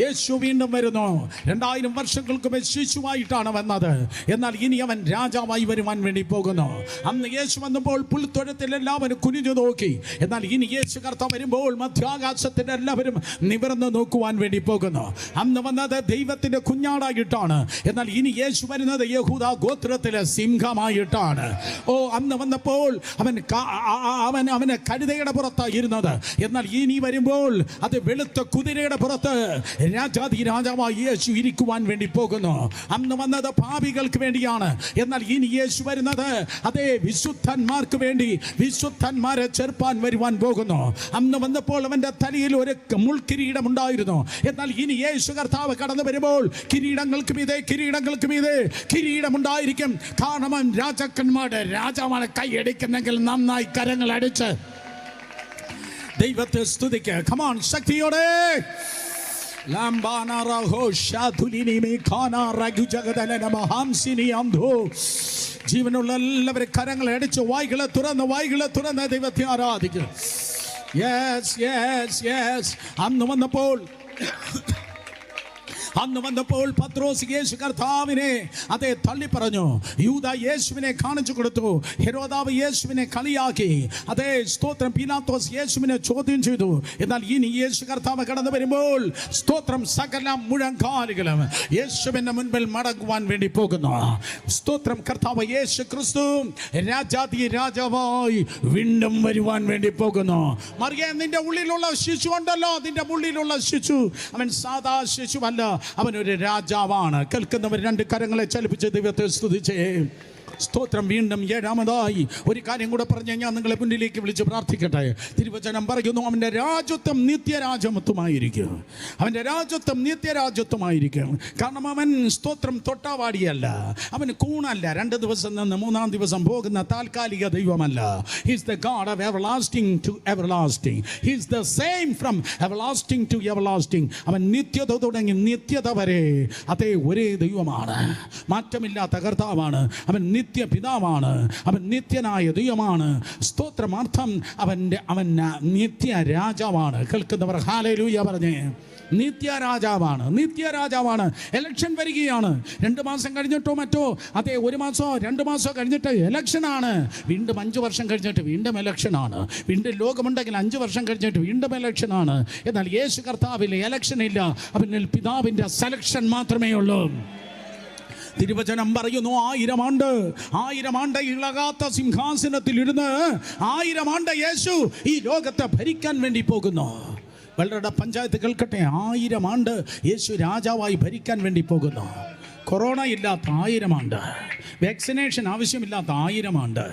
യേശു വീണ്ടും വരുന്നു. 2000 വർഷങ്ങൾക്ക് മുമ്പ് ശിശുവായിട്ടാണ് വന്നത്. എന്നാൽ ഇനി അവൻ രാജാവായി വരുവാൻ വേണ്ടി പോകുന്നു. അന്ന് യേശു വന്നപ്പോൾ പുൽത്തൊഴുത്തിൽ എല്ലാവരും കുനിഞ്ഞു നോക്കി. എന്നാൽ ഇനി യേശു കർത്താവ് വരുമ്പോൾ മധ്യാകാശത്തിന്റെ എല്ലാവരും നിവർന്നു നോക്കുവാൻ വേണ്ടി പോകുന്നു. അന്ന് വന്നത് ദൈവത്തിന്റെ കുഞ്ഞാടായിട്ടാണ്. എന്നാൽ ഇനി യേശു വരുന്നത് യഹൂദ ഗോത്രത്തിലെ സിംഹമായിട്ടാണ്. അന്ന് വന്നപ്പോൾ അവന് കഴുതയുടെ പുറത്താണ് ഇരുന്നത്. എന്നാൽ ഇനി വരുമ്പോൾ അത് വെളുത്ത കുതിരയുടെ പുറത്ത് രാജാതി രാജാവായി യേശു ഇരിക്കുവാൻ വേണ്ടി പോകുന്നു. അന്ന് വന്നത് പാപികൾക്ക് വേണ്ടിയാണ്. എന്നാൽ ഇനി യേശു വരുന്നത് അതേ വിശുദ്ധന്മാർക്ക് വേണ്ടി, വിശുദ്ധന്മാരെ ചേർപ്പാൻ വരുവാൻ പോകുന്നു. അന്ന് വന്നപ്പോൾ അവന്റെ തലയിൽ ഒരു മുൾക്കിരീടം ഉണ്ടായിരുന്നു. എന്നാൽ ഇനി യേശു കർത്താവ് കടന്നു വരുമ്പോൾ കിരീടങ്ങൾക്ക് മീതെ കിരീടമുണ്ടായിരിക്കും. കാരണം രാജാക്കന്മാരുടെ രാജാവാണ്. കൈയടിക്കുന്നെങ്കിൽ നന്നായി കരങ്ങൾ അടിച്ച് ദൈവത്തെ സ്തുതിക്കുക. കമാൺ, ശക്തിയോടെ. ജീവനുള്ള എല്ലാവരും കരങ്ങളെ അടിച്ച് വായികളെ തുറന്ന് ദൈവത്തെ ആരാധിക്കുക. അന്ന് വന്നപ്പോൾ പത്രോസ് യേശു കർത്താവിനെ അതേ തള്ളി പറഞ്ഞു. യൂദ യേശുവിനെ കാണിച്ചു കൊടുത്തു. ഹെരോദാവ് യേശുവിനെ കളിയാക്കി. അതേ സ്തോത്രം, പീലാത്തോസ് യേശുവിനെ ചോദ്യം ചെയ്തു. എന്നാൽ ഇനി യേശു കർത്താവ് കടന്നു വരുമ്പോൾ സ്തോത്രം, സകല മുഴങ്കാലുകളും യേശുവിന്റെ മുൻപിൽ മടങ്ങുവാൻ വേണ്ടി പോകുന്നു. സ്തോത്രം, കർത്താവ് യേശു ക്രിസ്തു രാജാതി രാജാവായി വീണ്ടും വരുവാൻ വേണ്ടി പോകുന്നു. മറിയം, നിന്റെ ഉള്ളിലുള്ള ശിശു ഉണ്ടല്ലോ, നിന്റെ ഉള്ളിലുള്ള ശിശു അവൻ സാധാ ശിശുവല്ല, അവനൊരു രാജാവാണ്. കേൾക്കുന്നവർ 2 കരങ്ങളെ ചലിപ്പിച്ച് ദൈവത്തെ സ്തുതിച്ചേ. സ്തോത്രം. വീണ്ടും ഏഴാമതായി ഒരു കാര്യം കൂടെ പറഞ്ഞ് ഞാൻ നിങ്ങളെ മുന്നിലേക്ക് വിളിച്ച് പ്രാർത്ഥിക്കട്ടെ. തിരുവചനം പറയുന്നു, അവൻ്റെ രാജ്യത്വം നിത്യരാജ്യത്വമായിരിക്കും. അവൻ്റെ രാജ്യത്വം നിത്യരാജ്യത്വമായിരിക്കും. കാരണം അവൻ സ്തോത്രം തൊട്ടാവാടിയല്ല, അവൻ കൂണല്ല, 2 ദിവസം നിന്ന് 3-ാം ദിവസം പോകുന്ന താൽക്കാലിക ദൈവമല്ല. He's the God of everlasting to everlasting. He's the same from everlasting to everlasting. അവൻ നിത്യത തുടങ്ങി നിത്യത വരെ അതേ ഒരേ ദൈവമാണ്, മാറ്റമില്ലാത്ത കർത്താവാണ്. അവൻ നിത്യ പിതാവാണ്, അവൻ നിത്യനായ ദൈവമാണ്. സ്തോത്രമാർത്ഥം അവൻ നിത്യ രാജാവാണ്. കേൾക്കുന്നവർ ഹല്ലേലൂയ പറഞ്ഞേ. നിത്യരാജാവാണ്, നിത്യരാജാവാണ്. ഇലക്ഷൻ വരികയാണ്. 2 മാസം കഴിഞ്ഞിട്ടോ മറ്റോ, അതെ 1 മാസമോ 2 മാസമോ കഴിഞ്ഞിട്ട് ഇലക്ഷനാണ്. വീണ്ടും 5 വർഷം കഴിഞ്ഞിട്ട് വീണ്ടും ഇലക്ഷനാണ്. വീണ്ടും ലോകമുണ്ടെങ്കിൽ 5 വർഷം കഴിഞ്ഞിട്ട് വീണ്ടും ഇലക്ഷനാണ്. എന്നാൽ യേശു കർത്താവിൽ ഇലക്ഷൻ ഇല്ല, അവനിൽ പിതാവിൻ്റെ സെലക്ഷൻ മാത്രമേ ഉള്ളൂ. തിരുവചനം പറയുന്നു, 1000 ആണ്ട് ഇളകാത്ത സിംഹാസനത്തിൽ ഇരുന്ന് 1000 ആണ്ട് യേശു ഈ ലോകത്തെ ഭരിക്കാൻ വേണ്ടി പോകുന്നു. വളരെ പഞ്ചായത്ത് കേൾക്കട്ടെ, 1000 ആണ്ട് യേശു രാജാവായി ഭരിക്കാൻ വേണ്ടി പോകുന്നു. കൊറോണ ഇല്ലാത്ത 1000 ആണ്ട്, വാക്സിനേഷൻ ആവശ്യമില്ലാത്ത 1000 ആണ്ട്,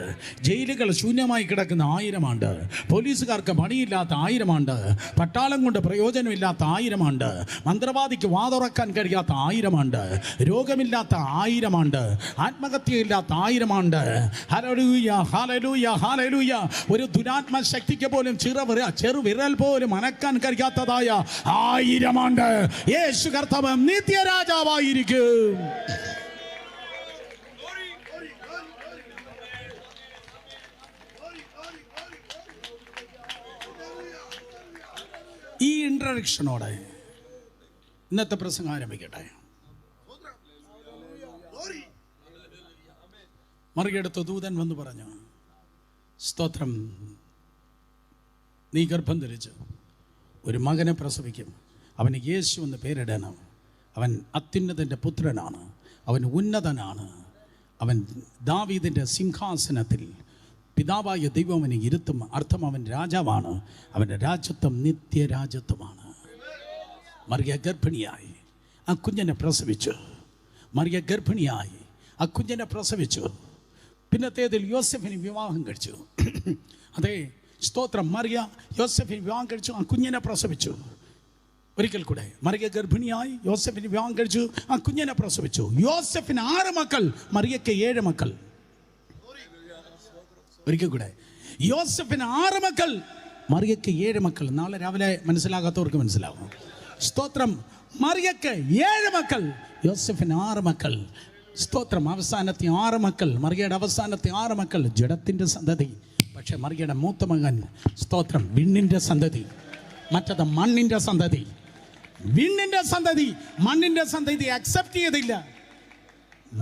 ജയിലുകൾ ശൂന്യമായി കിടക്കുന്ന 1000 ആണ്ട്, പോലീസുകാർക്ക് പണിയില്ലാത്ത 1000 ആണ്ട്, പട്ടാളം കൊണ്ട് പ്രയോജനമില്ലാത്ത 1000 ആണ്ട്, മന്ത്രവാദിക്ക് വാതുറക്കാൻ കഴിയാത്ത 1000 ആണ്ട്, രോഗമില്ലാത്ത 1000 ആണ്ട്, ആത്മഹത്യയില്ലാത്ത 1000 ആണ്ട്. Hallelujah, hallelujah, hallelujah. ഒരു ദുരാത്മ ശക്തിക്ക് പോലും ചെറുവിരൽ പോലും അനക്കാൻ കഴിയാത്തതായ 1000 ആണ്ട് യേശു കർത്താവ് നിത്യരാജാവായിരിക്കും. ഈ ഇൻട്രഡക്ഷനോടെ ഇന്നത്തെ പ്രസംഗം ആരംഭിക്കട്ടെ. മറികടത്ത് ദൂതൻ വന്ന് പറഞ്ഞു, സ്തോത്രം, നീ ഗർഭം ധരിച്ച് ഒരു മകനെ പ്രസവിക്കും, അവന് യേശു എന്ന് പേരിടണം. അവൻ അത്യുന്നതൻ്റെ പുത്രനാണ്, അവൻ ഉന്നതനാണ്, അവൻ ദാവീദിൻ്റെ സിംഹാസനത്തിൽ പിതാവായ ദൈവം അവനെ ഇരുത്തും. അർത്ഥം അവൻ രാജാവാണ്, അവൻ്റെ രാജ്യത്വം നിത്യരാജ്യത്വമാണ്. മറിയ ഗർഭിണിയായി ആ കുഞ്ഞിനെ പ്രസവിച്ചു. മറിയ ഗർഭിണിയായി ആ കുഞ്ഞിനെ പ്രസവിച്ചു. പിന്നത്തേതിൽ യോസെഫിന് വിവാഹം കഴിച്ചു. അതെ, സ്തോത്രം. മറിയ യോസെഫിന് വിവാഹം കഴിച്ചു, ആ കുഞ്ഞിനെ പ്രസവിച്ചു. ഒരിക്കൽ കൂടെ, മറിയ ഗർഭിണിയായി യോസെഫിന് വിവാഹം കഴിച്ചു, ആ കുഞ്ഞിനെ പ്രസവിച്ചു. യോസെഫിന് 6 മക്കൾ, മറിയയ്ക്ക് 7 മക്കൾ. ഒരിക്കൽ കൂടെ, യോസെഫിന് 6 മക്കൾ, മറിയയ്ക്ക് 7 മക്കൾ. നാളെ രാവിലെ മനസ്സിലാകാത്തവർക്ക് മനസ്സിലാവും. സ്തോത്രം. മറിയയ്ക്ക് 7 മക്കൾ, യോസെഫിന് 6 മക്കൾ. സ്തോത്രം. അവസാനത്തെ 6 മക്കൾ, മറിയയുടെ അവസാനത്തെ 6 മക്കൾ ജഡത്തിൻ്റെ സന്തതി. പക്ഷെ മറിയയുടെ മൂത്ത മകൻ, സ്തോത്രം, വിണ്ണിൻ്റെ സന്തതി. മറ്റത് മണ്ണിൻ്റെ സന്തതി. വിണ്ണിൻ്റെ സന്തതി മണ്ണിൻ്റെ സന്തതി അക്സെപ്റ്റ് ചെയ്തില്ല.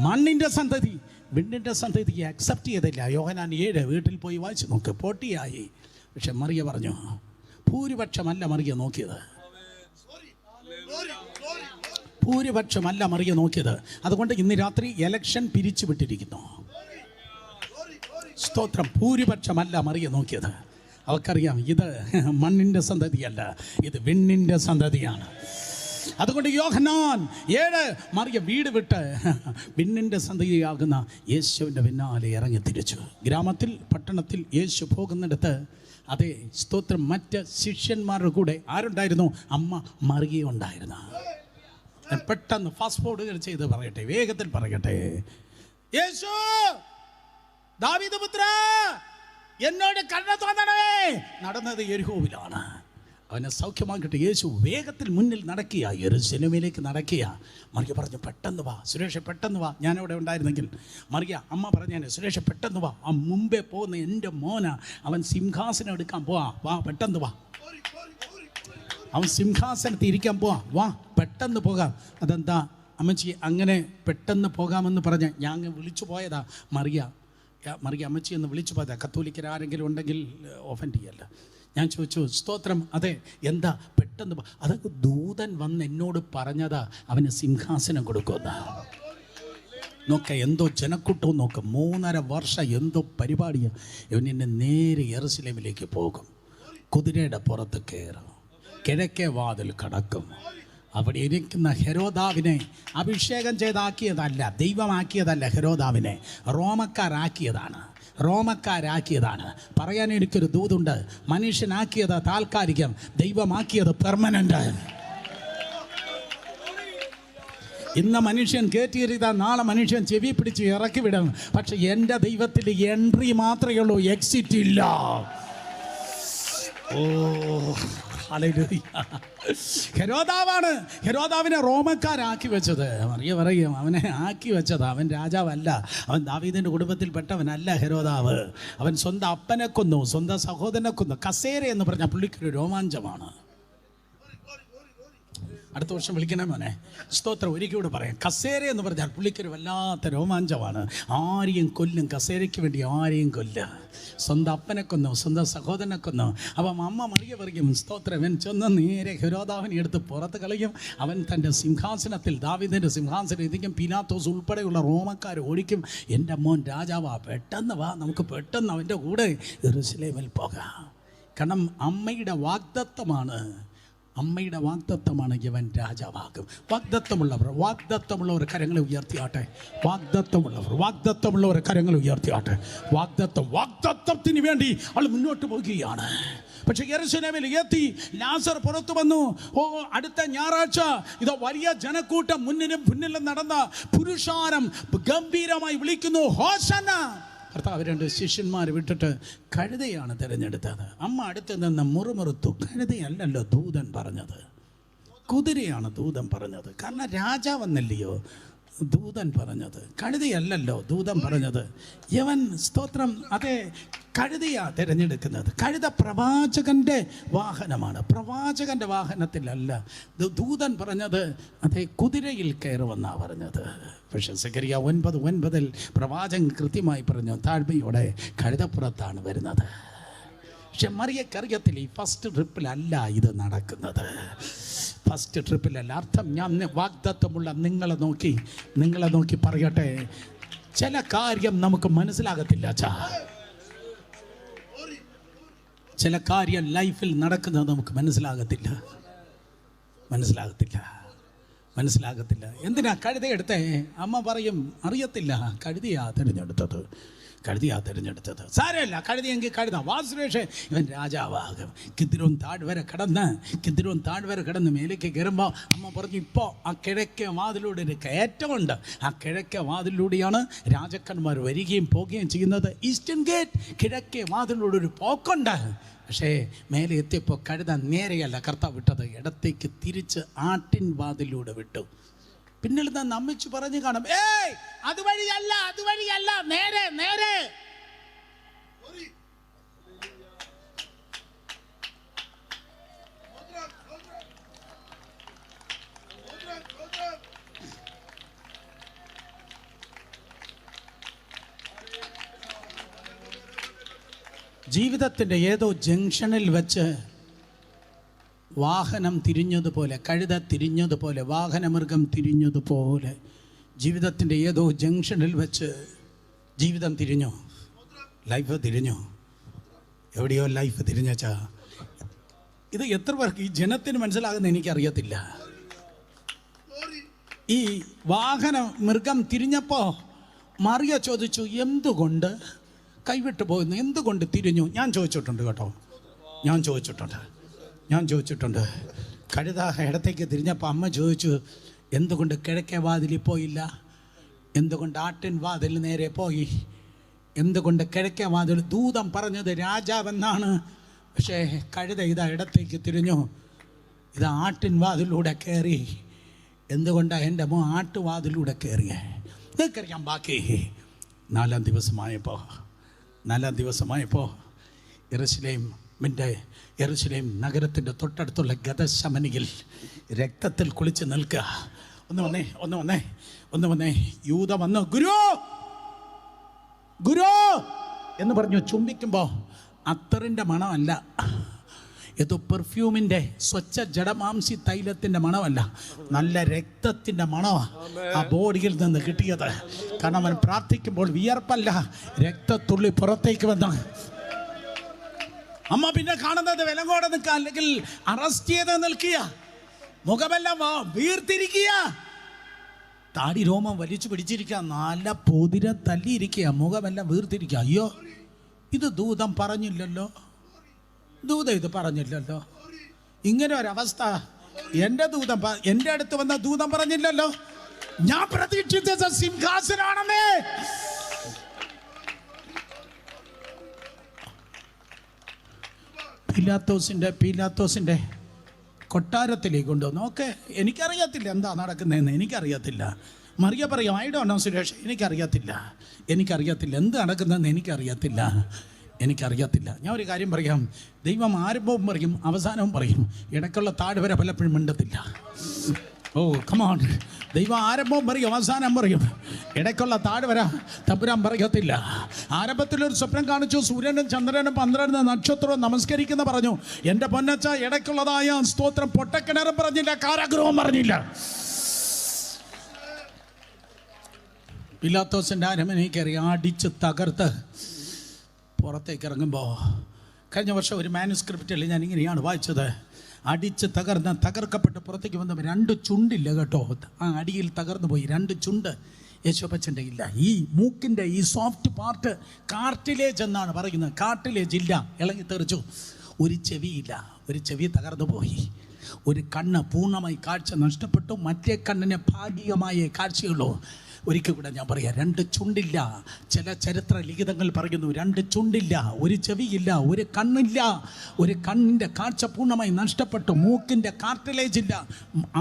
മണ്ണിൻ്റെ സന്തതി വിണ്ണിൻ്റെ സന്തതിയെ അക്സെപ്റ്റ് ചെയ്തില്ല. യോഹന്നാൻ 7 വീട്ടിൽ പോയി വായിച്ചു നോക്ക്, പൊട്ടിയായി. പക്ഷെ മറിയ പറഞ്ഞു, ഭൂരിപക്ഷമല്ല മറിയ നോക്കിയത്, ഭൂരിപക്ഷമല്ല മറിയ നോക്കിയത്. അതുകൊണ്ട് ഇന്ന് രാത്രി ഇലക്ഷൻ പിരിച്ചുവിട്ടിരിക്കുന്നു. സ്തോത്രം. ഭൂരിപക്ഷമല്ല മറിയ നോക്കിയത്. അവൾക്കറിയാം, ഇത് മണ്ണിൻ്റെ സന്തതിയല്ല, ഇത് വിണ്ണിൻ്റെ സന്തതിയാണ്. അതുകൊണ്ട് യോഹന്നാൻ 7 മറിയ വീട് വിട്ട് വിണ്ണിൻ്റെ സന്തതിയാകുന്ന യേശുവിൻ്റെ പിന്നാലെ ഇറങ്ങി തിരിച്ചു. ഗ്രാമത്തിൽ പട്ടണത്തിൽ യേശു പോകുന്നിടത്ത്, അതേ സ്തോത്രം, മറ്റ് ശിഷ്യന്മാരുടെ കൂടെ ആരുണ്ടായിരുന്നു? അമ്മ മറിയ ഉണ്ടായിരുന്നു. പെട്ടെന്ന് ഫാസ്റ്റ് ഫോർവേഡ് ചെയ്ത് പറയട്ടെ, വേഗത്തിൽ പറയട്ടെ. യേശു, ദാവീദ് പുത്ര, എന്നോട് കരുണ തോന്നണമേ. നടന്നത് യെരിഹോവിലാണ്. അവനെ സൗഖ്യമാക്കിയിട്ട് യേശു വേഗത്തിൽ മുന്നിൽ നടക്കുക, യെരൂശലേമിലേക്ക് നടക്കുക. മറിയ പറഞ്ഞു, പെട്ടെന്ന് വാ സുരേഷ്, പെട്ടെന്ന് വാ. ഞാനവിടെ ഉണ്ടായിരുന്നെങ്കിൽ മറിയ അമ്മ പറഞ്ഞേനെ, സുരേഷ് പെട്ടെന്ന് വാ, ആ മുമ്പേ പോകുന്ന എൻ്റെ മോന, അവൻ സിംഹാസനം എടുക്കാൻ പോവാ, വാ പെട്ടെന്ന് വാ. അവൻ സിംഹാസനത്തിൽ ഇരിക്കാൻ പോവാ, വാ പെട്ടെന്ന് പോകാം. അതെന്താ അമ്മച്ചി അങ്ങനെ പെട്ടെന്ന് പോകാമെന്ന് പറഞ്ഞ് ഞാൻ വിളിച്ചു പോയതാ. മറിയ അമ്മച്ചി എന്ന് വിളിച്ചു പോയതാ. കത്തോലിക്കരാരെങ്കിലും ഉണ്ടെങ്കിൽ ഒഫൻഡ് ചെയ്യല്ല. ഞാൻ ചോദിച്ചു, സ്തോത്രം, അതെ എന്താ പെട്ടെന്ന്? അതൊക്കെ ദൂതൻ വന്ന് എന്നോട് പറഞ്ഞതാ, അവന് സിംഹാസനം കൊടുക്കുന്ന. നോക്ക, എന്തോ ജനക്കൂട്ടവും നോക്ക്, 3.5 വർഷം എന്തോ പരിപാടിയാണ്. ഇവൻ എന്നെ നേരെ യെരൂശലേമിലേക്ക് പോകും, കുതിരയുടെ പുറത്ത് കയറും, കിഴക്കേ വാതിൽ കടക്കും, അവിടെ ഇരിക്കുന്ന ഹെരോദാവിനെ അഭിഷേകം ചെയ്താക്കിയതല്ല, ദൈവമാക്കിയതല്ല. ഹെരോദാവിനെ റോമക്കാരാക്കിയതാണ്. പറയാൻ എനിക്കൊരു ദൂതുണ്ട്. മനുഷ്യനാക്കിയത് താൽക്കാലികം, ദൈവമാക്കിയത് പെർമനന്റ്. ഇന്ന് മനുഷ്യൻ കയറ്റിയിരുത്താൻ, നാളെ മനുഷ്യൻ ചെവി പിടിച്ച് ഇറക്കി വിടും. പക്ഷെ എൻ്റെ ദൈവത്തിൽ എൻട്രി മാത്രമേ ഉള്ളൂ, എക്സിറ്റ് ഇല്ല. ഓ ഹല്ലേലൂയ. ഹെരോദാവിനെ റോമക്കാരാക്കി വെച്ചത്. പറയും അവനെ ആക്കി വെച്ചത്. അവൻ രാജാവല്ല, അവൻ ദാവീദിൻ്റെ കുടുംബത്തിൽപ്പെട്ടവനല്ല ഹെരോദാവ്. അവൻ സ്വന്തം അപ്പനെ കൊന്നു, സ്വന്തം സഹോദരനെ കൊന്നു. കസേര എന്ന് പറഞ്ഞാൽ പുള്ളിക്കൊരു രോമാഞ്ചമാണ്. അടുത്ത വർഷം വിളിക്കണേ മോനെ, സ്തോത്രം. ഒരിക്കൽ കൂടെ പറയാം, കസേര എന്ന് പറഞ്ഞാൽ പുള്ളിക്കൊരു വല്ലാത്ത രോമാഞ്ചമാണ്. ആരെയും കൊല്ലും, കസേരയ്ക്ക് വേണ്ടി ആരെയും കൊല്ലും. സ്വന്തം അപ്പനെ കൊന്നു, സ്വന്തം സഹോദരനെ കൊന്നു. അപ്പം അമ്മ മറിയ പറയും, സ്തോത്രം, അവൻ ചെന്ന് നേരെ ഹെരോദാവിനെ എടുത്ത് പുറത്ത് കളയും. അവൻ തൻ്റെ സിംഹാസനത്തിൽ, ദാവീദിൻ്റെ സിംഹാസനം ഇരിക്കും. പീലാത്തോസ് ഉൾപ്പെടെയുള്ള റോമക്കാർ ഓടിക്കും. എൻ്റെ മോൻ രാജാവാ, പെട്ടെന്ന് വാ, നമുക്ക് പെട്ടെന്ന് അവൻ്റെ കൂടെ യെരൂശലേമിൽ പോകാം. കാരണം അമ്മയുടെ വാഗ്ദത്തമാണ് ഇവൻ രാജാവാകും. വാഗ്ദത്തമുള്ളവർ കരങ്ങളെ ഉയർത്തിയാട്ടെ. വാഗ്ദത്തമുള്ളവർ കരങ്ങളെ ഉയർത്തിയാട്ടെ. വാഗ്ദത്തത്തിന് വേണ്ടി അവൾ മുന്നോട്ട് പോവുകയാണ്. പക്ഷെ യെരൂശലേമിൽ എത്തി, ലാസർ പുറത്തു വന്നു. അടുത്ത ഞായറാഴ്ച ഇതോ വലിയ ജനക്കൂട്ടം മുന്നിലും പിന്നിലും നടന്ന പുരുഷാരം ഗംഭീരമായി വിളിക്കുന്നു, ഹോശന്ന. കർത്താവ് 2 ശിഷ്യന്മാർ വിട്ടിട്ട് കഴുതയാണ് തിരഞ്ഞെടുത്തത്. അമ്മ അടുത്ത് നിന്ന് മുറുമുറുത്തു. കഴുതയല്ലല്ലോ ദൂതൻ പറഞ്ഞത്, കുതിരയാണ് ദൂതൻ പറഞ്ഞത്. കാരണം രാജാവെന്നല്ലയോ ദൂതൻ പറഞ്ഞത്, കഴുതയല്ലല്ലോ ദൂതൻ പറഞ്ഞത്. യവൻ സ്തോത്രം, അതെ, കഴുതയാ തിരഞ്ഞെടുക്കുന്നത്. കഴുത പ്രവാചകൻ്റെ വാഹനമാണ്, പ്രവാചകൻ്റെ വാഹനത്തിലല്ല. ദൂതൻ പറഞ്ഞത് അതെ കുതിരയിൽ കയറുമെന്നാണ് പറഞ്ഞത്. പക്ഷെ സെഖരിയ 9:9 പ്രവാചകൻ കൃത്യമായി പറഞ്ഞു, താഴ്മയോടെ കഴുതപ്പുറത്താണ് വരുന്നത്. പക്ഷെ മറിയക്കറിയത്തിൽ ഈ ഫസ്റ്റ് ട്രിപ്പിലല്ല ഇത് നടക്കുന്നത്. ഫസ്റ്റ് ട്രിപ്പിലല്ല. അർത്ഥം, ഞാൻ വാഗ്ദത്തമുള്ള നിങ്ങളെ നോക്കി പറയട്ടെ, ചില കാര്യം നമുക്ക് മനസ്സിലാകത്തില്ല. ചില കാര്യം ലൈഫിൽ നടക്കുന്നത് നമുക്ക് മനസ്സിലാകത്തില്ല. എന്തിനാ കഴുതയെടുത്തേ? അമ്മ പറയും, അറിയത്തില്ല, കഴുതയാ തിരഞ്ഞെടുത്തത്. സാരമില്ല, കഴുതയെങ്കിൽ കഴുത. വാസുരേഷ് ഇവൻ രാജാവാകും. കിദ്രോൻ താഴ്വര കടന്ന് മേലേക്ക് കയറുമ്പോൾ അമ്മ പറഞ്ഞു, ഇപ്പോൾ ആ കിഴക്കേ വാതിലൂടെ ഒരു കയറ്റമുണ്ട്. ആ കിഴക്കേ വാതിലൂടെയാണ് രാജാക്കന്മാർ വരികയും പോവുകയും ചെയ്യുന്നത്. ഈസ്റ്റേൺ ഗേറ്റ്, കിഴക്കേ വാതിലൂടെ ഒരു പോക്കുണ്ട്. പക്ഷേ മേലെ എത്തിയപ്പോൾ കഴുത നേരെയല്ല കർത്താവ് വിട്ടത്, ഇടത്തേക്ക് തിരിച്ച് ആട്ടിൻ വാതിലൂടെ വിട്ടു. പിന്നിൽ നിന്ന് അമ്മച്ചു പറഞ്ഞു കാണും, ഏയ് അതുവഴിയല്ല, നേരെ. ജീവിതത്തിൻ്റെ ഏതോ ജംഗ്ഷനിൽ വെച്ച് വാഹനം തിരിഞ്ഞതുപോലെ, കഴുത തിരിഞ്ഞതുപോലെ, വാഹനമൃഗം തിരിഞ്ഞതുപോലെ ജീവിതത്തിൻ്റെ ഏതോ ജംഗ്ഷനിൽ വെച്ച് ജീവിതം തിരിഞ്ഞു, ലൈഫ് തിരിഞ്ഞു. എവിടെയോ ലൈഫ് തിരിഞ്ഞാ. ഇത് എത്ര പേർക്ക് ഈ ജനത്തിന് മനസ്സിലാകുന്ന എനിക്കറിയത്തില്ല. ഈ വാഹന മൃഗം തിരിഞ്ഞപ്പോൾ മറിയ ചോദിച്ചു, എന്തുകൊണ്ട് കൈവിട്ടു പോകുന്നു, എന്തുകൊണ്ട് തിരിഞ്ഞു? ഞാൻ ചോദിച്ചിട്ടുണ്ട് കേട്ടോ, ഞാൻ ചോദിച്ചിട്ടുണ്ട്. കഴുത ഇടത്തേക്ക് തിരിഞ്ഞപ്പോൾ അമ്മ ചോദിച്ചു, എന്തുകൊണ്ട് കിഴക്കേ വാതിലിൽ പോയില്ല? എന്തുകൊണ്ട് ആട്ടിൻ വാതിൽ നേരെ പോയി? എന്തുകൊണ്ട് കിഴക്കേ വാതിൽ? ദൂതം പറഞ്ഞത് രാജാവെന്നാണ്. പക്ഷേ കഴുത ഇതാ ഇടത്തേക്ക് തിരിഞ്ഞു, ഇതാ ആട്ടിൻ വാതിലൂടെ കയറി. എന്തുകൊണ്ടാണ് എൻ്റെ മോ ആട്ടുവാതിലൂടെ കയറിയേ? നിങ്ങൾക്കറിയാം ബാക്കി. 4-ാം ദിവസമായപ്പോൾ യെരൂശലേം നഗരത്തിൻ്റെ തൊട്ടടുത്തുള്ള ഗദശമനിയിൽ രക്തത്തിൽ കുളിച്ച് നിൽക്കുക. ഒന്ന് വന്നേ. യൂദ വന്നു, ഗുരു എന്ന് പറഞ്ഞു. ചുംബിക്കുമ്പോൾ അത്തറിൻ്റെ മണമല്ല, ഏതോ പെർഫ്യൂമിൻ്റെ സ്വച്ഛ ജഡമാംസി തൈലത്തിൻ്റെ മണമല്ല, നല്ല രക്തത്തിൻ്റെ മണമാണ് ആ ബോഡിയിൽ നിന്ന് കിട്ടിയത്. കാരണം അവൻ പ്രാർത്ഥിക്കുമ്പോൾ വിയർപ്പല്ല, രക്തത്തുള്ളി പുറത്തേക്ക് വന്ന. അമ്മ പിന്നെ കാണുന്നത് വിലങ്ങോടെ നിൽക്കുക, അല്ലെങ്കിൽ അറസ്റ്റ് ചെയ്ത് നിൽക്കുക. മുഖമെല്ലാം വീർത്തിരിക്കുക, താടി രോമം വലിച്ചു പിടിച്ചിരിക്കുക, നല്ല പൊതിരെ തല്ലിയിരിക്കുക, മുഖമെല്ലാം വീർത്തിരിക്കുക. അയ്യോ, ഇത് ദൂതം പറഞ്ഞില്ലല്ലോ, ദൂതം ഇത് പറഞ്ഞില്ലല്ലോ. ഇങ്ങനെ ഒരവസ്ഥ എൻ്റെ അടുത്ത് വന്ന ദൂതം പറഞ്ഞില്ലല്ലോ. ഞാൻ പ്രതീക്ഷിച്ച സിംഹാസനാണെന്നേ. പീലാത്തോസിന്റെ കൊട്ടാരത്തിലേക്ക് കൊണ്ടുവന്നു. ഓക്കെ, എനിക്കറിയത്തില്ല എന്താ നടക്കുന്നതെന്ന്, എനിക്കറിയത്തില്ല. മറിയ പറയാം, ഐ ഡോണ്ട് നോ സുരേഷ്, എനിക്കറിയത്തില്ല എന്ത് നടക്കുന്നതെന്ന് എനിക്കറിയത്തില്ല. ഞാൻ ഒരു കാര്യം പറയാം, ദൈവം ആരംഭവും പറയും അവസാനവും പറയും, ഇടയ്ക്കുള്ള താഴ്വര പലപ്പോഴും മിണ്ടത്തില്ല. ഓ കമോൺ, ദൈവം ആരംഭവും പറയും അവസാനം പറയും, ഇടയ്ക്കുള്ള താഴ്വര തമ്പുരാൻ പറയത്തില്ല. ആരംഭത്തിലൊരു സ്വപ്നം കാണിച്ചു, സൂര്യനും ചന്ദ്രനും 12 നക്ഷത്രവും നമസ്കരിക്കുന്ന പറഞ്ഞു. എൻ്റെ പൊന്നച്ച, ഇടയ്ക്കുള്ളതായ സ്തോത്രം പൊട്ടക്കിണറും പറഞ്ഞില്ല, കാരാഗൃഹവും പറഞ്ഞില്ല. പിലാത്തോസിൻ്റെ അരമനയിൽ കയറി അടിച്ച് തകർത്ത് പുറത്തേക്ക് ഇറങ്ങുമ്പോൾ, കഴിഞ്ഞ വർഷം ഒരു മാനുസ്ക്രിപ്റ്റിൽ ഞാൻ ഇങ്ങനെയാണ് വായിച്ചത്, അടിച്ച് തകർക്കപ്പെട്ട് പുറത്തേക്ക് വന്നപ്പോൾ 2 ചുണ്ടില്ല കേട്ടോ. ആ അടിയിൽ തകർന്നു പോയി 2 ചുണ്ട് യേശുപ്പച്ചൻ്റെ ഇല്ല. ഈ മൂക്കിൻ്റെ ഈ സോഫ്റ്റ് പാർട്ട് കാർട്ടിലേജ് എന്നാണ് പറയുന്നത്, കാർട്ടിലേജ് ഇല്ല, ഇളകി തെറിച്ചു. ഒരു ചെവി തകർന്നു പോയി. ഒരു കണ്ണ് പൂർണ്ണമായി കാഴ്ച നഷ്ടപ്പെട്ടു, മറ്റേ കണ്ണിന് ഭാഗികമായ കാഴ്ചയുള്ളൂ. ഒരിക്കൽ കൂടെ ഞാൻ പറയാം, 2 ചുണ്ടില്ല. ചില ചരിത്ര ലിഖിതങ്ങൾ പറയുന്നു 2 ചുണ്ടില്ല, ഒരു ചെവിയില്ല, ഒരു കണ്ണില്ല, ഒരു കണ്ണിൻ്റെ കാഴ്ച പൂർണ്ണമായി നഷ്ടപ്പെട്ടു, മൂക്കിൻ്റെ കാർട്ടിലേജ് ഇല്ല.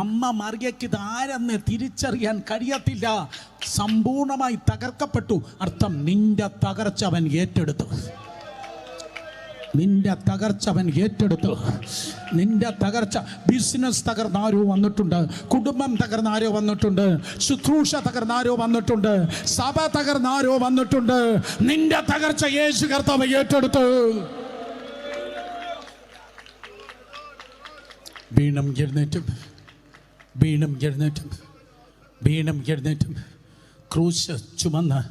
അമ്മ മറിയയ്ക്ക് ഇത് ആരെന്ന് തിരിച്ചറിയാൻ കഴിയത്തില്ല. സമ്പൂർണ്ണമായി തകർക്കപ്പെട്ടു. അർത്ഥം, നിന്റെ തകർച്ച അവൻ ഏറ്റെടുത്തു. നിന്റെ തകർച്ച. ബിസിനസ് തകർന്ന ആരോ വന്നിട്ടുണ്ട്, കുടുംബം തകർന്ന ആരോ വന്നിട്ടുണ്ട്, ശുശ്രൂഷ തകർന്ന ആരോ വന്നിട്ടുണ്ട്, സഭ തകർന്ന ആരോ വന്നിട്ടുണ്ട്. നിന്റെ തകർച്ച യേശു കർത്താവ് ഏറ്റെടുത്തു. വീണ്ടും എഴുന്നേറ്റും ക്രൂശ് ചുമന്ന്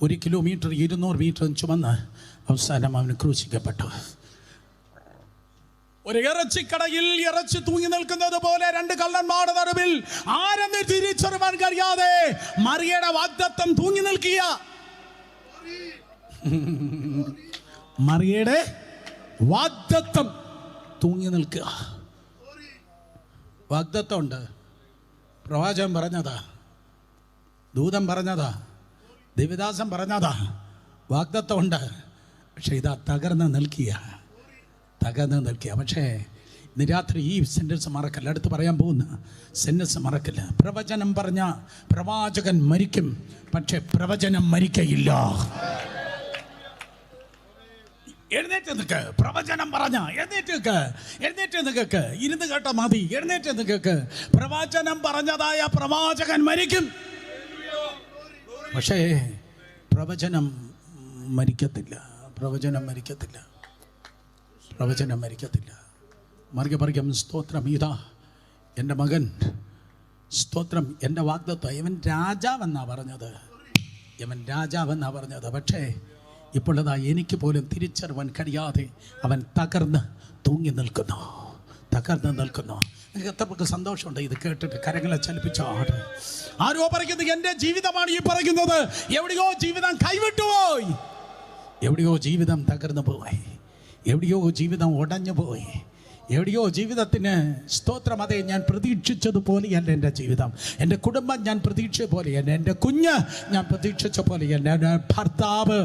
1 കിലോമീറ്റർ 200 മീറ്റർ ചുമന്ന് അവസാനം അവന് ക്രൂശിക്കപ്പെട്ടു. ഒരു ഇറച്ചിക്കടയിൽ ഇറച്ചി തൂങ്ങി നിൽക്കുന്നത് പോലെ 2 കള്ളന്മാരുടെ നടുവിൽ ആരെന്ന് തിരിച്ചറിയാൻ കഴിയാതെ മറിയയുടെ വാഗ്ദത്തം തൂങ്ങി നിൽക്കുക. മറിയയുടെ വാഗ്ദത്തം തൂങ്ങി നിൽക്കുക. വാഗ്ദത്തം ഉണ്ട്, പ്രവാചകൻ പറഞ്ഞതാ, ദൂതൻ പറഞ്ഞതാ, ദേവദാസൻ പറഞ്ഞതാ, വാഗ്ദത്തം ഉണ്ട്. പക്ഷെ ഇതാ തകർന്ന് നിൽക്കുക. പക്ഷേ ഇന്ന് രാത്രി ഈ സെൻറ്റൻസ് മറക്കല്ല, അടുത്ത് പറയാൻ പോകുന്ന സെൻറ്റൻസ് മറക്കല്ല. പ്രവചനം പറഞ്ഞ പ്രവാചകൻ മരിക്കും, പക്ഷെ പ്രവചനം മരിക്കയില്ല. എഴുന്നേറ്റ് നിൽക്ക്. പ്രവചനം പറഞ്ഞ എഴുന്നേറ്റ് നിൽക്ക്. ഇരുന്ന് കേട്ട മതി, എഴുന്നേറ്റ് നിൽക്ക്. പ്രവചനം പറഞ്ഞതായ പ്രവാചകൻ മരിക്കും, പക്ഷേ പ്രവചനം മരിക്കത്തില്ല. മറിയം സ്തോത്രം, ഇതാ എൻ്റെ മകൻ, സ്തോത്രം, എൻ്റെ വാഗ്ദത്തം. ഇവൻ രാജാവെന്നാ പറഞ്ഞത്. പക്ഷേ ഇപ്പോൾ ഇതാ എനിക്ക് പോലും തിരിച്ചറിയാൻ കഴിയാതെ അവൻ തകർന്ന് തൂങ്ങി നിൽക്കുന്നു. നിങ്ങൾക്ക് എത്രയൊക്കെ സന്തോഷമുണ്ട് ഇത് കേട്ടിട്ട്? കരങ്ങളെ ചലിപ്പിച്ചോ. ആരോ പറയുന്നത് എൻ്റെ ജീവിതമാണ് ഈ പറയുന്നത്. എവിടെയോ ജീവിതം കൈവിട്ടുപോയി, എവിടെയോ ജീവിതം തകർന്നു പോയി, എവിടെയോ ജീവിതം ഉടഞ്ഞു പോയി, എവിടെയോ ജീവിതത്തിന് സ്തോത്രം. അതെ, ഞാൻ പ്രതീക്ഷിച്ചതുപോലെയല്ല എൻ്റെ ജീവിതം, എൻ്റെ കുടുംബം ഞാൻ പ്രതീക്ഷിച്ച പോലെയല്ല, എൻ്റെ കുഞ്ഞ് ഞാൻ പ്രതീക്ഷിച്ച പോലെയല്ല, എൻ്റെ ഭർത്താവ്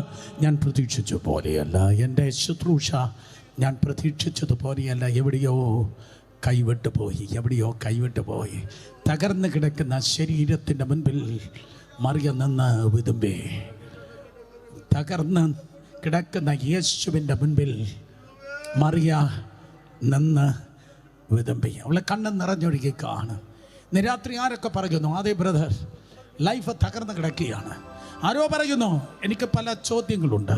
ഞാൻ പ്രതീക്ഷിച്ച പോലെയല്ല, എൻ്റെ ശുശ്രൂഷ ഞാൻ പ്രതീക്ഷിച്ചതുപോലെയല്ല. എവിടെയോ കൈവിട്ടു പോയി. തകർന്നു കിടക്കുന്ന ശരീരത്തിൻ്റെ മുൻപിൽ മറിയം നിന്ന് വിതുമ്പി. തകർന്ന് കിടക്കുന്ന യേശുവിൻ്റെ മുൻപിൽ മറിയ നിന്ന് വിതുമ്പി. അവളെ കണ്ണ് നിറഞ്ഞൊഴുകിക്കാണ്. ഇന്ന് രാത്രി ആരൊക്കെ പറയുന്നു, അതേ ബ്രദർ, ലൈഫ് തകർന്ന് കിടക്കുകയാണ്. ആരോ പറയുന്നു, എനിക്ക് പല ചോദ്യങ്ങളുണ്ട്,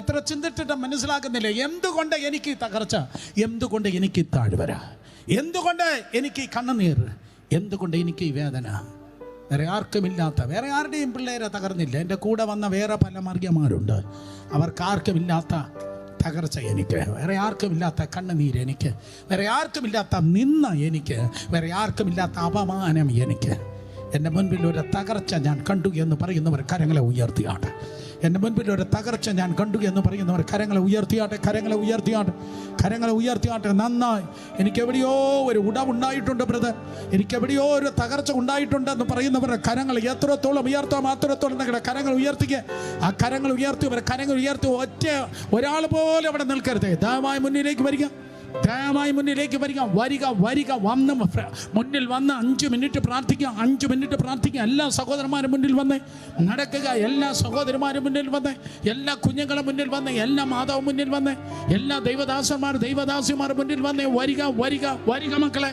എത്ര ചിന്തിച്ചിട്ടും മനസ്സിലാക്കുന്നില്ല. എന്തുകൊണ്ട് എനിക്ക് തകർച്ച? എന്തുകൊണ്ട് എനിക്ക് താഴ്വര? എന്തുകൊണ്ട് എനിക്ക് കണ്ണുനീർ? എന്തുകൊണ്ട് എനിക്ക് വേദന? വേറെ ആർക്കുമില്ലാത്ത, വേറെ ആരുടെയും പിള്ളേരെ തകർന്നില്ല. എൻ്റെ കൂടെ വന്ന വേറെ പല മറിയമാരുണ്ട്, അവർക്കാർക്കുമില്ലാത്ത തകർച്ച എനിക്ക്, വേറെ ആർക്കുമില്ലാത്ത കണ്ണുനീര് എനിക്ക്, വേറെ ആർക്കുമില്ലാത്ത നിന്ന എനിക്ക്, വേറെ ആർക്കുമില്ലാത്ത അപമാനം എനിക്ക്. എൻ്റെ മുൻപിൽ ഒരു തകർച്ച ഞാൻ കണ്ടു എന്ന് പറയുന്നവർ കരങ്ങളെ ഉയർത്തിയാട്ടെ. എൻ്റെ മുൻപിൽ ഒരു തകർച്ച ഞാൻ കണ്ടു എന്ന് പറയുന്നവർ കരങ്ങളെ ഉയർത്തിയാട്ടെ, കരങ്ങളെ ഉയർത്തിയാട്ടെ, കരങ്ങളെ ഉയർത്തിയാട്ടെ. നന്നായി, എനിക്കെവിടെയോ ഒരു ഉടവുണ്ടായിട്ടുണ്ട് ബ്രദർ, എനിക്കെവിടെയോ ഒരു തകർച്ച ഉണ്ടായിട്ടുണ്ടെന്ന് പറയുന്നവരുടെ കരങ്ങൾ എത്രത്തോളം ഉയർത്താം അത്രത്തോളം നിങ്ങളുടെ കരങ്ങൾ ഉയർത്തിക്കുക. ആ കരങ്ങൾ ഉയർത്തിയവർ കരങ്ങൾ ഉയർത്തി ഒരാൾ പോലും അവിടെ നിൽക്കരുത്. ദയവായി മുന്നിലേക്ക് വരിക, ദയവായി മുന്നിലേക്ക് വരിക, വരിക വരിക വന്ന് മുന്നിൽ വന്ന് 5 മിനിറ്റ് പ്രാർത്ഥിക്കുക, 5 മിനിറ്റ് പ്രാർത്ഥിക്കുക. എല്ലാ സഹോദരന്മാരും മുന്നിൽ വന്ന് നടക്കുക, എല്ലാ സഹോദരന്മാരും മുന്നിൽ വന്ന്, എല്ലാ കുഞ്ഞുങ്ങളും മുന്നിൽ വന്ന്, എല്ലാ മാതാവും മുന്നിൽ വന്ന്, എല്ലാ ദൈവദാസന്മാർ ദൈവദാസിമാർ മുന്നിൽ വന്ന്, വരിക വരിക വരിക മക്കളെ.